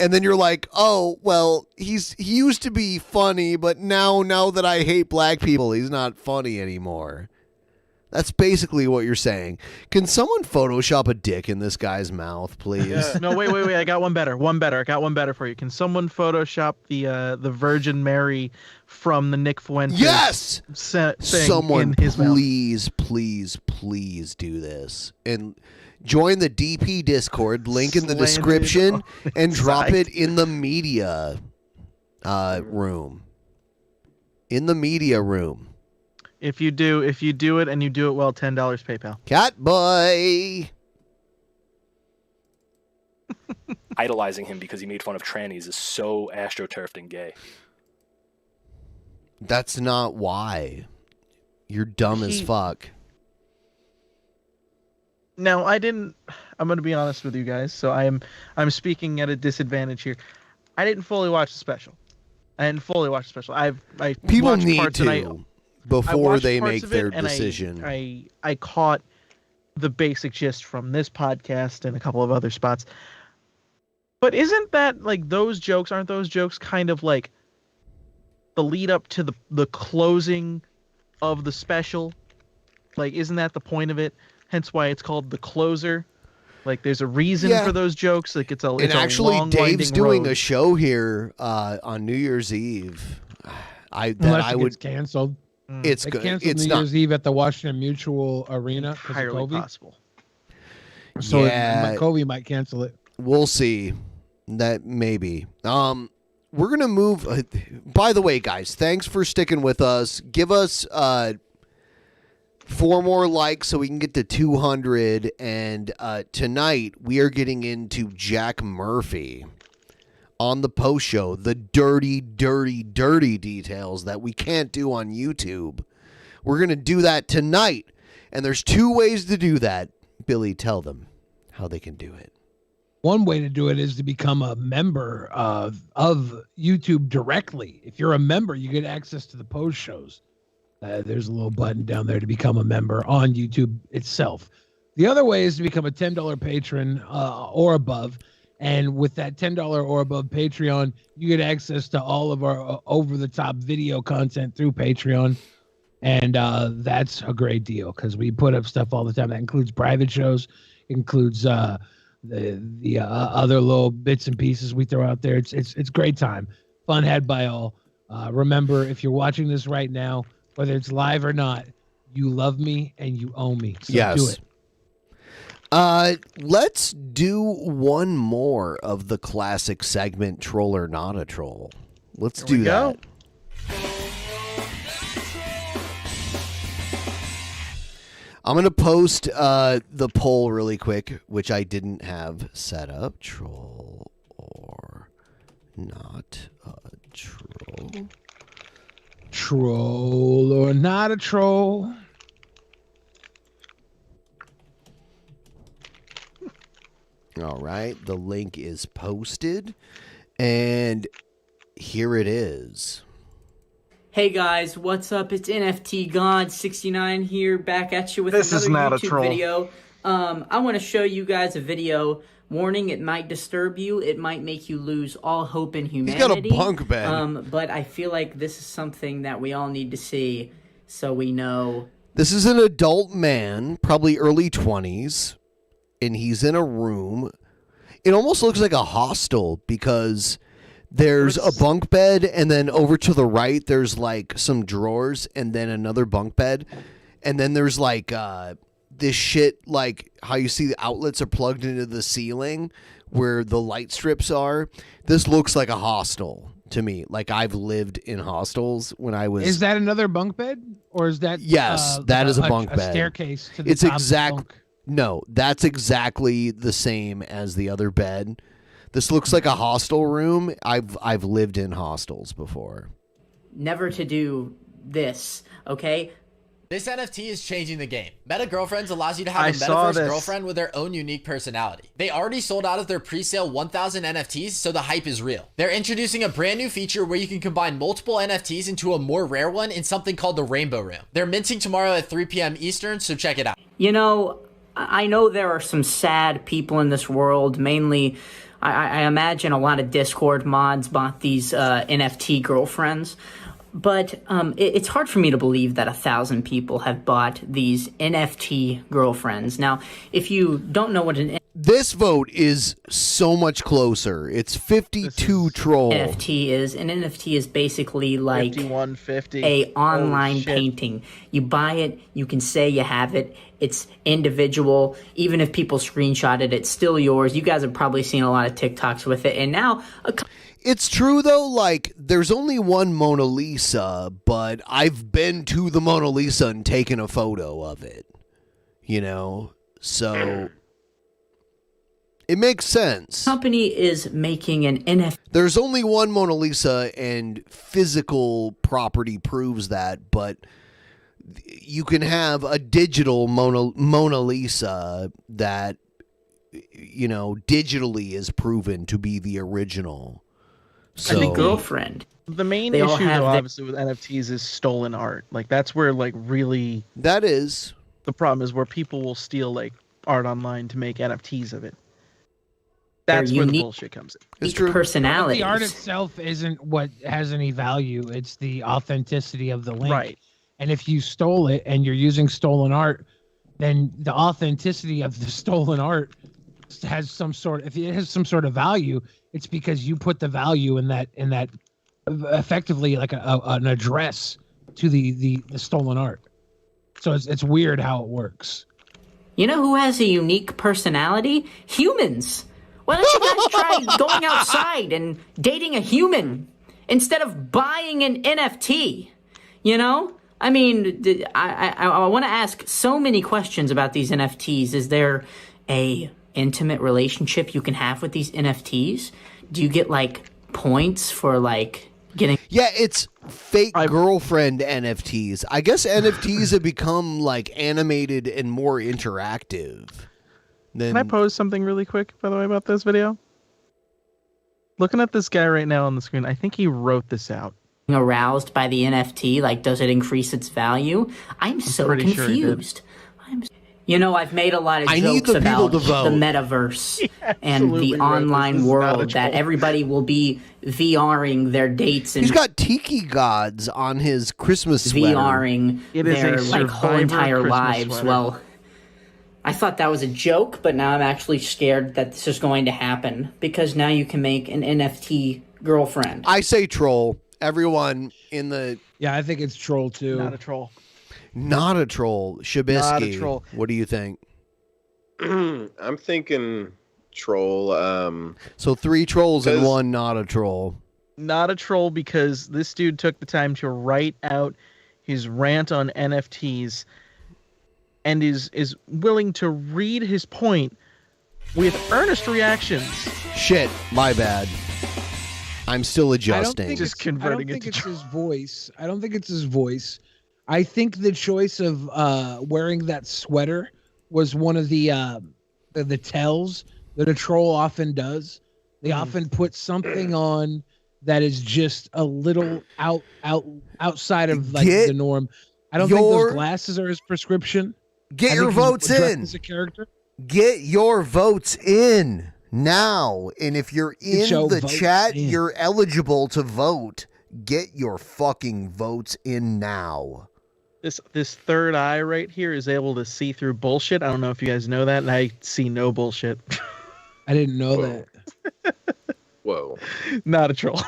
and then you're like, oh well, he used to be funny, but now that I hate black people, he's not funny anymore. That's basically what you're saying. Can someone Photoshop a dick in this guy's mouth, please? No, wait. I got one better. I got one better for you. Can someone Photoshop the Virgin Mary from the Nick Fuentes? Yes. Thing Someone, in his mouth? please do this and join the DP Discord. Link in the description and drop it in the media room. In the media room. If you do it and you do it well, $10 PayPal. Cat boy. Idolizing him because he made fun of trannies is so astroturfed and gay. That's not why. You're dumb as fuck. Now, I'm going to be honest with you guys, so I'm speaking at a disadvantage here. I didn't fully watch the special. People watched need parts to before they make their decision. I caught the basic gist from this podcast and a couple of other spots. But isn't that like aren't those jokes kind of like the lead up to the closing of the special? Like, isn't that the point of it? Hence why it's called the closer. Like, there's a reason for those jokes. Like, it's actually, a long, Dave's doing road. a show here on New Year's Eve. Unless it gets canceled. It's they good. canceled It's New not Year's Eve at the Washington Mutual Arena. Entirely possible. So Yeah. Kobe might cancel it. We'll see. That maybe. We're gonna move. By the way, guys, thanks for sticking with us. Give us 4 more likes so we can get to 200. And tonight we are getting into Jack Murphy on the post show. The dirty details that we can't do on YouTube. We're gonna do that tonight, and there's 2 ways to do that. Billy, tell them how they can do it. One way to do it is to become a member of YouTube directly. If you're a member, you get access to the post shows. There's a little button down there to become a member on YouTube itself. The other way is to become a $10 patron or above. And with that $10 or above Patreon, you get access to all of our over-the-top video content through Patreon. And that's a great deal because we put up stuff all the time. That includes private shows, includes the other little bits and pieces we throw out there. It's great time. Fun had by all. Remember, if you're watching this right now, whether it's live or not, you love me and you owe me. So do it. Let's do one more of the classic segment, Troll or Not a Troll. Let's do that. I'm going to post the poll really quick, which I didn't have set up. Troll or not a troll? Troll or not a troll? All right, the link is posted, and here it is. Hey guys, what's up? It's NFT God 69 here, back at you with This another is not a YouTube troll. video. I want to show you guys a video. Warning: it might disturb you. It might make you lose all hope in humanity. He's got a bunk bed. But I feel like this is something that we all need to see, so we know. This is an adult man, probably early 20s, and he's in a room. It almost looks like a hostel because there's a bunk bed, and then over to the right, there's like some drawers, and then another bunk bed, and then there's like this shit, like how you see the outlets are plugged into the ceiling where the light strips are. This looks like a hostel to me. Like I've lived in hostels when I was. Is that another bunk bed, or is that? Yes, that is a bunk bed. A staircase to the It's top of the exact. bunk. No, that's exactly the same as the other bed. This looks like a hostel room. I've lived in hostels before. Never to do this, okay? This NFT is changing the game. Meta Girlfriends allows you to have I a saw metaverse this. girlfriend with their own unique personality. They already sold out of their pre-sale 1,000 NFTs, so the hype is real. They're introducing a brand new feature where you can combine multiple NFTs into a more rare one in something called the Rainbow Room. They're minting tomorrow at 3 p.m. Eastern, so check it out. You know, I know there are some sad people in this world. Mainly, I imagine a lot of Discord mods bought these NFT girlfriends. But it's hard for me to believe that 1,000 people have bought these NFT girlfriends. Now, if you don't know what an This vote is so much closer. It's 52 troll. NFT is, an NFT is basically like 5150. a online Holy shit. painting. You buy it, you can say you have it. It's individual. Even if people screenshot it, it's still yours. You guys have probably seen a lot of TikToks with it. And now It's true though, like there's only one Mona Lisa, but I've been to the Mona Lisa and taken a photo of it. You know? So it makes sense. company is making an NFT. There's only one Mona Lisa and physical property proves that, but you can have a digital Mona Lisa that, you know, digitally is proven to be the original. And the girlfriend. The main They all issue, have though, their- obviously, with NFTs is stolen art. Like, that's where, like, really... That is. The problem is where people will steal, like, art online to make NFTs of it. That's Their where the unique- bullshit comes in. It's true. Personalities. The art itself isn't what has any value. It's the authenticity of the link. Right. And if you stole it and you're using stolen art, then the authenticity of the stolen art has some sort. If it has some sort of value, it's because you put the value in that effectively like an address to the stolen art. So it's weird how it works. You know who has a unique personality? Humans. Why don't you guys try going outside and dating a human instead of buying an NFT? You know? I mean, I want to ask so many questions about these NFTs. Is there a intimate relationship you can have with these NFTs? Do you get like points for like getting? Yeah, it's fake girlfriend NFTs. I guess NFTs have become like animated and more interactive. Can I pose something really quick, by the way, about this video? Looking at this guy right now on the screen, I think he wrote this out. Aroused by the NFT? Like, does it increase its value? I'm so pretty sure he did. confused. You know, I've made a lot of I need jokes the people about to vote. the metaverse and absolutely the wrote this. online This is not a world that troll. everybody will be VRing their dates and He's got tiki gods on his Christmas sweater. VRing It is their a like whole Survivor entire Christmas lives. sweater. Well, I thought that was a joke, but now I'm actually scared that this is going to happen because now you can make an NFT girlfriend. I say troll. Everyone in the Yeah, I think it's troll too. Not a troll. not a troll. Shabisky. Not a troll. What do you think? I'm thinking troll. So 3 trolls and Because- 1 not a troll. Not a troll because this dude took the time to write out his rant on NFTs and is willing to read his point with earnest reactions. Shit, my bad. I'm still adjusting. Just I converting don't think it to it's his voice. I don't think it's his voice. I think the choice of wearing that sweater was one of the tells that a troll often does. They often put something on that is just a little outside of like Get the norm. I don't think your- those glasses are his prescription. Get I your think he's votes dressed in. as a character. Get your votes in now. And if you're in Get your the votes chat, in. you're eligible to vote. Get your fucking votes in now. This third eye right here is able to see through bullshit. I don't know if you guys know that, and I see no bullshit. I didn't know that. Whoa. Not a troll.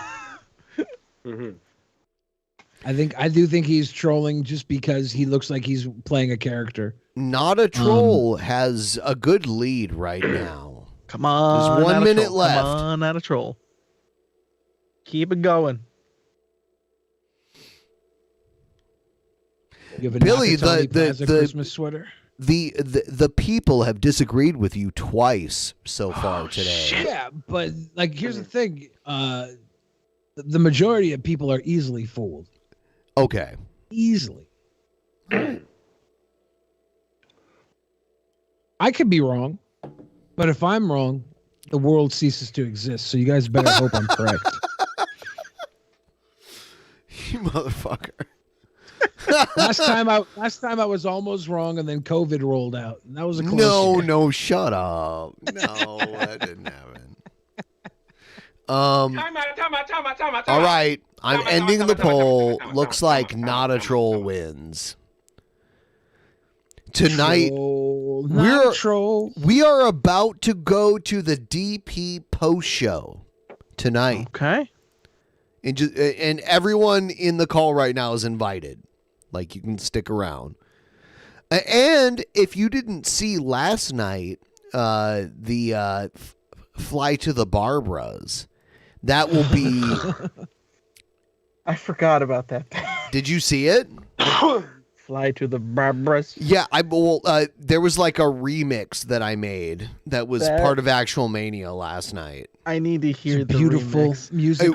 Mm-hmm. I do think he's trolling just because he looks like he's playing a character. Not a Troll has a good lead right now. Come on. There's 1 minute troll. left. Come on, not a troll. Keep it going. You have a Billy, Nakatomi Plaza the Christmas sweater. The people have disagreed with you twice so far today. Yeah, but like here's the thing. The majority of people are easily fooled. Okay. Easily. I could be wrong, but if I'm wrong, the world ceases to exist. So you guys better hope I'm correct. You motherfucker. last time I was almost wrong, and then COVID rolled out. And that was a close No, shut up. No, that didn't happen. All right, I'm ending the poll. Looks like Not a Troll wins. Tonight, we are about to go to the DP post show tonight. Okay. And everyone in the call right now is invited. Like, you can stick around. And if you didn't see last night, the Fly to the Barbaras, that will be... I forgot about that. Did you see it? Fly to the Barbaras. Yeah, there was like a remix that I made that was part of Actual Mania last night. I need to hear the beautiful remix. music.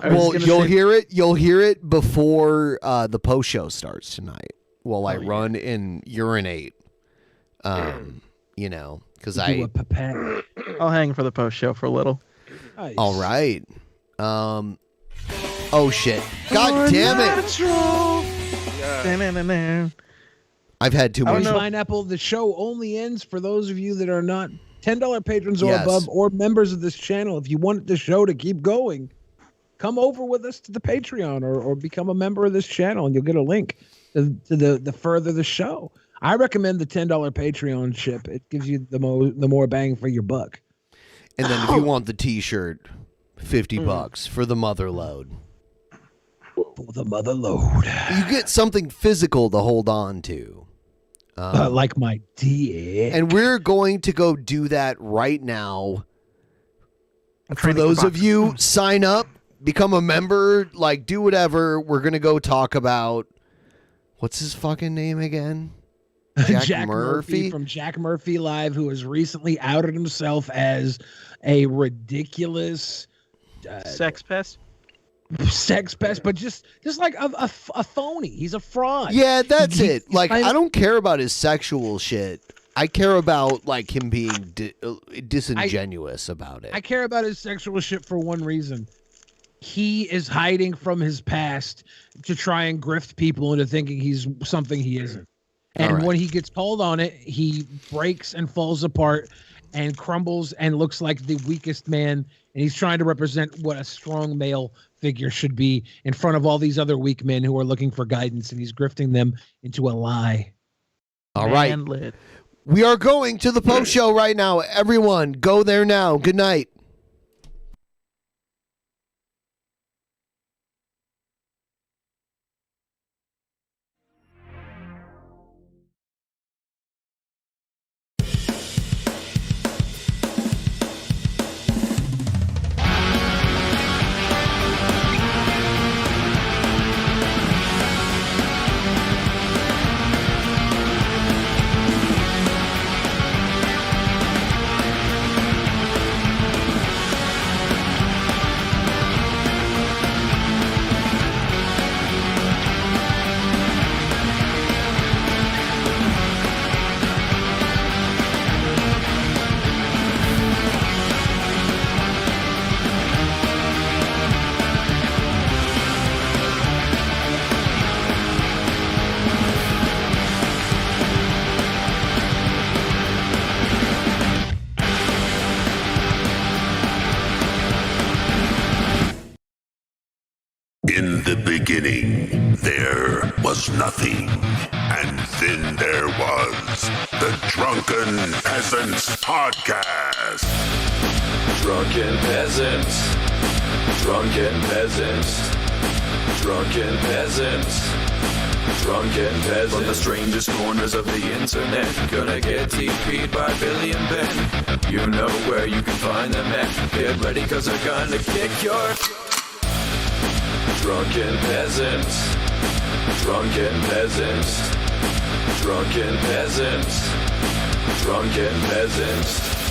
You'll hear it. You'll hear it before the post show starts tonight. While I run and urinate, because I'll hang for the post show for a little. Nice. All right. Oh shit! God damn it! I've had too much. Pineapple. The show only ends for those of you that are not $10 patrons or Yes. above, or members of this channel. If you want the show to keep going, come over with us to the Patreon or become a member of this channel, and you'll get a link to the further the show. I recommend the $10 Patreon ship. It gives you the more bang for your buck. And then if you want the T-shirt, $50 for the mother load. For the mother load. You get something physical to hold on to. Like my dick. And we're going to go do that right now. For those of you, sign up, become a member, like do whatever. We're going to go talk about, what's his fucking name again? Jack Murphy from Jack Murphy Live, who has recently outed himself as a ridiculous sex pest. But just like a phony. He's a fraud. Yeah, that's it. Like, I don't care about his sexual shit. I care about like him being disingenuous about it. I care about his sexual shit for one reason. He is hiding from his past to try and grift people into thinking he's something he isn't. And when he gets called on it, he breaks and falls apart and crumbles and looks like the weakest man. And he's trying to represent what a strong male figure should be in front of all these other weak men who are looking for guidance. And he's grifting them into a lie. All right. We are going to the post show right now. Everyone, go there now. Good night. In the beginning, there was nothing, and then there was the Drunken Peasants Podcast. Drunken Peasants, Drunken Peasants, Drunken Peasants. Drunken Peasants. From the strangest corners of the internet, gonna get TP'd by Billy and Ben. You know where you can find them at. Get ready, cause they're gonna kick your... Drunken Peasants. Drunken Peasants. Drunken Peasants. Drunken Peasants.